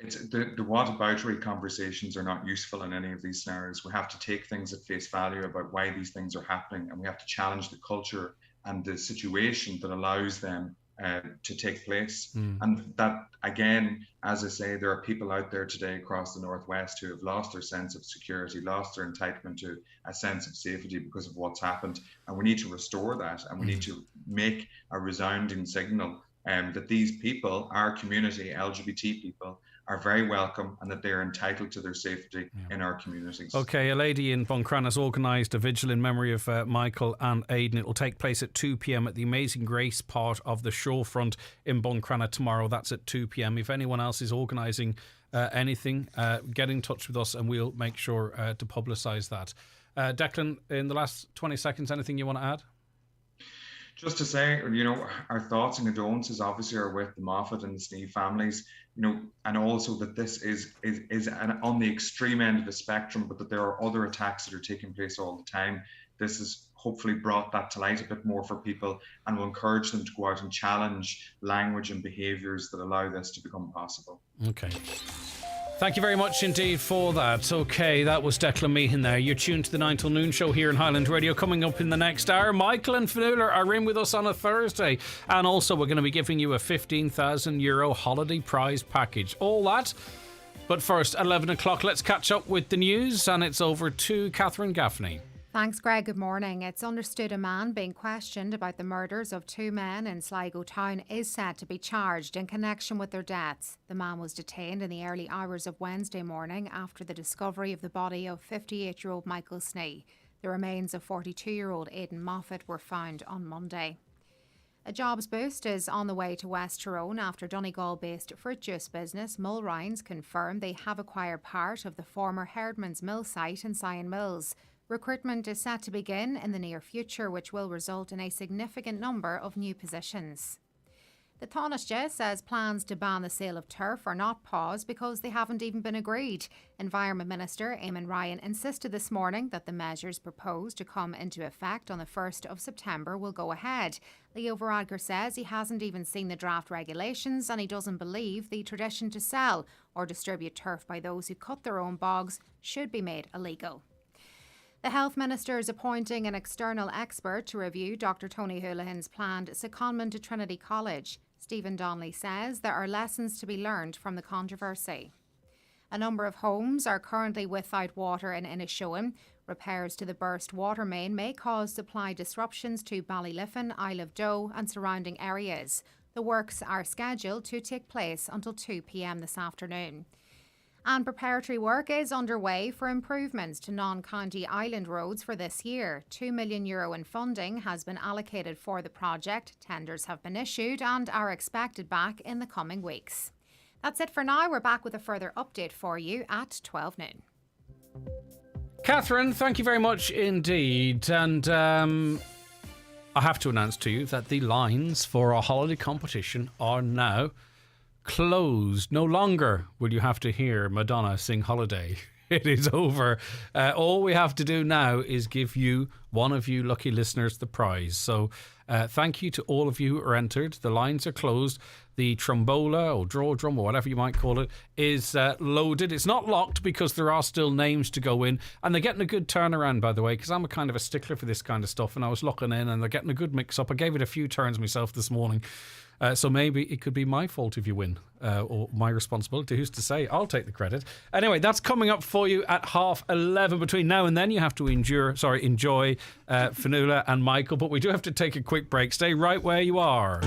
It's the whataboutery conversations are not useful in any of these scenarios. We have to take things at face value about why these things are happening, and we have to challenge the culture and the situation that allows them to take place. And that, again, as I say, there are people out there today across the Northwest who have lost their sense of security, lost their entitlement to a sense of safety because of what's happened. And we need to restore that, and we need to make a resounding signal that these people, our community, LGBT people, are very welcome, and that they are entitled to their safety in our communities.
Okay, a lady in Buncrana has organised a vigil in memory of Micheal and Aidan. It will take place at 2 p.m. at the Amazing Grace part of the showfront in Buncrana tomorrow. That's at 2 p.m. If anyone else is organising anything, get in touch with us and we'll make sure to publicise that. Declan, in the last 20 seconds, anything you want to add?
Just to say, our thoughts and condolences obviously are with the Moffat and the Sneeve families, and also that this is on the extreme end of the spectrum, but that there are other attacks that are taking place all the time. This has hopefully brought that to light a bit more for people, and will encourage them to go out and challenge language and behaviours that allow this to become possible.
Okay. Thank you very much indeed for that. Okay, that was Declan Meehan there. You're tuned to the 9 till noon show here in Highland Radio. Coming up in the next hour, Micheal and Fionnuala are in with us on a Thursday. And also we're going to be giving you a €15,000 holiday prize package. All that. But first, 11 o'clock, let's catch up with the news. And it's over to Catherine Gaffney.
Thanks, Greg. Good morning. It's understood a man being questioned about the murders of 2 men in Sligo town is set to be charged in connection with their deaths. The man was detained in the early hours of Wednesday morning after the discovery of the body of 58-year-old Michael Snee. The remains of 42-year-old Aidan Moffat were found on Monday. A jobs boost is on the way to West Tyrone after Donegal-based fruit juice business Mulrines confirmed they have acquired part of the former Herdman's Mill site in Sion Mills. Recruitment is set to begin in the near future, which will result in a significant number of new positions. The Taoiseach says plans to ban the sale of turf are not paused because they haven't even been agreed. Environment Minister Eamon Ryan insisted this morning that the measures proposed to come into effect on the 1st of September will go ahead. Leo Varadkar says he hasn't even seen the draft regulations, and he doesn't believe the tradition to sell or distribute turf by those who cut their own bogs should be made illegal. The Health Minister is appointing an external expert to review Dr Tony Holohan's planned secondment to Trinity College. Stephen Donnelly says there are lessons to be learned from the controversy. A number of homes are currently without water in Inishowen. Repairs to the burst water main may cause supply disruptions to Ballyliffin, Isle of Doe and surrounding areas. The works are scheduled to take place until 2 p.m. this afternoon. And preparatory work is underway for improvements to non-county island roads for this year. €2 million in funding has been allocated for the project. Tenders have been issued and are expected back in the coming weeks. That's it for now. We're back with a further update for you at 12 noon.
Catherine, thank you very much indeed. And I have to announce to you that the lines for our holiday competition are now closed. No longer will you have to hear Madonna sing Holiday. It is over. All we have to do now is give you, one of you lucky listeners, the prize. So thank you to all of you who are entered. The lines are closed. The trombola or draw drum or whatever you might call it is loaded. It's not locked because there are still names to go in, and they're getting a good turnaround, by the way, because I'm a kind of a stickler for this kind of stuff, and I was looking in and they're getting a good mix up. I gave it a few turns myself this morning. So maybe it could be my fault if you win, or my responsibility. Who's to say? I'll take the credit. Anyway, that's coming up for you at 11:30. Between now and then, you have to enjoy Fionnuala and Micheal, but we do have to take a quick break. Stay right where you are.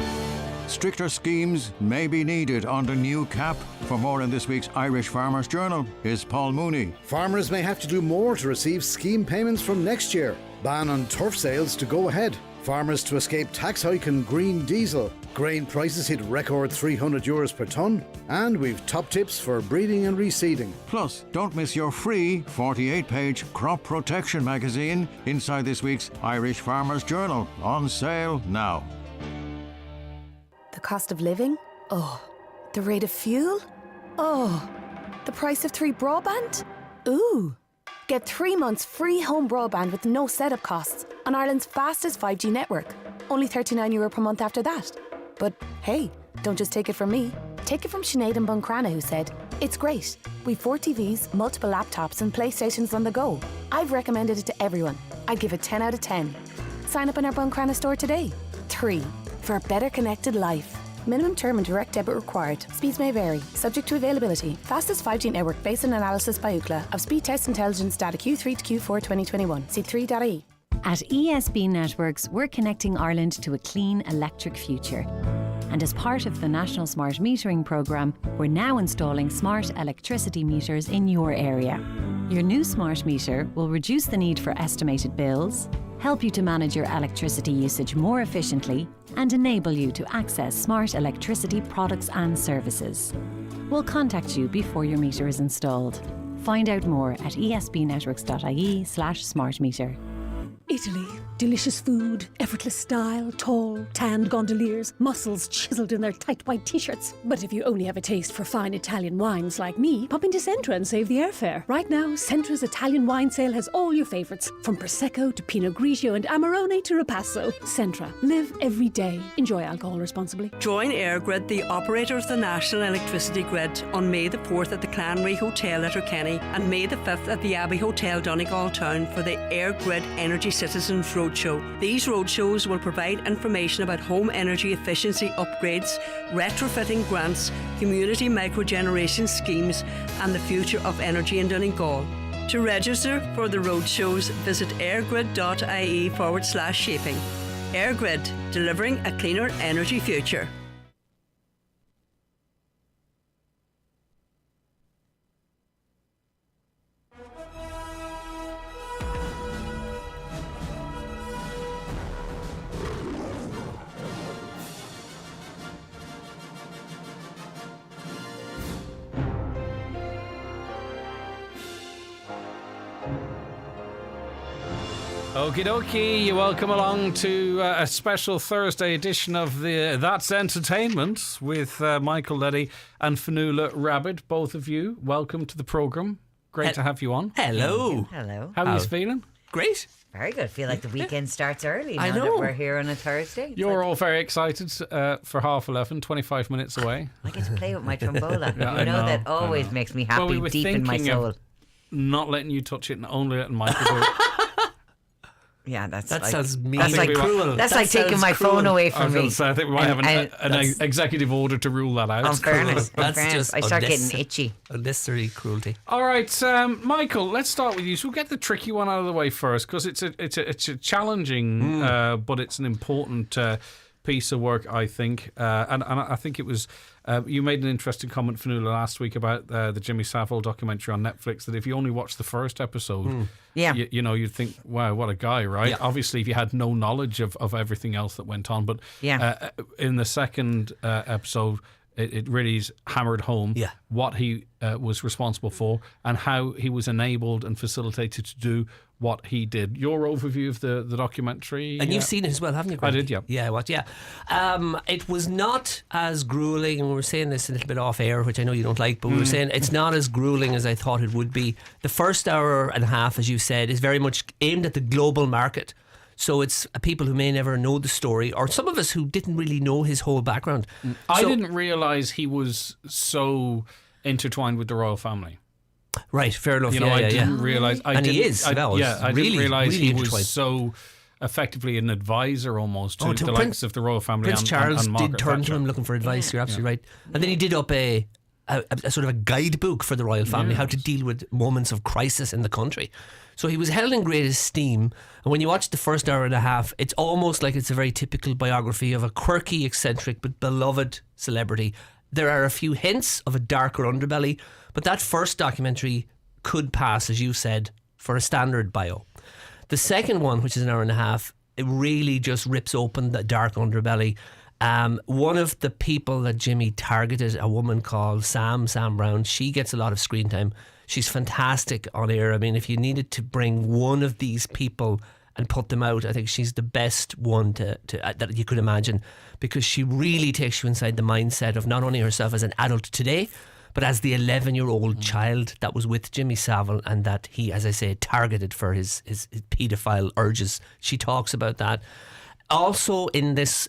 Stricter schemes may be needed under new cap. For more in this week's Irish Farmers Journal is Paul Mooney.
Farmers may have to do more to receive scheme payments from next year. Ban on turf sales to go ahead. Farmers to escape tax hike and green diesel. Grain prices hit record €300 per tonne. And we've top tips for breeding and reseeding.
Plus, don't miss your free 48-page crop protection magazine inside this week's Irish Farmers Journal. On sale now.
The cost of living? Oh. The rate of fuel? Oh. The price of 3 broadband?
Ooh. Get 3 months free home broadband with no setup costs on Ireland's fastest 5G network. Only €39 per month after that. But hey, don't just take it from me. Take it from Sinead and Buncrana, who said, "It's great. We've 4 TVs, multiple laptops and PlayStations on the go. I've recommended it to everyone. I'd give it 10 out of 10. Sign up in our Buncrana store today. 3. For a better connected life. Minimum term and direct debit required. Speeds may vary, subject to availability. Fastest 5G network based on analysis by Ookla of speed test intelligence data Q3 to Q4 2021. See 3.ie.
At ESB Networks, we're connecting Ireland to a clean electric future. And as part of the National Smart Metering programme, we're now installing smart electricity meters in your area. Your new smart meter will reduce the need for estimated bills, help you to manage your electricity usage more efficiently, and enable you to access smart electricity products and services. We'll contact you before your meter is installed. Find out more at esbnetworks.ie/smartmeter.
Italy. Delicious food, effortless style, tall, tanned gondoliers, muscles chiseled in their tight white t-shirts. But if you only have a taste for fine Italian wines like me, pop into Centra and save the airfare. Right now, Centra's Italian wine sale has all your favourites, from Prosecco to Pinot Grigio and Amarone to Ripasso. Centra. Live every day. Enjoy alcohol responsibly.
Join EirGrid, the operator of the National Electricity Grid, on May the 4th at the Clanry Hotel at Letterkenny and May the 5th at the Abbey Hotel, Donegal Town, for the EirGrid Energy Citizens Roadshow. These roadshows will provide information about home energy efficiency upgrades, retrofitting grants, community microgeneration schemes and the future of energy in Donegal. To register for the roadshows, visit airgrid.ie/shaping. EirGrid, delivering a cleaner energy future.
Okie dokie, you're welcome along to a special Thursday edition of the That's Entertainment with Michael Leddy and Fionnuala Rabbit. Both of you, welcome to the programme. Great to have you on.
Hello. Hello.
How are you feeling?
Great.
Very good. Feel like the weekend starts early now
I know.
that we're here on a Thursday.
You're all very excited for 11:30, 25 minutes away.
I get to play with my trombola.
Yeah,
you know that always makes me happy
we were
deep in my
thinking
soul.
of not letting you touch it and only letting Michael do it.
Yeah, that
sounds mean.
That's like cruel. That's like taking my phone away from me.
I think we might have an executive order to rule that out.
On fairness,
just
I start getting itchy.
Unnecessary cruelty.
All right, Michael, let's start with you. So we'll get the tricky one out of the way first, because it's a challenging, but it's an important piece of work, I think. And I think it was. You made an interesting comment, Fionnuala, last week about the Jimmy Savile documentary on Netflix, that if you only watched the first episode, you know, you'd think, wow, what a guy, right? Yeah. Obviously, if you had no knowledge of everything else that went on. But in the second episode, it really is hammered home what he was responsible for and how he was enabled and facilitated to do what he did. Your overview of the documentary.
And you've seen it as well, haven't you, Greg?
I did, yeah.
Yeah, what? Yeah. It was not as gruelling, and we were saying this a little bit off air, which I know you don't like, but we were saying it's not as gruelling as I thought it would be. The first hour and a half, as you said, is very much aimed at the global market. So it's people who may never know the story, or some of us who didn't really know his whole background.
I didn't realise he was so intertwined with the royal family.
Right, fair enough.
You know, I didn't realise.
He is.
I didn't realise he was
intertwined.
so effectively an advisor almost to the likes of the royal family.
Prince Charles
and Margaret
did turn
Thatcher.
to him looking for advice. You're absolutely right. And then he did up a sort of a guidebook for the royal family, how to deal with moments of crisis in the country. So he was held in great esteem. And when you watch the first hour and a half, it's almost like it's a very typical biography of a quirky, eccentric, but beloved celebrity. There are a few hints of a darker underbelly, but that first documentary could pass, as you said, for a standard bio. The second one, which is an hour and a half, it really just rips open the dark underbelly. One of the people that Jimmy targeted, a woman called Sam Brown, she gets a lot of screen time. She's fantastic on air. I mean, if you needed to bring one of these people and put them out, I think she's the best one to that you could imagine, because she really takes you inside the mindset of not only herself as an adult today, but as the 11-year-old child that was with Jimmy Savile and that he, as I say, targeted for his paedophile urges. She talks about that. Also in this,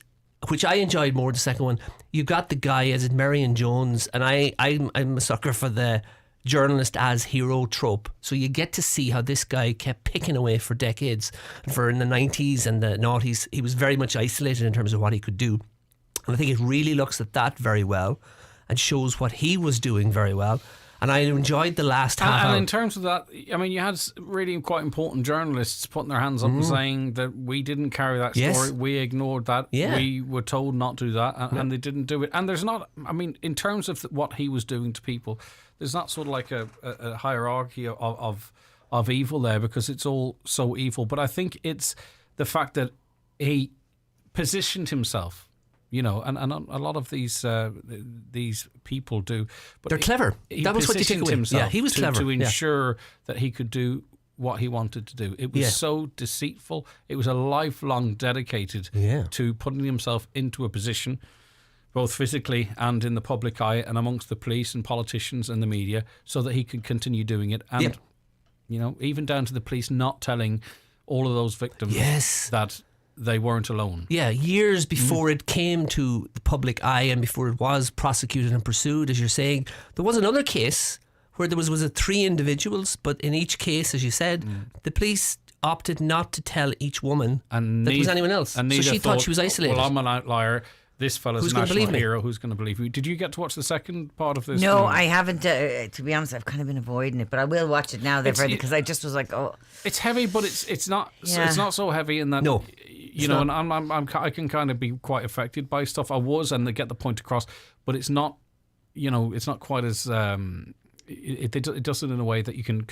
which I enjoyed more, the second one, you got the guy as Marion Jones, and I'm a sucker for the journalist as hero trope. So you get to see how this guy kept picking away for decades. And for in the 90s and the noughties, he was very much isolated in terms of what he could do. And I think it really looks at that very well and shows what he was doing very well. And I enjoyed the last half hour.
And in terms of that, I mean, you had really quite important journalists putting their hands up and saying that we didn't carry that story, we ignored that, we were told not to do that, and they didn't do it. And there's not, I mean, in terms of what he was doing to people, there's not sort of like a hierarchy of evil there, because it's all so evil. But I think it's the fact that he positioned himself, you know, and a lot of these people do. But
they're clever. That was what you take away. Yeah, he was clever
to ensure that he could do what he wanted to do. It was so deceitful. It was a lifelong dedicated to putting himself into a position, both physically and in the public eye and amongst the police and politicians and the media, so that he could continue doing it. And, you know, even down to the police not telling all of those victims that they weren't alone.
Yeah, years before it came to the public eye and before it was prosecuted and pursued, as you're saying, there was another case where there was 3 individuals, but in each case, as you said, the police opted not to tell each woman that there was anyone else.
And
so she thought she was isolated.
Well, I'm an outlier. This fella's a national hero. Who's going to believe me? Did you get to watch the second part of this?
No, I haven't. To be honest, I've kind of been avoiding it, but I will watch it now. Because I just was like, oh,
it's heavy, but it's not. Yeah. It's not so heavy in that.
No,
you know, not. And I can kind of be quite affected by stuff. I was, and they get the point across, but it's not. You know, it's not quite as. It does it in a way that you can.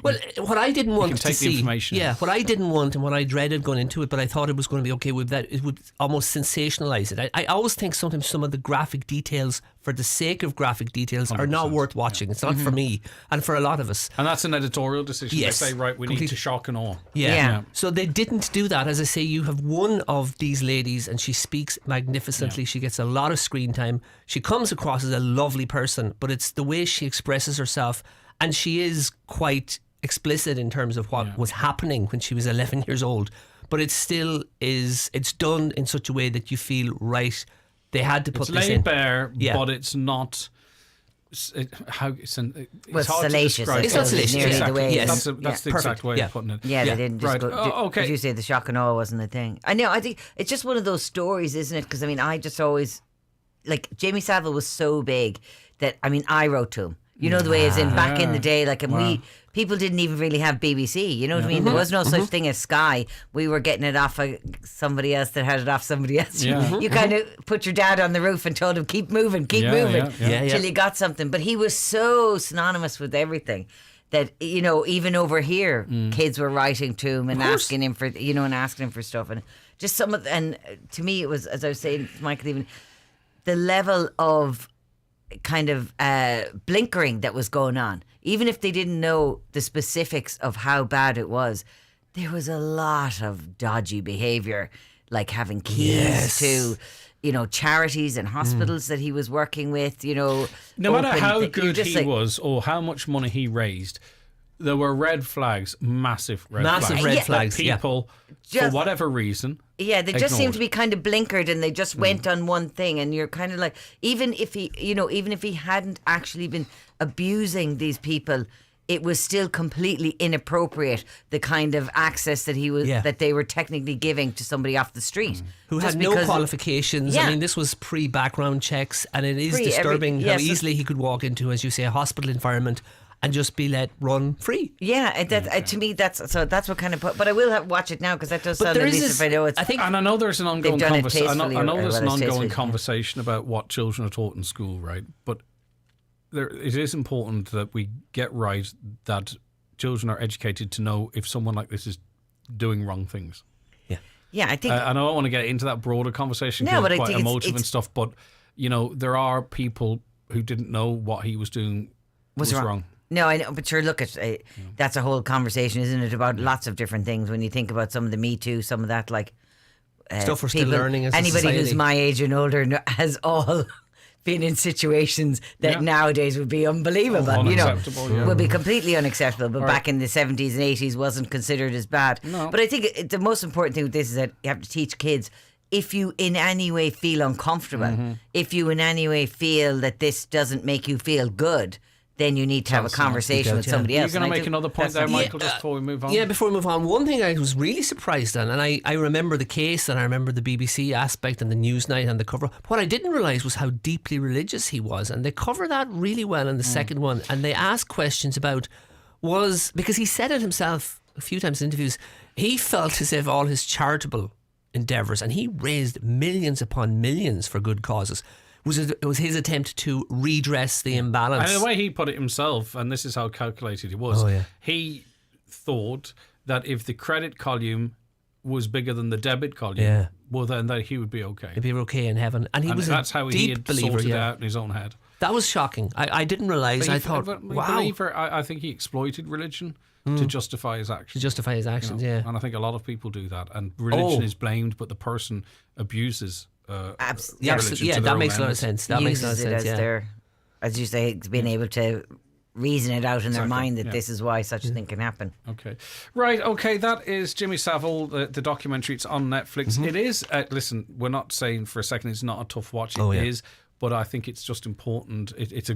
What I didn't want to see,
what
I didn't want and what I dreaded going into it, but I thought it was going to be okay with that. It would almost sensationalise it. I always think sometimes some of the graphic details, for the sake of graphic details, are not worth watching. It's not for me and for a lot of us.
And that's an editorial decision.
Yes,
they say, right, we need to shock and awe.
Yeah. So they didn't do that. As I say, you have one of these ladies, and she speaks magnificently. She gets a lot of screen time. She comes across as a lovely person, but it's the way she expresses herself. And she is quite explicit in terms of what was happening when she was 11 years old. But it still is, it's done in such a way that you feel, right, they had to put this in.
It's laid bare, but it's not... It's
salacious.
It's
not salacious.
Exactly. That's the exact way of putting it.
Yeah, they didn't just go...
okay.
As you say, the shock and awe wasn't a thing. I know, I think it's just one of those stories, isn't it? Because, I mean, I just always... Like, Jamie Savile was so big that, I mean, I wrote to him. You know the way, as in back in the day, like, and people didn't even really have BBC. You know what I mean? There was no such thing as Sky. We were getting it off of somebody else that had it off somebody else. Yeah. You kind of put your dad on the roof and told him, keep moving till you got something. But he was so synonymous with everything that, you know, even over here, kids were writing to him and asking him for, stuff, and just some of. And to me, it was, as I was saying, Michael, even the level of kind of blinkering that was going on. Even if they didn't know the specifics of how bad it was, there was a lot of dodgy behaviour, like having keys to, you know, charities and hospitals that he was working with, you know.
No matter how good he was or how much money he raised, there were red flags, massive red flags. People, for whatever reason...
Yeah, they just seemed to be kind of blinkered, and they just went on one thing, and you're kind of like, even if he hadn't actually been abusing these people, it was still completely inappropriate, the kind of access that that they were technically giving to somebody off the street
who had no qualifications. I mean, this was pre-background checks, and it is disturbing how easily he could walk into, as you say, a hospital environment and just be let run free.
Yeah, to me that's what kind of. But I will watch it now, because that does sound, at least if I know it's.
And I know there's an ongoing conversation. I know there's an ongoing conversation about what children are taught in school, right? But it is important that we get right that children are educated to know if someone like this is doing wrong things.
Yeah, I think.
I don't want to get into that broader conversation.
No, but
it's
I
quite
think
emotive and stuff. But you know, there are people who didn't know what he was doing was wrong.
No, I know, but sure, look at that's a whole conversation, isn't it, about lots of different things. When you think about some of the Me Too, some of that, like
stuff we're still learning as
anybody
a society.
Who's my age and older has all been in situations that nowadays would be unbelievable, would be completely unacceptable, but back in the 70s and 80s wasn't considered as bad.
No.
But I think the most important thing with this is that you have to teach kids, if you in any way feel uncomfortable, if you in any way feel that this doesn't make you feel good, then you need to have a conversation with somebody else.
You're going to make another point there, Michael, just before we move on?
Yeah, before we move on, one thing I was really surprised on, and I remember the case and I remember the BBC aspect and the Newsnight and the cover. What I didn't realise was how deeply religious he was, and they cover that really well in the second one, and they ask questions about because he said it himself a few times in interviews, he felt as if all his charitable endeavours, and he raised millions upon millions for good causes, it was his attempt to redress the imbalance.
And the way he put it himself, and this is how calculated he was, he thought that if the credit column was bigger than the debit column, well, then that he would be okay.
He'd be okay in heaven. And that's
how he had sorted it out in his own head.
That was shocking. I didn't realise. I thought, wow.
I think he exploited religion to justify his actions.
To justify his actions, yeah.
And I think a lot of people do that. And religion is blamed, but the person abuses
that makes a lot of sense. That makes a lot of sense.
As you say, being able to reason it out in their mind that this is why such a thing can happen.
Okay, right. Okay, that is Jimmy Savile, the documentary. It's on Netflix. It is. Listen, we're not saying for a second it's not a tough watch. It is, but I think it's just important. It's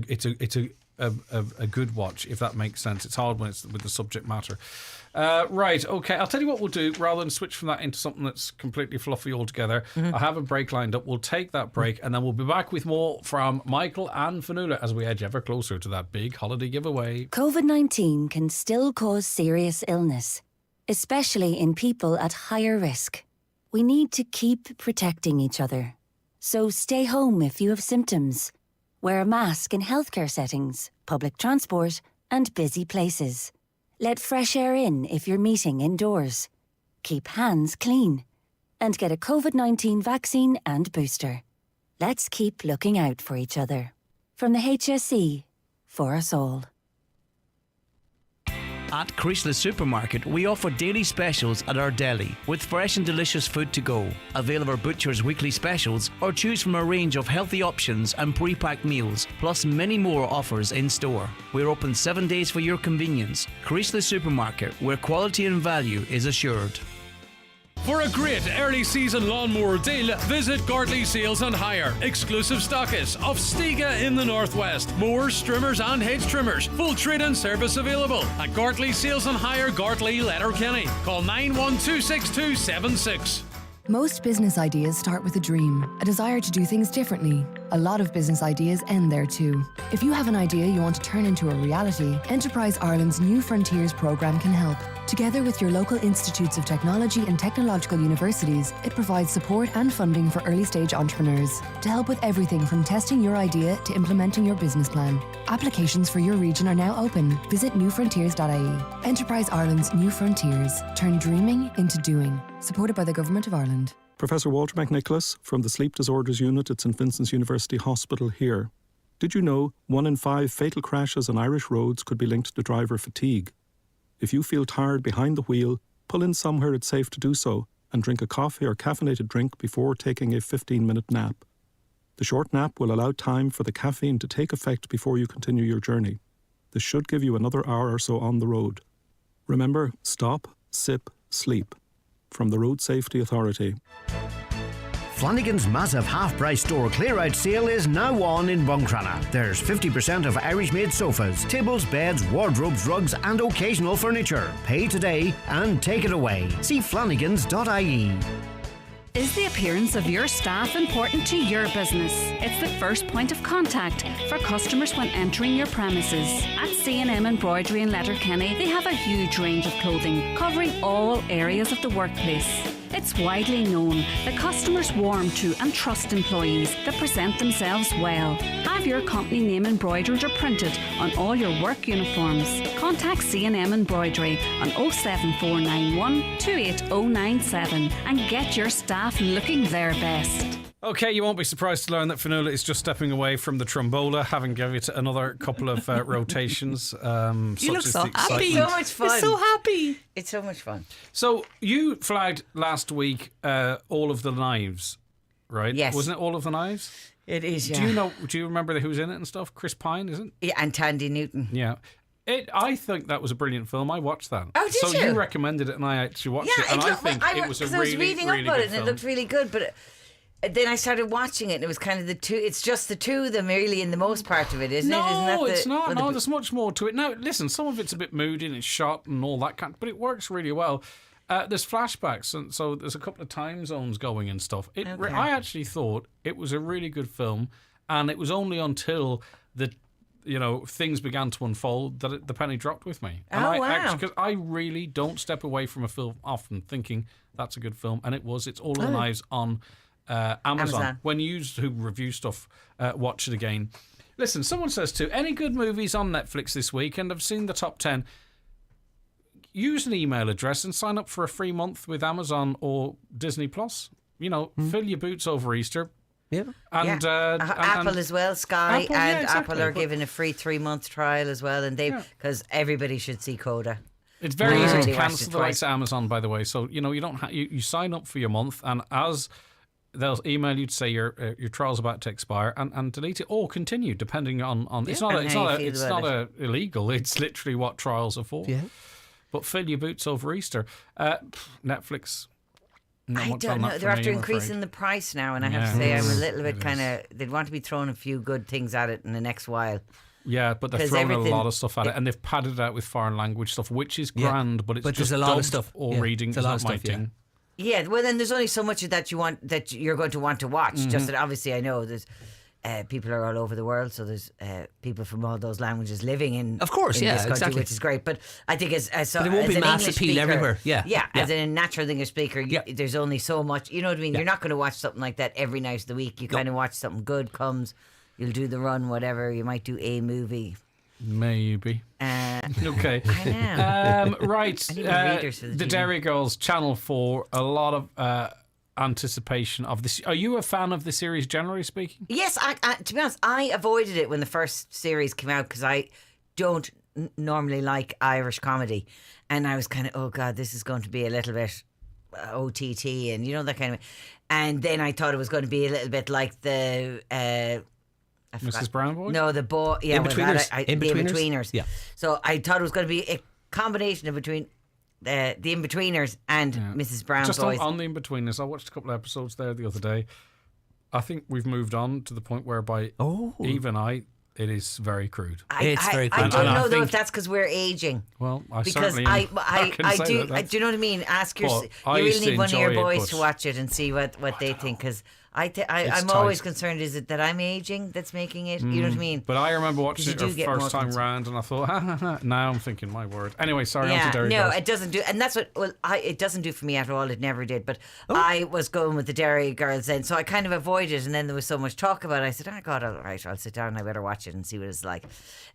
a good watch, if that makes sense. It's hard when it's with the subject matter. Right, okay, I'll tell you what we'll do. Rather than switch from that into something that's completely fluffy altogether, I have a break lined up. We'll take that break and then we'll be back with more from Micheal and Fionnuala as we edge ever closer to that big holiday giveaway.
COVID-19 can still cause serious illness, especially in people at higher risk. We need to keep protecting each other. So stay home if you have symptoms. Wear a mask in healthcare settings, public transport, and busy places. Let fresh air in if you're meeting indoors. Keep hands clean. And get a COVID-19 vaccine and booster. Let's keep looking out for each other. From the HSE, for us all.
At Creaseless Supermarket, we offer daily specials at our deli with fresh and delicious food to go. Avail of our butcher's weekly specials or choose from a range of healthy options and pre-packed meals, plus many more offers in store. We're open 7 days for your convenience. Creaseless Supermarket, where quality and value is assured.
For a great early season lawnmower deal, visit Gartley Sales and Hire. Exclusive stockists of Stiga in the northwest. Mowers, trimmers and hedge trimmers. Full trade-in service available at Gartley Sales and Hire, Gartley, Letterkenny. Call 9126276.
Most business ideas start with a dream, a desire to do things differently. A lot of business ideas end there too. If you have an idea you want to turn into a reality, Enterprise Ireland's New Frontiers programme can help. Together with your local institutes of technology and technological universities, it provides support and funding for early-stage entrepreneurs to help with everything from testing your idea to implementing your business plan. Applications for your region are now open. Visit newfrontiers.ie. Enterprise Ireland's New Frontiers. Turn dreaming into doing. Supported by the Government of Ireland.
Professor Walter McNicholas from the Sleep Disorders Unit at St Vincent's University Hospital here. Did you know 1 in 5 fatal crashes on Irish roads could be linked to driver fatigue? If you feel tired behind the wheel, pull in somewhere it's safe to do so and drink a coffee or caffeinated drink before taking a 15-minute nap. The short nap will allow time for the caffeine to take effect before you continue your journey. This should give you another hour or so on the road. Remember, stop, sip, sleep. From the Road Safety Authority.
Flanagan's massive half-price store clear-out sale is now on in Buncrana. There's 50% of Irish-made sofas, tables, beds, wardrobes, rugs and occasional furniture. Pay today and take it away. See flanagan's.ie.
Is the appearance of your staff important to your business? It's the first point of contact for customers when entering your premises. At C&M Embroidery in Letterkenny, they have a huge range of clothing covering all areas of the workplace. It's widely known that customers warm to and trust employees that present themselves well. Have your company name embroidered or printed on all your work uniforms. Contact C&M Embroidery on 07491 28097 and get your staff looking their best.
Okay, you won't be surprised to learn that Fionnuala is just stepping away from the trombola, having given it another couple of rotations.
You look so happy. It's so much fun.
You're so happy.
It's so much fun.
So you flagged last week all of the knives right?
Yes.
Wasn't it All of the Knives?
It is, yeah.
Do you remember who's in it and stuff? Chris Pine, isn't it?
Yeah, and Tandy Newton.
Yeah. I think that was a brilliant film. I watched that.
Oh, did
so
you?
you recommended it and I actually watched it. And I think it was a really,
I was reading
really
up about
good
it and
film.
it looked really good, but then I started watching it and it was kind of it's just the two of them really in the most part of it, isn't it? Isn't that
It's not. No, there's much more to it. Now, listen, some of it's a bit moody and it's shot and all that but it works really well. There's flashbacks, and so there's a couple of time zones going and stuff. I actually thought it was a really good film, and it was only until things began to unfold that the penny dropped with me. And
wow.
Because I really don't step away from a film often thinking that's a good film, and it was. It's All of the Knives on Amazon. When you who review stuff, watch it again. Listen, someone says too, any good movies on Netflix this week, and I've seen the top 10. Use an email address and sign up for a free month with Amazon or Disney Plus. Fill your boots over Easter.
Yeah.
And Apple as well, Sky Apple are giving a free 3-month trial as well, and because everybody should see Coda.
It's very easy to cancel the rights to Amazon, by the way. So you don't you sign up for your month, and as they'll email you to say your trial's about to expire, and delete it or continue depending on it's not illegal. It's literally what trials are for.
Yeah.
But fill your boots over Easter. Netflix.
I don't know. They're after increasing the price now, and I have to say I'm a little bit kind of. They'd want to be throwing a few good things at it in the next while.
Yeah, but they're throwing a lot of stuff at it, and they've padded it out with foreign language stuff, which is grand, but it's just
there's a lot of stuff.
Or reading. It's a lot of stuff.
Yeah, well, then there's only so much of that you're going to want to watch.
Mm-hmm.
Just that obviously, I know there's. People are all over the world, so there's people from all those languages living in this country, which is great. But I think as
but it won't be mass appeal everywhere.
As a natural English speaker, there's only so much. You know what I mean? You're not going to watch something like that every night of the week. You kind of watch something good comes. You'll do the run, whatever. You might do a movie.
Maybe. Okay.
I know.
Right. The Derry Girls, Channel 4. A lot of anticipation of this. Are you a fan of the series, generally speaking?
Yes, I to be honest, I avoided it when the first series came out because I don't normally like Irish comedy, and I was kind of, oh god, this is going to be a little bit OTT and that kind of. And then I thought it was going to be a little bit like the
Mrs. Brown Boy.
No, the boy. Yeah,
In-Betweeners.
In-Betweeners.
Yeah.
So I thought it was going to be a combination of between. The In-Betweeners and Mrs. Brown
Just
Boys.
on the In-Betweeners, I watched a couple of episodes there the other day. I think we've moved on to the point whereby it is very crude.
It's very crude.
I don't know though if that's because we're aging.
Well,
because
certainly
I do. Do you know what I mean? Ask your. You really need one of your boys to watch it and see what they think, because I'm always concerned. Is it that I'm aging that's making it? You know what I mean?
But I remember watching it the first time round, and I thought, now I'm thinking, my word. Anyway, sorry.
Yeah,
on to Derry Girls.
it doesn't do, and that's what. Well, it doesn't do for me at all. It never did. But I was going with the Derry Girls then, so I kind of avoided. And then there was so much talk about it. I said, oh God, all right, I'll sit down. I better watch it and see what it's like.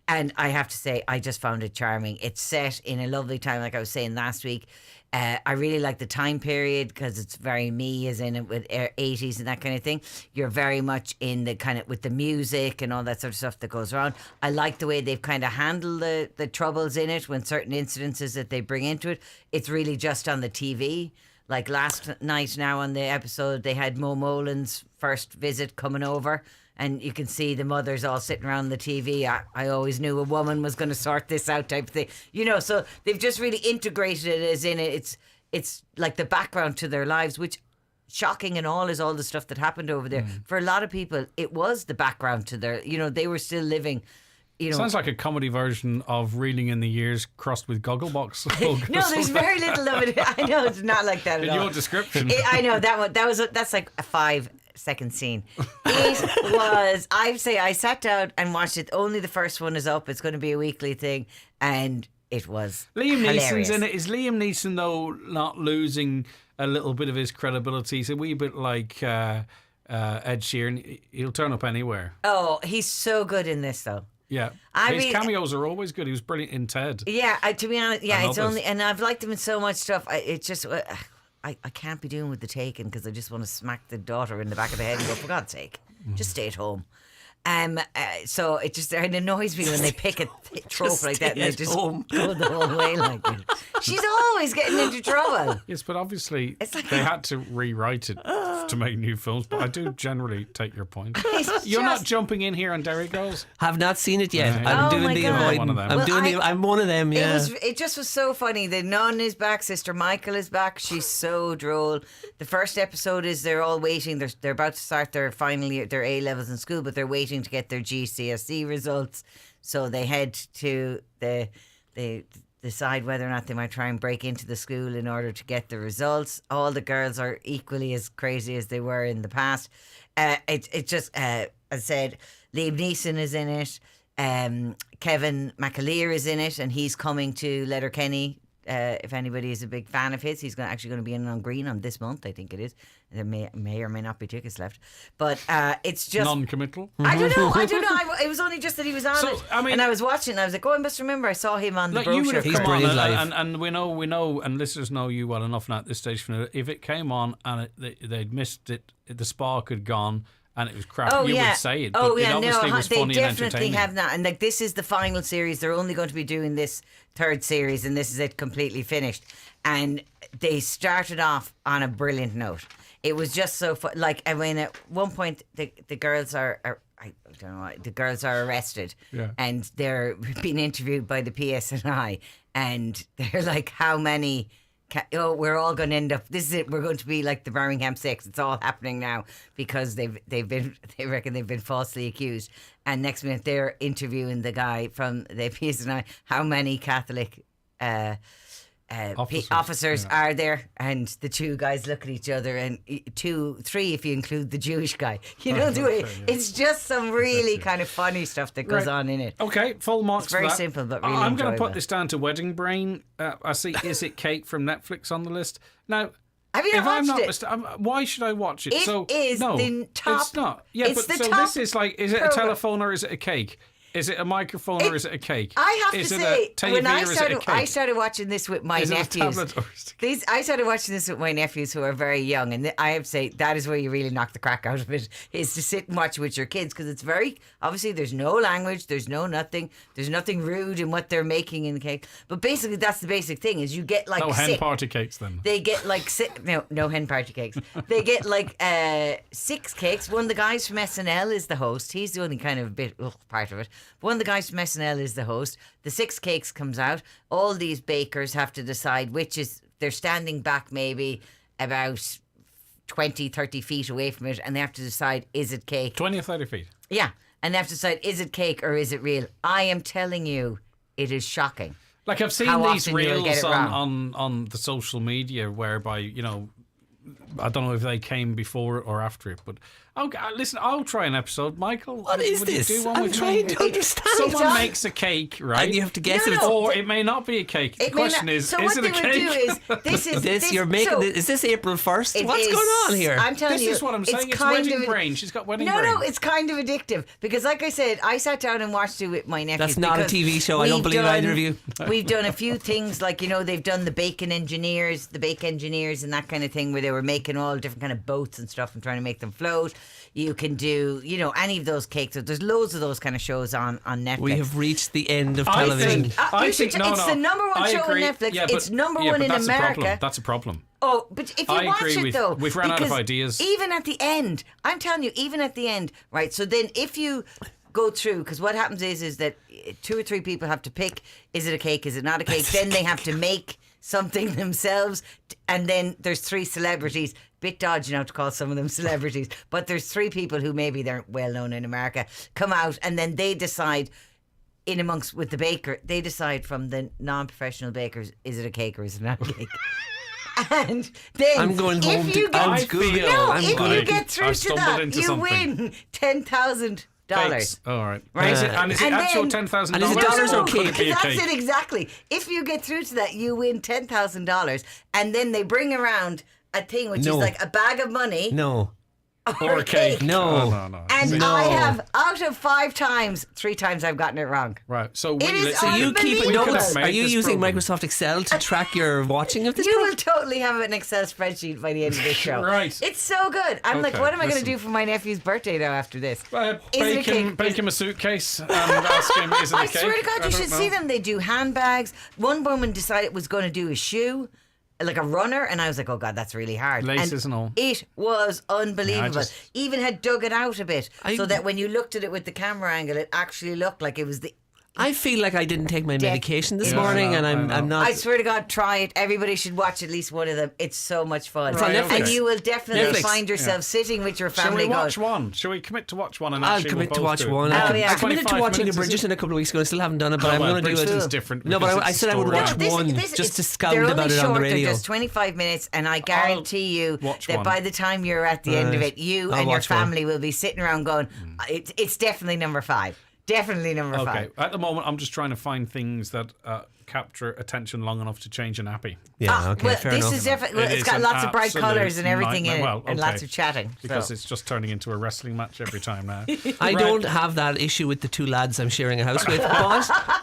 And I have to say, I just found it charming. It's set in a lovely time, like I was saying last week. I really like the time period because it's very me, as in it with 80s and that kind of thing. You're very much in the kind of with the music and all that sort of stuff that goes around. I like the way they've kind of handled the troubles in it when certain incidences that they bring into it. It's really just on the TV. Like last night now on the episode, they had Mo Molan's first visit coming over. And you can see the mothers all sitting around the TV. I always knew a woman was going to sort this out type of thing. So they've just really integrated it as in it's like the background to their lives, which shocking and all is all the stuff that happened over there. For a lot of people, it was the background to their, they were still living.
Sounds like a comedy version of Reeling in the Years crossed with Gogglebox.
No, there's very little of it. I know it's not like that at all.
In your description.
I know that one. That's like a 5-second scene. It was. I'd say I sat down and watched it. Only the first one is up. It's going to be a weekly thing, and it was
Liam
hilarious.
Neeson's in it. Is Liam Neeson though not losing a little bit of his credibility? He's a wee bit like Ed Sheeran. He'll turn up anywhere.
Oh, he's so good in this though.
Yeah, his cameos are always good. He was brilliant in Ted.
Yeah, to be honest,
and
it's only, and I've liked him in so much stuff. It's just. I can't be doing with the Taken because I just want to smack the daughter in the back of the head and go, for God's sake, just stay at home. So it annoys me when they pick a trope like that and they just go the whole way like that. She's always getting into trouble.
Yes, but obviously they had to rewrite it to make new films, but I do generally take your point.
It's
You're not
just-
jumping in here on Derry Girls.
Have not seen it yet.
Yeah.
I'm
Oh
doing
my
the
God.
avoiding.
One of them.
I'm
Well,
doing the. I'm one of them. Yeah.
It just was so funny. The nun is back. Sister Micheal is back. She's so droll. The first episode is they're all waiting. They're about to start their final year, their A levels in school, but they're waiting to get their GCSE results. So they head to they decide whether or not they might try and break into the school in order to get the results. All the girls are equally as crazy as they were in the past. It just, as I said, Liam Neeson is in it. Kevin McAleer is in it, and he's coming to Letterkenny. If anybody is a big fan of his, he's actually going to be in on Green on this month, I think it is. There may or may not be tickets left, but it's just
non-committal.
I don't know. It was only just that he was on
So,
it,
I mean-
and I was watching. I was like, "Oh, I must remember. I saw him on the
Like you would
brochure."
have
He's
come on,
brilliant live.
and we know, and listeners know you well enough now at this stage. If it came on and they'd missed it, the spark had gone, and it was crap.
Oh,
you
yeah.
would say it.
Oh,
but
yeah,
it obviously was
they
funny and
definitely
entertaining.
have that. And like, this is the final series. They're only going to be doing this third series, and this is it completely finished. And they started off on a brilliant note. It was just so fun. Like, I mean, at one point, the girls are I don't know, the girls are arrested,
Yeah.
and they're being interviewed by the PSNI, and they're like, how many? We're all going to end up. This is it. We're going to be like the Birmingham Six. It's all happening now because they reckon they've been falsely accused. And next minute they're interviewing the guy from the PSNI. How many Catholic officers are there? And the two guys look at each other, and 2, 3 if you include the Jewish guy. You know the way. It's just some really kind of funny stuff that goes on in it.
Okay, full marks.
It's very
for that.
simple, but really
I'm going to
enjoyable.
put this down to Wedding Brain. I see. Is It Cake from Netflix on the list now?
Have you
if
not
I'm not
watched it?
why should I watch it?
It is
no,
the top.
It's not. Yeah,
it's
but
the
so
top
this is like, is it a
program.
telephone or is it a cake? Is it a microphone or is it a cake?
I have
is
to
it
say,
a TV
when
or is it a cake?
I started watching this with my
Is it a
nephews.
tablet or
I started watching this with my nephews who are very young, and I have to say that is where you really knock the crack out of it, is to sit and watch it with your kids, because it's very, obviously there's no language, there's nothing rude in what they're making in the cake, but basically that's the basic thing, is you get like
no hen party cakes then.
They get like no hen party cakes. They get like 6 cakes. One of the guys from SNL is the host. He's the only kind of bit part of it. One of the guys from SNL is the host. The 6 cakes comes out. All these bakers have to decide which is. They're standing back maybe about 20, 30 feet away from it, and they have to decide, is it cake?
20 or 30 feet.
Yeah, and they have to decide, is it cake or is it real? I am telling you, it is shocking.
Like, I've seen
how
these
often you'll get
reels
it wrong.
on the social media whereby, you know, I don't know if they came before or after it, but listen, I'll try an episode. Michael,
What is
would you
this?
do one
I'm
with
trying
me?
to understand.
Someone makes a cake, right?
And you have to guess if it's-
or it may not be a cake. The question is
so
it
what
a
they
cake?
would do is this
You're making.
so
Is this April 1st?
it
What's
is-
going on here?
I'm telling
This
you,
is what I'm saying. It's
kind
wedding
of-
brain. She's got wedding brain.
No, it's kind of addictive because, like I said, I sat down and watched it with my nephews.
That's not a
because
TV show. I don't
we've
believe either of you.
We've done a few things, like, you know, they've done the bake engineers, and that kind of thing, where they were making all different kind of boats and stuff and trying to make them float. You can do, you know, any of those cakes. So there's loads of those kind of shows on Netflix.
We have reached the end of
I
television.
think-
it's the number one
I
show
agree.
on Netflix.
Yeah,
it's number
yeah,
one
but
in
that's a problem.
America.
That's a problem.
Oh, but if you
I
watch
agree.
it though,
We've run out of
because
ideas.
Even at the end, I'm telling you, even at the end, right? So then, if you go through, because what happens is that 2 or 3 people have to pick: is it a cake? Is it not a cake? Then they have to make something themselves, and then there's 3 celebrities. Bit dodgy now to call some of them celebrities, but there's 3 people who maybe they're well known in America come out, and then they decide. In amongst with the baker, they decide from the non-professional bakers: is it a cake or is it not a cake? And then
I'm going home
if
to-
you get,
I'm Googling.
no,
I'm
if you
Googling.
get through
I've
to
stumbled
that,
into
you
something.
win $10,000.
Cakes. All right. Is it actual $10,000?
And is it dollars or
could
cake?
it be a
That's
cake?
it exactly. If you get through to that, you win $10,000, and then they bring around a thing which is
No.
like a bag of money.
No.
Or a cake.
No.
Oh, no.
And
No.
I have, out of 5 times, 3 times I've gotten it wrong.
Right. So
It is
So you keep
unbelievable.
notes.
made
Are you
this
using
program.
Microsoft Excel to track your watching of this
You
program?
will totally have an Excel spreadsheet by the end of this show.
Right.
It's so good. I'm like,
Okay,
what am I going to
listen.
do for my nephew's birthday now after this? Is it a
Bake
cake?
him a suitcase and ask him, is it a
I
cake?
swear to God,
I
you
don't
should
know.
see them. They do handbags. One woman decided was going to do a shoe. like a runner, and I was like, oh God, that's really hard.
Laces and all.
It was unbelievable. Even had dug it out a bit so that when you looked at it with the camera angle, it actually looked like it was the...
I feel like I didn't take my medication this morning, and I'm not.
I swear to God, try it. Everybody should watch at least one of them. It's so much fun.
It's on Netflix.
And you will definitely
Netflix.
find yourself sitting with your
Shall
family
we watch
going,
one? Shall we commit to watch one? And
I'll
actually
commit
we'll
to
both
watch
do it?
one. I committed to
25
watching a
minutes, is
Bridgerton a couple of weeks ago. I still haven't done it, but I'm going to do it.
Bridgerton's different.
No, but I said I would watch one just to scout about it on the radio.
They're just 25 minutes, and I guarantee you that by the time you're at the end of it, you and your family will be sitting around going, it's definitely number 5. Definitely number 5.
Okay. At the moment, I'm just trying to find things that capture attention long enough to change a nappy.
Yeah, okay,
well,
fair
this
enough.
is definitely. It's got lots of bright colours and everything in it,
Well,
and lots of chatting.
Because it's just turning into a wrestling match every time now.
I don't have that issue with the 2 lads I'm sharing a house with,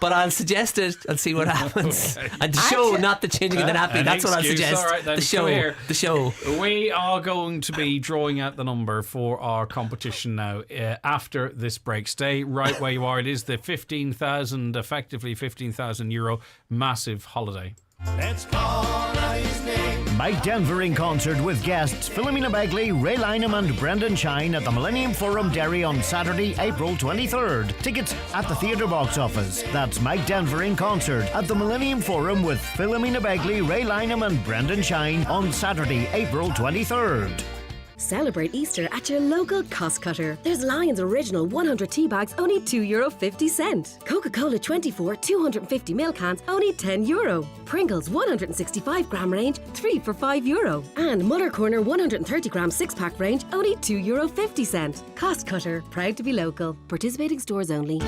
but I'll suggest it and see what happens.
Okay.
And the show, not the changing of the nappy. That's what I'll suggest.
All right, then.
The show. The show.
We are going to be drawing out the number for our competition now after this break. Stay right where you are. It is the effectively €15,000 massive holiday.
Let's call his name. Mike Denver in concert with guests Philomena Begley, Ray Lynham and Brendan Shine at the Millennium Forum Derry on Saturday, April 23rd. Tickets at the theatre box office. That's Mike Denver in concert at the Millennium Forum with Philomena Begley, Ray Lynham and Brendan Shine on Saturday, April 23rd.
Celebrate Easter at your local cost cutter. There's Lion's Original 100 tea bags, only €2.50. Coca-Cola 24 250ml cans, only €10. Pringles 165 gram range, 3 for €5. And Muller Corner 130 gram 6-pack range, only €2.50. Cost cutter, proud to be local. Participating stores only.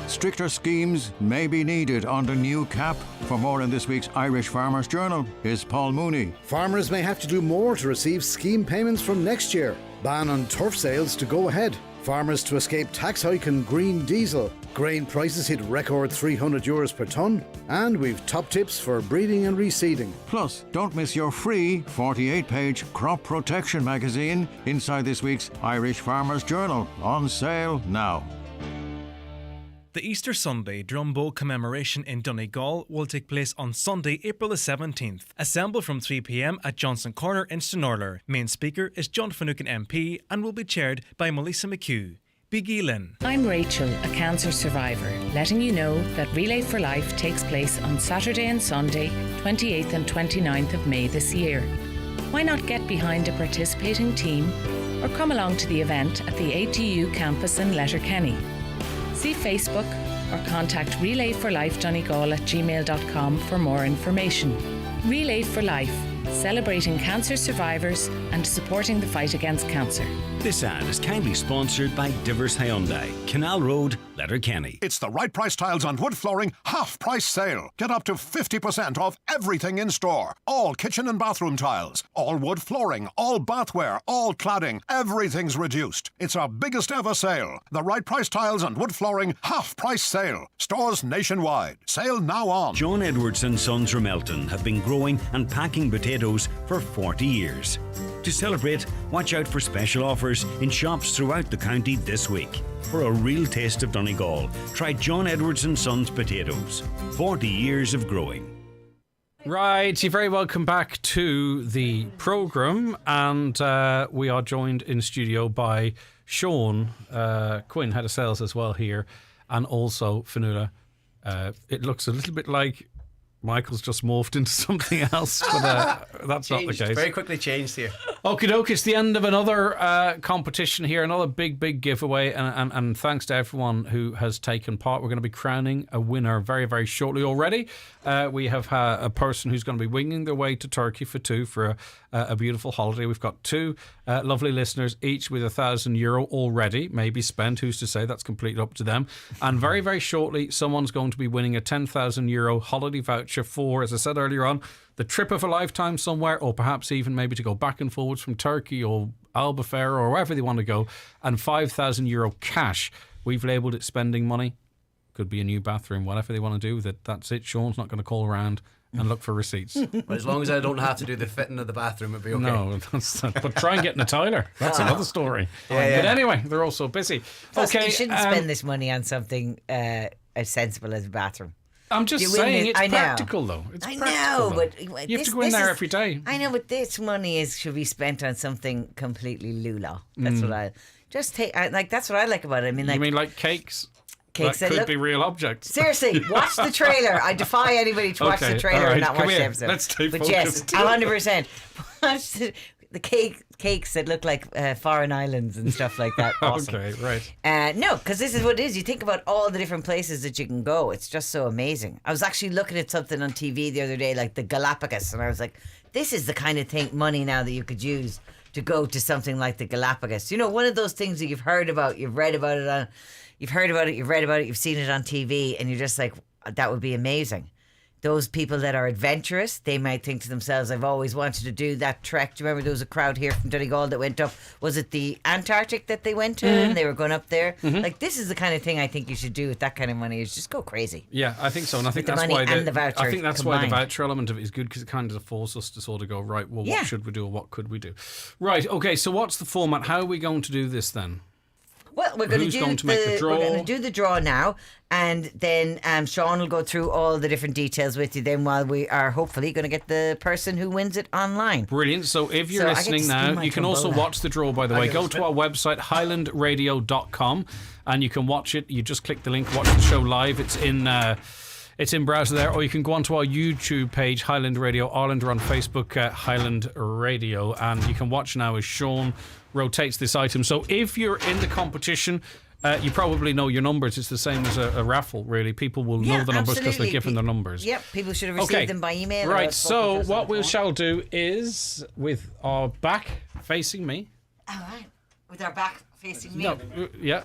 Stricter schemes may be needed on the new cap. For more in this week's Irish Farmers Journal is Paul Mooney.
Farmers may have to do more to receive scheme payments from next year. Ban on turf sales to go ahead. Farmers to escape tax hike on green diesel. Grain prices hit record €300 per tonne. And we've top tips for breeding and reseeding.
Plus, don't miss your free 48-page crop protection magazine inside this week's Irish Farmers Journal. On sale now.
The Easter Sunday Drumbo commemoration in Donegal will take place on Sunday, April the 17th. Assemble from 3 p.m. at Johnson Corner in Stranorlar. Main speaker is John Finucane MP and will be chaired by Melissa McHugh. Biggie Lynn.
I'm Rachel, a cancer survivor, letting you know that Relay for Life takes place on Saturday and Sunday, 28th and 29th of May this year. Why not get behind a participating team or come along to the event at the ATU campus in Letterkenny? See Facebook or contact relayforlifedonegal@gmail.com for more information. Relay for Life, celebrating cancer survivors and supporting the fight against cancer.
This ad is kindly sponsored by Divers Hyundai, Canal Road, Letterkenny.
It's the Right Price Tiles and Wood Flooring half-price sale. Get up to 50% off everything in store. All kitchen and bathroom tiles, all wood flooring, all bathware, all cladding. Everything's reduced. It's our biggest ever sale. The Right Price Tiles and Wood Flooring half-price sale. Stores nationwide. Sale now on.
John Edwards and Sons Romelton have been growing and packing potatoes for 40 years. To celebrate, watch out for special offers in shops throughout the county this week. For a real taste of Donegal, try John Edwards and Sons potatoes. 40 years of growing.
Right, you're very welcome back to the programme, and we are joined in studio by Sean Quinn, head of sales as well here, and also Fionnuala. It looks a little bit like Michael's just morphed into something else, but that's not the case.
Very quickly changed here.
Okie doke, it's the end of another competition here, another big giveaway, and thanks to everyone who has taken part. We're going to be crowning a winner very, very shortly already. We have a person who's going to be winging their way to Turkey for two for a beautiful holiday. We've got two lovely listeners, each with €1,000 already, maybe spent. Who's to say? That's completely up to them. And very, very shortly, someone's going to be winning a €10,000 holiday voucher for, as I said earlier on, the trip of a lifetime somewhere, or perhaps even maybe to go back and forwards from Turkey or Albufeira or wherever they want to go, and €5,000 cash. We've labelled it spending money. Could be a new bathroom, whatever they want to do with it. That's it. Sean's not going to call around and look for receipts.
Well, as long as I don't have to do the fitting of the bathroom, it'd be okay.
No, but try and get in a Tyler. That's another story.
Yeah.
But anyway, they're all so busy.
Plus,
Okay,
you shouldn't spend this money on something as sensible as a bathroom.
I'm just
You win
saying
this-
it's
I know.
practical, though. It's
I
practical,
know,
though.
but
You have to go in there every day.
I know, but this money should be spent on something completely lula. That's what I just take. That's what I like about it. I mean, like
You mean like cakes?
Cakes
that
that
could
look-
be real objects.
seriously, watch the trailer. I defy anybody to watch
Okay,
the trailer
all right,
and not
come
watch
here.
the episode.
Let's stay
But yes,
focused.
100%. Watch the cakes that look like foreign islands and stuff like that. Awesome.
Okay, right.
No, because this is what it is. You think about all the different places that you can go. It's just so amazing. I was actually looking at something on TV the other day, like the Galapagos, and I was like, this is the kind of money now that you could use to go to something like the Galapagos. You know, one of those things that you've heard about, you've read about it you've heard about it, you've read about it, you've seen it on TV, and you're just like, that would be amazing. Those people that are adventurous, they might think to themselves, I've always wanted to do that trek. Do you remember there was a crowd here from Donegal that went up? Was it the Antarctic that they went to and they were going up there? Like, this is the kind of thing I think you should do with that kind of money, is just go crazy.
Yeah, I think so, and I think
With the
that's
money
why
and the voucher
I think that's why the
combined.
voucher element of it is good, because it kind of forces us to sort of go, right, well,
Yeah.
what should we do or what could we do? Right, okay, so what's the format? How are we going to do this then?
Well, we're going
Who's
to do
going to make the draw?
We're going to do the draw now, and then Sean will go through all the different details with you. Then, while we are hopefully going to get the person who wins it online.
Brilliant. So if you're
So I get to
listening
steam
now,
my
you can also
trombola.
watch the draw, by the way. Go to our website, highlandradio.com, and you can watch it. You just click the link, watch the show live. It's in browser there, or you can go onto our YouTube page, Highland Radio Ireland, or on Facebook, Highland Radio, and you can watch now as Sean rotates this item. So if you're in the competition, you probably know your numbers. It's the same as a raffle, really. People will know the numbers because they're
absolutely.
given their numbers.
Yep, people should have received them by email. or
Right,
else
so
Bucky
what we
doesn't
shall do is, with our back facing me.
All right, with our back facing me.
No, yeah.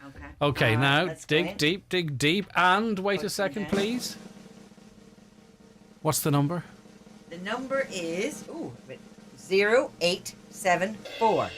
Okay.
Okay, now
let's go in.
dig deep, and wait a second, please. What's the number?
The number is 0874.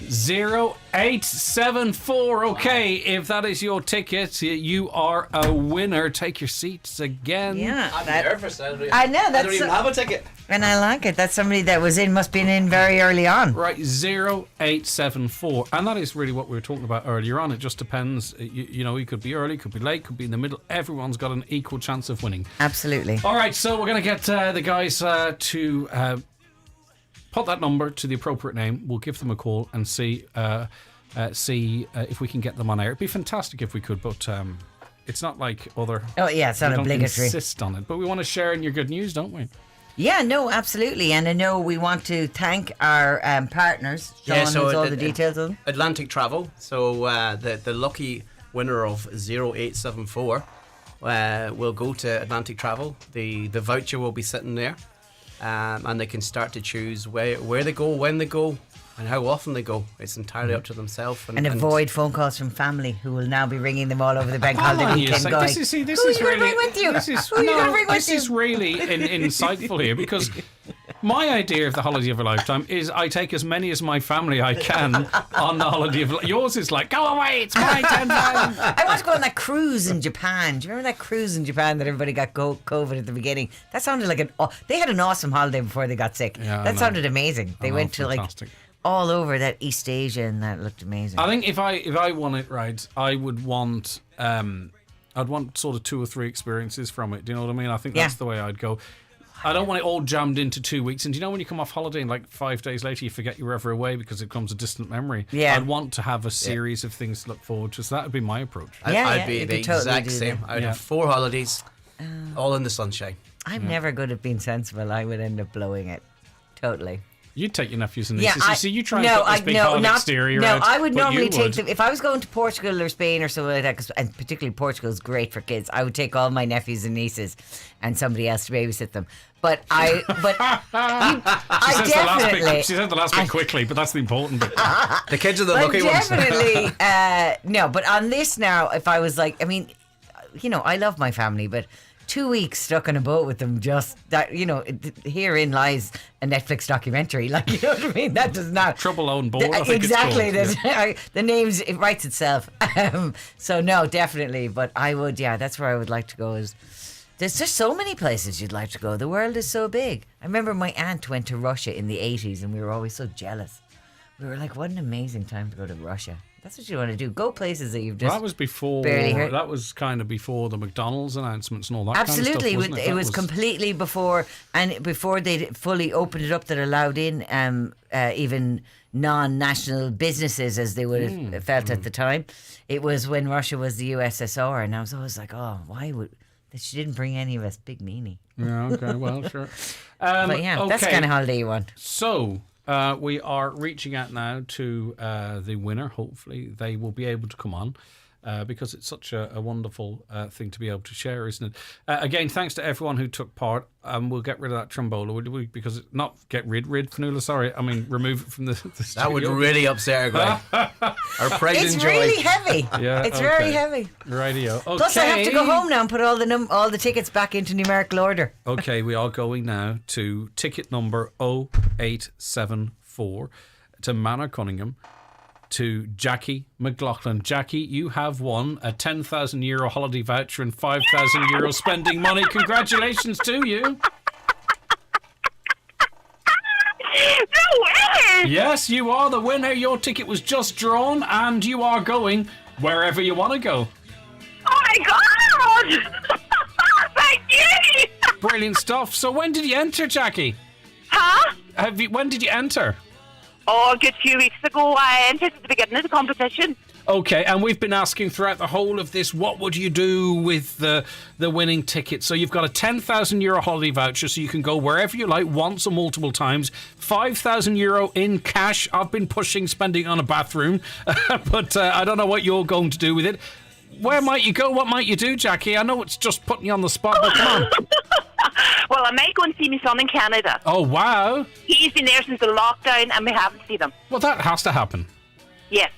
0874. Okay, if that is your ticket, you are a winner. Take your seats again.
Yeah,
I'm nervous. I know.
I don't
even have a ticket.
And I like it. That's somebody that must be in very early on.
Right, 0874. And that is really what we were talking about earlier on. It just depends. You know, you could be early, could be late, could be in the middle. Everyone's got an equal chance of winning.
Absolutely.
All right, so we're going to get the guys to put that number to the appropriate name. We'll give them a call and see if we can get them on air. It'd be fantastic if we could, but it's not like other...
Oh, yeah, it's not
we don't
obligatory.
insist on it, but we want to share in your good news, don't we?
Yeah, no, absolutely. And I know we want to thank our partners. Sean has all the details on them.
Atlantic Travel. So the lucky winner of 0874 will go to Atlantic Travel. The voucher will be sitting there, and they can start to choose where they go, when they go, and how often they go. It's entirely up to themselves.
And avoid phone calls from family who will now be ringing them all over the bank
Hold
holiday
on,
weekend
this
going,
is
who are you going to bring with you? Who are you going to bring with
this
you?
is really insightful here, because my idea of the holiday of a lifetime is I take as many as my family I can on the holiday of yours is like, go away, it's my 10,000.
I want to go on that cruise in Japan. Do you remember that cruise in Japan that everybody got COVID at the beginning? That sounded like they had an awesome holiday before they got sick.
Yeah, I
that
know.
sounded amazing. They went to
fantastic.
all over that East Asia, and that looked amazing.
I think if I won it right, I would want I'd want sort of 2 or 3 experiences from it. Do you know what I mean? I think that's the way I'd go. I don't want it all jammed into 2 weeks. And do you know when you come off holiday and like 5 days later you forget you were ever away because it becomes a distant memory?
Yeah.
I'd want to have a series of things to look forward to. So that would be my approach.
I'd be the exact same. I'd have 4 holidays, all in the sunshine.
I'm never good at being sensible. I would end up blowing it. Totally.
You'd take your nephews and nieces. You see, you try and put this big exterior
no,
out.
I would
but
normally
you
take
would.
them. If I was going to Portugal or Spain or something like that, and particularly Portugal is great for kids, I would take all my nephews and nieces and somebody else to babysit them. But I definitely...
She said the last bit quickly, but that's the important bit.
The kids are the
But
lucky ones.
definitely, no. But on this now, if I was like, I mean, you know, I love my family, but 2 weeks stuck on a boat with them, just that, you know, herein lies a Netflix documentary. Like, you know what I mean? That does not...
Trouble on board, I think
exactly.
it's called.
The names, it writes itself. So no, definitely. But I would, that's where I would like to go. There's just so many places you'd like to go. The world is so big. I remember my aunt went to Russia in the 80s and we were always so jealous. We were like, what an amazing time to go to Russia. That's what you want to do. Go places that you've just
that was before.
barely heard.
That was kind of before the McDonald's announcements and all that.
Absolutely,
kind of stuff, wasn't
it was completely before, and before they fully opened it up that allowed in even non-national businesses as they would have felt at the time. It was when Russia was the USSR, and I was always like, oh, why would she didn't bring any of us big meanie?
Yeah, okay, well, sure.
But yeah, that's the kind of holiday you want.
So we are reaching out now to the winner. Hopefully they will be able to come on. Because it's such a wonderful thing to be able to share, isn't it? Again, thanks to everyone who took part. We'll get rid of that trombola, would we? Because not get rid, Fionnuala, sorry. I mean, remove it from the studio.
That would really upset her, Greg. Our pride
It's
and joy.
really heavy.
Yeah,
it's very heavy.
Radio. Okay.
Plus, I have to go home now and put all the tickets back into numerical order.
Okay, we are going now to ticket number 0874 to Manor Cunningham. To Jackie McLaughlin. Jackie, you have won a €10,000 holiday voucher and €5,000 spending money. Congratulations to you.
No way!
Yes, you are the winner. Your ticket was just drawn and you are going wherever you want to go.
Oh my God! Thank you!
Brilliant stuff. So when did you enter, Jackie?
Huh?
When did you enter?
Oh, a good few weeks ago. I entered at the beginning of the competition.
Okay, and we've been asking throughout the whole of this, what would you do with the winning ticket? So you've got a €10,000 holiday voucher, so you can go wherever you like, once or multiple times. €5,000 in cash. I've been pushing spending on a bathroom, but I don't know what you're going to do with it. Where might you go? What might you do, Jackie? I know it's just putting you on the spot, but come on.
Well, I might go and see my son in Canada.
Oh, wow.
He's been there since the lockdown and we haven't seen him.
Well, that has to happen.
Yes.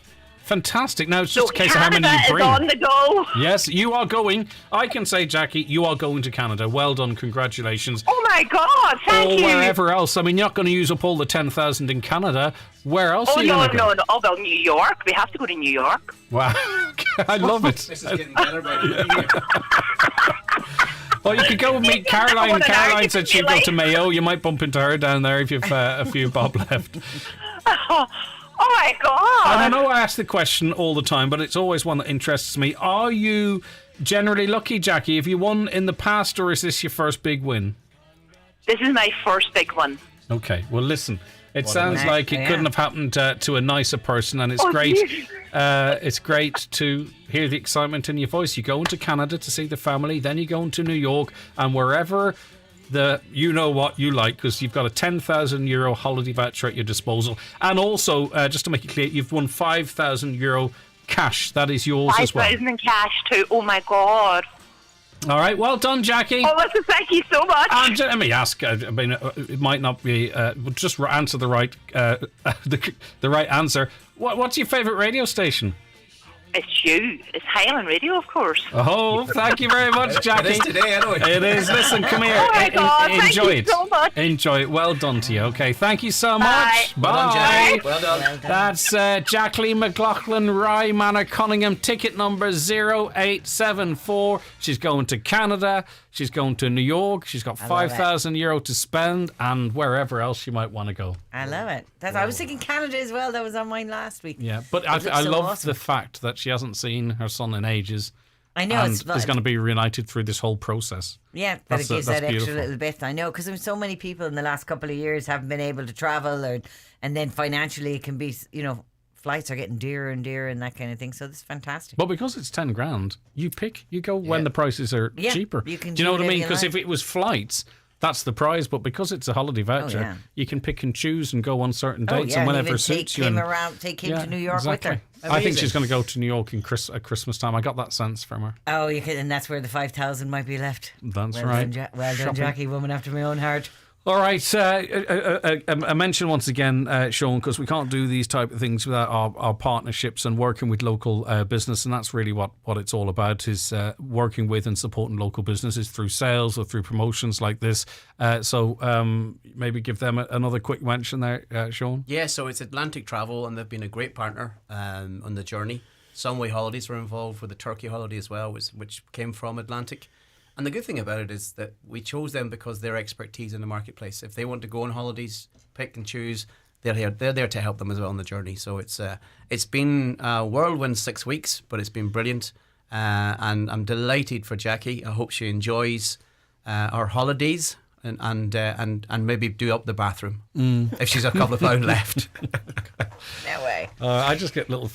Fantastic. Now, it's just a case of how many
Canada
you bring.
is on the go.
Yes, you are going. I can say, Jackie, you are going to Canada. Well done. Congratulations.
Oh, my God. Thank you.
Or wherever else. I mean, you're not going to use up all the 10,000 in Canada. Where else
Oh,
are you
no,
going to go?
no. Oh, well, New York. We have to go to New York.
Wow. I love it.
This is getting better by the minute.
Well, you could go and meet Caroline.
What an
Caroline
argument,
said she'd go to Mayo. You might bump into her down there if you've a few bob left.
Oh, my God.
And I know I ask the question all the time, but it's always one that interests me. Are you generally lucky, Jackie? Have you won in the past, or is this your first big win?
This is my first big one.
Okay, well, listen. It sounds like it couldn't have happened to a nicer person, and it's great.
Geez.
It's great to hear the excitement in your voice. You go into Canada to see the family, then you go into New York, and wherever you know what you like, because you've got a €10,000 holiday voucher at your disposal, and also just to make it clear, you've won €5,000 cash. That is yours as well.
5,000 in cash too. Oh my God.
All right, well done, Jackie.
Oh, listen, thank you so much.
And let me ask. I mean, it might not be. Just answer the right, the right answer. What's your favourite radio station?
It's you. It's Highland Radio, of course.
Oh, thank you very much, Jackie.
It is today, anyway.
It is. Listen, come here.
Oh my God,
Enjoy
thank you
it.
so much.
Enjoy it. Well done to you. Okay, thank you so
Bye.
much.
Well done, Jackie. Well done.
That's Jacqueline McLaughlin, Rye Manor Cunningham, ticket number 0874. She's going to Canada. She's going to New York. She's got €5,000 to spend, and wherever else she might want to go.
I love it. I was thinking Canada as well. That was on mine last week.
Yeah, but
It looks
I
so
love
awesome.
the fact that she hasn't seen her son in ages.
I know,
and
it's
is going to be reunited through this whole process.
Yeah, that it gives that extra
beautiful.
little bit. I know, because there's so many people in the last couple of years haven't been able to travel, and then financially it can be, flights are getting dearer and dearer and that kind of thing. So this is fantastic.
But because it's 10 grand, you go when the prices are
Yeah,
cheaper.
you can
do you know
do
what I mean?
whatever you
Because
like.
if it was flights, that's the prize. But because it's a holiday voucher,
yeah.
you can pick and choose and go on certain
Oh,
dates
yeah,
and
and
whenever
even
suits you.
take him to New York
exactly.
with her.
I think she's going to go to New York at Christmas time. I got that sense from her.
Oh, you can, and that's where the 5,000 might be left.
That's
well
right.
Done, well done,
Shopping.
Jackie, woman after my own heart.
All right, I mention once again, Sean, because we can't do these type of things without our partnerships and working with local business, and that's really what it's all about, is working with and supporting local businesses through sales or through promotions like this. So maybe give them another quick mention there, Sean.
Yeah, so it's Atlantic Travel, and they've been a great partner on the journey. Sunway Holidays were involved with the Turkey holiday as well, which came from Atlantic. And the good thing about it is that we chose them because their expertise in the marketplace. If they want to go on holidays, pick and choose, they're there to help them as well on the journey. So it's been a whirlwind 6 weeks, but it's been brilliant, and I'm delighted for Jackie. I hope she enjoys our holidays and maybe do up the bathroom if she's a couple of pounds left.
No way.
I just get little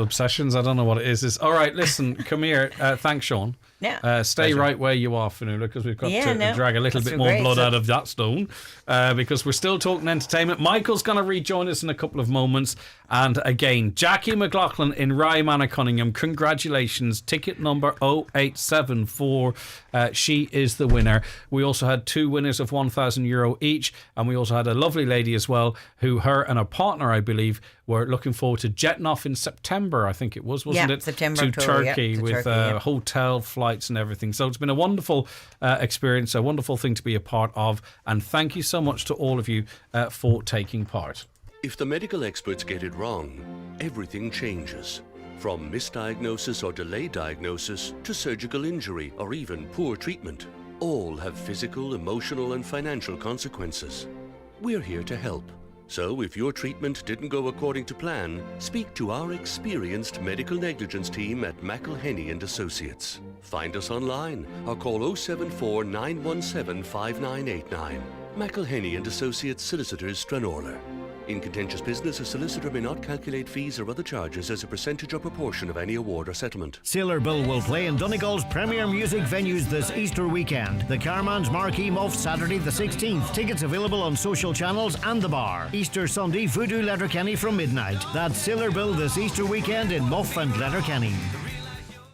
obsessions. I don't know what it is. All right, listen, come here. Thanks, Sean.
Yeah.
Stay
Pleasure.
right where you are, Fionnuala, because we've got to drag a little
That's
bit more
great
blood
stuff.
out of that stone, because we're still talking entertainment. Michael's going to rejoin us in a couple of moments. And again, Jackie McLaughlin in Rye Manor, Cunningham, congratulations. Ticket number 0874. She is the winner. We also had 2 winners of €1,000 each, and we also had a lovely lady as well, who her and her partner, I believe, were looking forward to jetting off in September, I think it was, wasn't it?
September,
to
October,
Turkey,
to
with
Turkey, yeah.
hotel, flights and everything. So it's been a wonderful experience, a wonderful thing to be a part of, and thank you so much to all of you for taking part.
If the medical experts get it wrong, everything changes. From misdiagnosis or delayed diagnosis to surgical injury or even poor treatment. All have physical, emotional and financial consequences. We're here to help. So if your treatment didn't go according to plan, speak to our experienced medical negligence team at McElhenney and Associates. Find us online or call 074 917 5989. McElhenney and Associates Solicitors, Stranorlar. In contentious business, a solicitor may not calculate fees or other charges as a percentage or proportion of any award or settlement.
Sailor Bill will play in Donegal's premier music venues this Easter weekend. The Carman's Marquee Muff Saturday the 16th. Tickets available on social channels and the bar. Easter Sunday, Voodoo Letterkenny from midnight. That's Sailor Bill this Easter weekend in Muff and Letterkenny.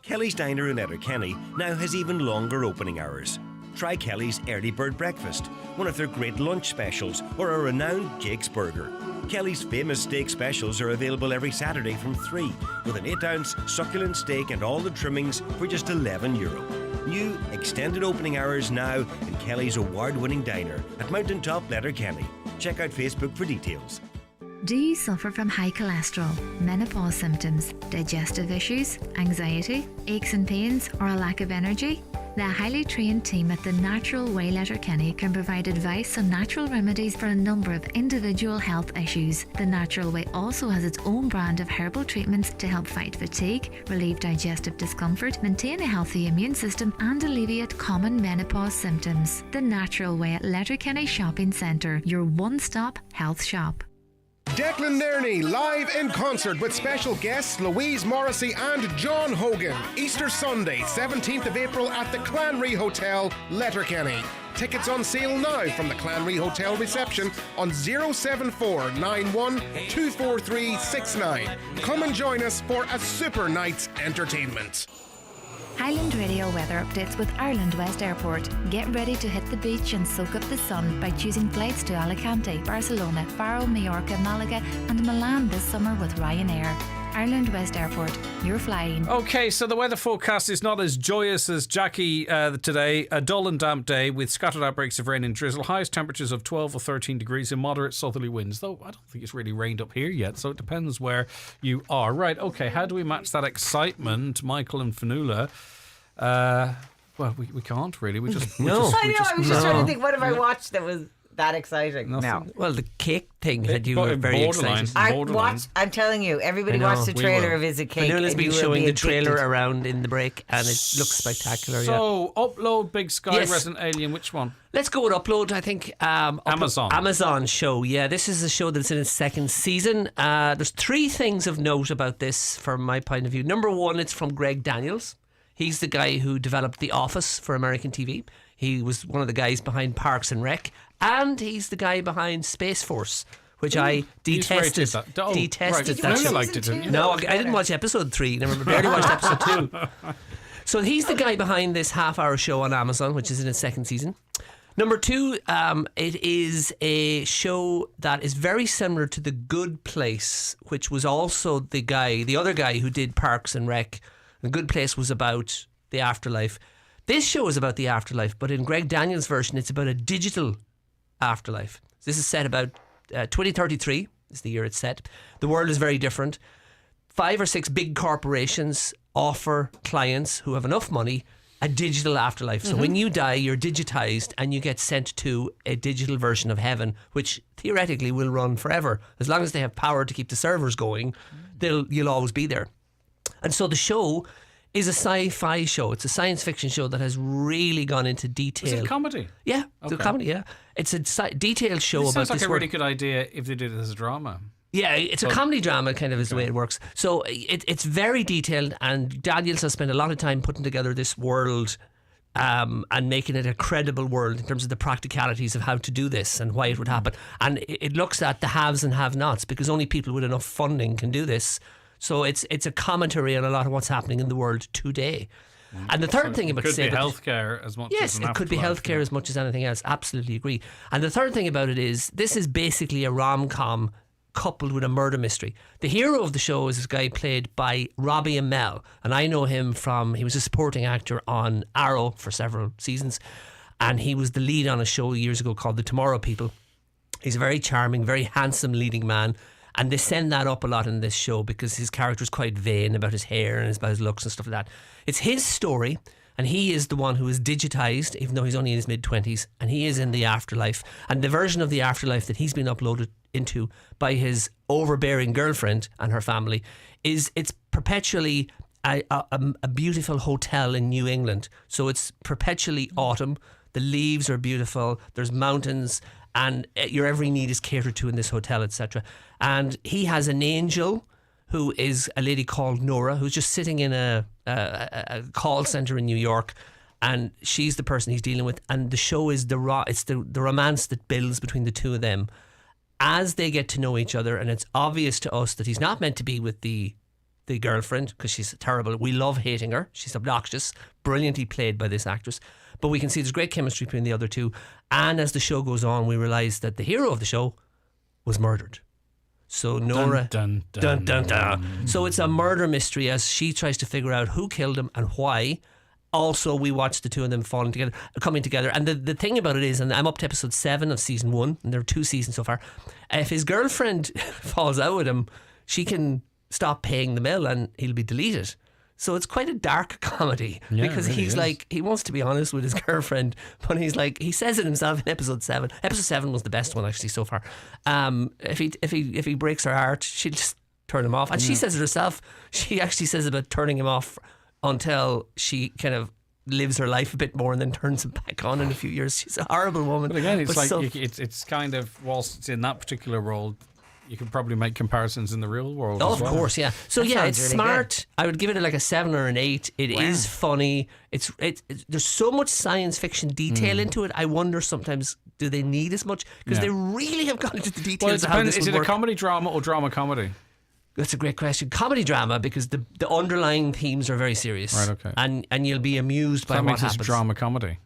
Kelly's Diner in Letterkenny now has even longer opening hours. Try Kelly's Early Bird Breakfast, one of their great lunch specials, or a renowned Jake's Burger. Kelly's famous steak specials are available every Saturday from 3, with an 8-ounce succulent steak and all the trimmings for just €11. New extended opening hours now in Kelly's award-winning diner at Mountaintop, Letterkenny. Check out Facebook for details.
Do you suffer from high cholesterol, menopause symptoms, digestive issues, anxiety, aches and pains, or a lack of energy? The highly trained team at The Natural Way Letterkenny can provide advice on natural remedies for a number of individual health issues. The Natural Way also has its own brand of herbal treatments to help fight fatigue, relieve digestive discomfort, maintain a healthy immune system and alleviate common menopause symptoms. The Natural Way at Letterkenny Shopping Centre, your one-stop health shop.
Declan Nerney live in concert with special guests Louise Morrissey and John Hogan. Easter Sunday, 17th of April at the Clanry Hotel, Letterkenny. Tickets on sale now from the Clanry Hotel reception on 074 91 243 69. Come and join us for a super night's entertainment.
Highland Radio weather updates with Ireland West Airport. Get ready to hit the beach and soak up the sun by choosing flights to Alicante, Barcelona, Faro, Mallorca, Malaga and Milan this summer with Ryanair. Ireland West Airport, you're flying.
Okay, so the weather forecast is not as joyous as Jackie today. A dull and damp day with scattered outbreaks of rain and drizzle. Highest temperatures of 12 or 13 degrees and moderate southerly winds. Though I don't think it's really rained up here yet, so it depends where you are. Right, okay, how do we match that excitement, Michael and Fionnuala? Well, we can't really. We just...
I was just trying to think, what have I watched that was that exciting?
Nothing.
No.
Well, the cake thing had you were very excited.
I'm telling you, everybody watched the trailer of Is It Cake.
Fionnuala's been showing the trailer
addicted.
around in the break and it looks spectacular.
So, Upload, Big Sky,
Yes.
Resident Alien, which one?
Let's go with Upload, I think. Amazon show. Yeah, this is a show that's in its second season. There's 3 things of note about this from my point of view. Number 1, it's from Greg Daniels. He's the guy who developed The Office for American TV. He was one of the guys behind Parks and Rec. And he's the guy behind Space Force, which I detested. Detested.
Right. You liked it, didn't you?
No, I didn't watch episode 3. I barely watched episode 2. So he's the guy behind this half-hour show on Amazon, which is in its second season. Number 2, it is a show that is very similar to The Good Place, which was also the other guy who did Parks and Rec. The Good Place was about the afterlife. This show is about the afterlife, but in Greg Daniels' version, it's about a digital afterlife. This is set about 2033 is the year it's set. The world is very different. 5 or 6 big corporations offer clients who have enough money a digital afterlife. So when you die, you're digitized and you get sent to a digital version of heaven, which theoretically will run forever. As long as they have power to keep the servers going, you'll always be there. And so the show is a sci-fi show. It's a science fiction show that has really gone into detail.
Is it comedy?
Yeah, it's a comedy, yeah. It's a detailed show about
sounds like
this
a really good idea if they did it as a drama.
Yeah, it's a comedy drama kind of is the way it works. So it's very detailed, and Daniels has spent a lot of time putting together this world and making it a credible world in terms of the practicalities of how to do this and why it would happen. And it looks at the haves and have-nots, because only people with enough funding can do this. So it's a commentary on a lot of what's happening in the world today. And the third thing about
it could be healthcare as much as an
it could be healthcare as much as anything else. Absolutely agree. And the third thing about it is this is basically a rom-com coupled with a murder mystery. The hero of the show is this guy played by Robbie Amell, and I know him from, he was a supporting actor on Arrow for several seasons, and he was the lead on a show years ago called The Tomorrow People. He's a very charming, very handsome leading man, and they send that up a lot in this show because his character is quite vain about his hair and about his looks and stuff like that. It's his story, and he is the one who is digitized, even though he's only in his mid-20s, and he is in the afterlife. And the version of the afterlife that he's been uploaded into by his overbearing girlfriend and her family it's perpetually a beautiful hotel in New England. So it's perpetually autumn. The leaves are beautiful. There's mountains, and your every need is catered to in this hotel, etc. And he has an angel who is a lady called Nora, who's just sitting in a call center in New York, and she's the person he's dealing with. And the show is the romance that builds between the two of them as they get to know each other. And it's obvious to us that he's not meant to be with the girlfriend because she's terrible. We love hating her. She's obnoxious, brilliantly played by this actress. But we can see there's great chemistry between the other two. And as the show goes on, we realise that the hero of the show was murdered. So Nora,
dun, dun, dun, dun.
So it's a murder mystery as she tries to figure out who killed him and why. Also, we watch the two of them coming together. And the thing about it is, and I'm up to episode 7 of season 1, and there are 2 seasons so far. If his girlfriend falls out with him, she can stop paying the bill and he'll be deleted. So it's quite a dark comedy because
it really
he's
is.
like, he wants to be honest with his girlfriend, but he's like, he says it himself in episode 7. Episode 7 was the best one actually so far. If he breaks her heart, she'll just turn him off. And she says it herself. She actually says about turning him off until she kind of lives her life a bit more and then turns him back on in a few years. She's a horrible woman.
But again, it's
But
like it's kind of, whilst it's in that particular role, you can probably make comparisons in the real world.
Oh,
as well.
of course, yeah. So
That
yeah,
sounds
it's
really
smart. I would give it like a 7 or an 8. It is funny. It's there's so much science fiction detail into it. I wonder sometimes, do they need as much? Because they really have gone into the details
Well, it
of how
depends.
this
Is
would
it
work.
a comedy drama or drama comedy?
That's a great question. Comedy drama, because the underlying themes are very serious.
Right, okay.
And you'll be amused
So
by
that
what
makes
happens.
it drama comedy.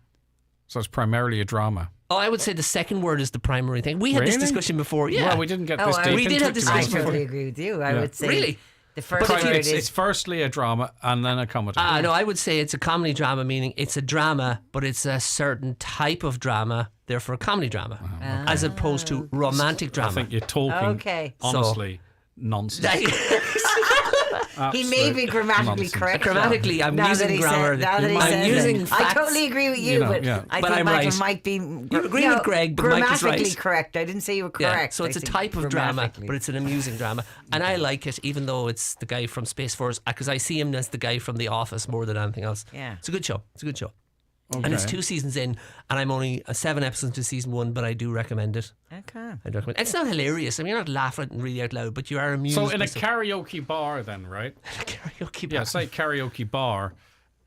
So it's primarily a drama.
Oh, I would say the second word is the primary thing. We had this
Really?
discussion before. Yeah.
Well, we didn't get this deep
we did
into
have
it,
this
to be
I
discussion
honest.
totally
before.
agree with you. I
Yeah.
would say
Really?
the first
But
word
it's
is
firstly a drama and then a comedy.
No, I would say it's a comedy drama, meaning it's a drama, but it's a certain type of drama, therefore a comedy drama, as opposed to romantic drama.
I think you're talking,
Okay.
honestly, nonsense.
He may be grammatically
Nonsense.
correct.
Grammatically,
though.
I'm
Now
using
that he
grammar.
Said, now that he
I'm
said
using
it.
facts.
I totally agree with you,
You know,
but
yeah.
I
But
think
I'm
Michael
right.
might be.
You agree with Greg, but Mike is
grammatically
right.
correct. I didn't say you were
Yeah,
correct.
so it's
I
a
said
type of drama,
grammatically.
but it's an amusing drama. And I like it, even though it's the guy from Space Force, because I see him as the guy from The Office more than anything else.
Yeah.
It's a good show. It's a good show.
Okay.
And it's 2 seasons in, and I'm only 7 episodes into season 1, but I do recommend it.
Okay.
I do recommend it. It's not hilarious. I mean, you're not laughing really out loud, but you are amused.
So in
by
a
stuff.
karaoke bar then, right?
karaoke
Yeah,
bar.
say karaoke bar.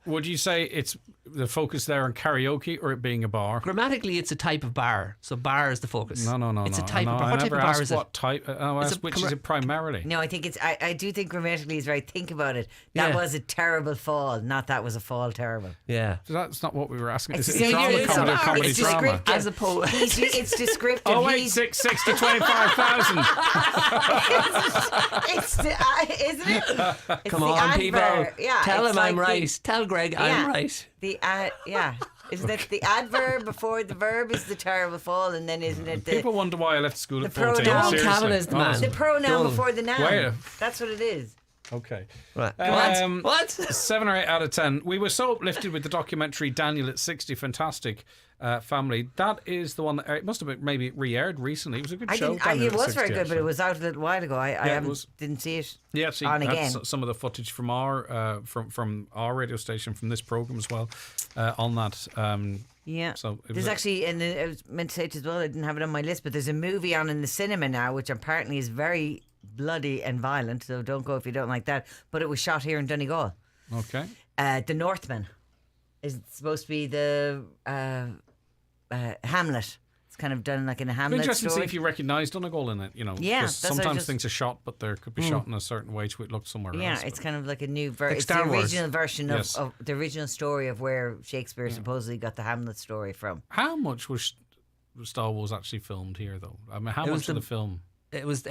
Would you say it's the focus there on karaoke or it being a bar?
Grammatically, it's a type of bar. So bar is the focus.
No.
It's
no.
a type
no,
of bar.
I
What type
never
of bar
asked
is it?
what type. I
It's
asked
a
which
commer-
is it primarily?
No, I think it's. I do think grammatically is right. Think about it. That
Yeah.
was a terrible fall. Not that was a fall terrible.
Yeah.
So that's not what we were asking. Is
It's
it a drama
it's
comedy or
a-
comedy
it's
drama?
descriptive.
As opposed,
It's descriptive.
Oh,
He's-
866 to 25,000.
it's isn't it? It's
Come
the
on,
adverb.
people.
Yeah,
Tell
it's
him I'm
like
right. Tell Greg
yeah,
I'm right.
The yeah. Isn't it the adverb before the verb is the terrible fall, and then isn't it the
People wonder why I left school at
the
14.
pronoun-
Seriously.
Cavan is the man.
the pronoun
Done.
before the noun?
Wait.
That's what it is.
Okay.
Right. What?
7 or 8 out of 10. We were so uplifted with the documentary Daniel at 60. Fantastic family. That is the one that it must have been maybe re-aired recently. It was a good show.
It was very good, but it was out a little while ago. I didn't see it.
Yeah, see,
on again.
Some of the footage from our radio station, from this program as well, on that.
Yeah.
So
there's actually, and I was meant to say it as well, I didn't have it on my list, but there's a movie on in the cinema now, which apparently is very bloody and violent, so don't go if you don't like that. But it was shot here in Donegal.
Okay.
The Northman is supposed to be the Hamlet. It's kind of done like in a Hamlet
interesting
story.
to see if you recognise Donegal in it, you know.
Yeah,
because sometimes things are shot, but there could be shot in a certain way to it looked somewhere else.
Yeah, it's kind of like a new version.
Like
It's
Star
the
Wars.
original version of,
Yes.
of the original story of where Shakespeare supposedly got the Hamlet story from.
How much was Star Wars actually filmed here, though? I mean, how much of the film?
It was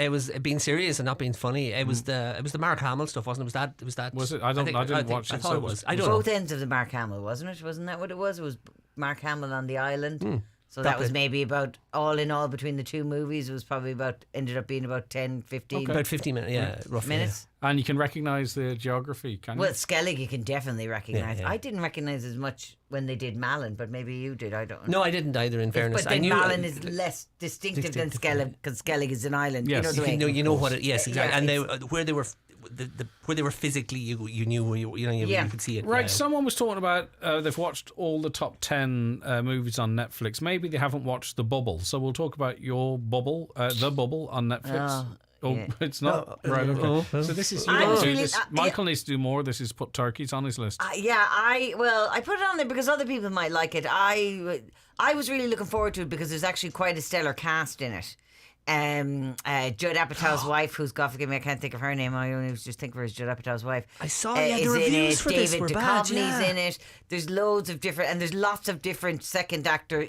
being serious and not being funny. It was the Mark Hamill stuff, wasn't it? Was that?
Was it? I didn't watch it.
I thought it was. I
Both
don't know.
ends of the Mark Hamill, wasn't it? Wasn't that what it was? It was Mark Hamill on the island. So that was maybe about, all in all, between the two movies, it was probably ended up being about 10, 15
About 15 minutes, yeah, roughly.
minutes.
And you can recognise the geography, can you?
Well, Skellig you can definitely recognise.
Yeah.
I didn't recognise as much when they did Malin, but maybe you did. I don't know.
No, I didn't either. In fairness,
But
I
then
knew
Malin is less distinctive than Skellig because Skellig is an island.
Yes.
You know the way.
you know what it. Yes, exactly.
Yeah,
And they where they were. Where they were physically, you knew you could see it.
Right, someone was talking about they've watched all the top 10 movies on Netflix. Maybe they haven't watched The Bubble, so we'll talk about your Bubble, The Bubble on Netflix.
Yeah.
It's not right. Okay. So this is Michael needs to do more. This is put turkeys on his list.
I put it on there because other people might like it. I was really looking forward to it because there's actually quite a stellar cast in it. Judd Apatow's wife, who's, God forgive me, I can't think of her name. I only was just thinking of her as Judd Apatow's wife.
I saw
is
the reviews
in it.
for
David
this were bad.
Duchovny's in it. There's loads of different, and there's lots of different second actor,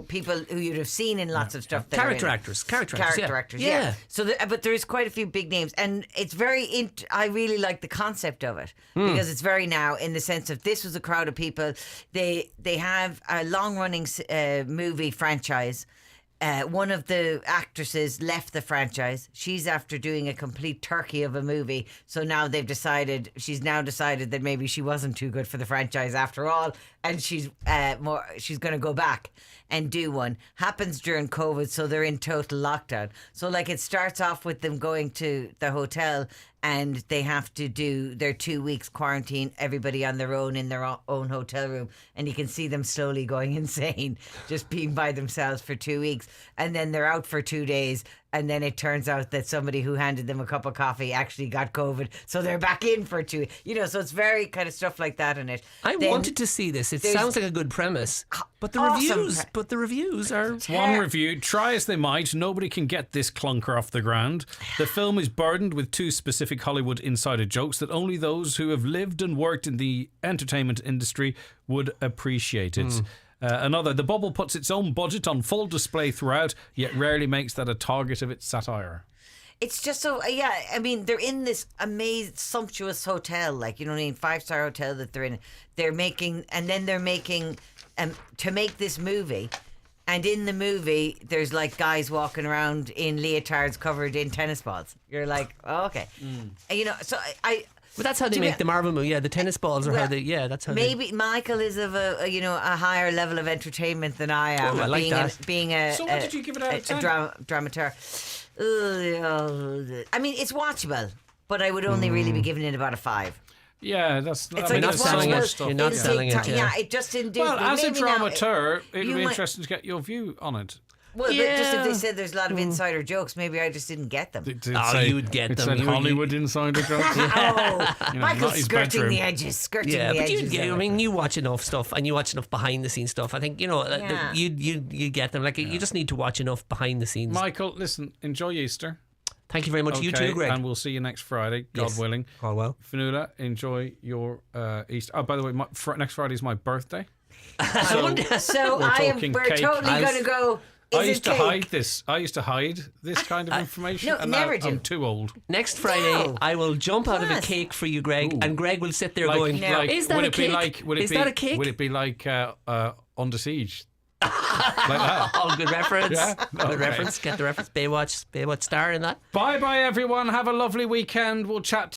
people who you'd have seen in lots of stuff.
Character actors.
Yeah. So, but there is quite a few big names, and it's very. I really like the concept of it because it's very now in the sense of this was a crowd of people. They have a long running movie franchise. One of the actresses left the franchise. She's after doing a complete turkey of a movie. So now she's decided that maybe she wasn't too good for the franchise after all. And she's going to go back and do one. Happens during COVID, so they're in total lockdown. So it starts off with them going to the hotel and they have to do their 2 weeks quarantine, everybody on their own in their own hotel room. And you can see them slowly going insane, just being by themselves for 2 weeks. And then they're out for 2 days. And then it turns out that somebody who handed them a cup of coffee actually got COVID. So they're back in for 2 weeks. So it's very kind of stuff like that in it.
I wanted to see this. It sounds like a good premise. But the reviews are...
One review, try as they might, nobody can get this clunker off the ground. The film is burdened with 2 specific Hollywood insider jokes that only those who have lived and worked in the entertainment industry would appreciate it. Another, The Bubble puts its own budget on full display throughout, yet rarely makes that a target of its satire.
It's just so, I mean, they're in this amazing, sumptuous hotel, 5-star hotel that they're in. They're making to make this movie. And in the movie, there's guys walking around in leotards covered in tennis balls. You're like, oh, okay. So
But that's how they make the Marvel movie. Yeah, the tennis balls are how they. Yeah, that's how.
Maybe Michael is of a higher level of entertainment than I am.
Oh, I like that.
Being a
so what did you give it out of 10?
Dramaturg. I mean, it's watchable, but I would only really be giving it about a 5.
Yeah, that's.
You're not selling it.
You're not selling it.
Yeah, it just didn't do.
Well, as a
maybe
dramaturg, it'd be
might-
interesting to get your view on it.
Well, just if they said there's a lot of insider jokes, maybe I just didn't get them.
You would get
it
them.
Said Hollywood insider jokes.
Michael's skirting the edges.
Yeah, but you watch enough stuff and you watch enough behind the scenes stuff. I think you get them. You just need to watch enough behind the sne's.
Michael, listen, enjoy Easter.
Thank you very much. You too, Greg.
And we'll see you next Friday, God willing.
All well.
Fionnuala, enjoy your Easter. Oh, by the way, next Friday is my birthday.
So we're totally going to go.
I used to hide this. I used to hide this kind of information.
No,
and
never
now
do.
I'm too old.
Next Friday, I will jump out of a cake for you, Greg, and Greg will sit there going, "Is that a cake? Is that a cake?
Would it be like Under Siege?" Like that.
Oh, good reference.
Yeah?
Good reference. Get the reference. Baywatch star in that.
Bye, everyone. Have a lovely weekend. We'll chat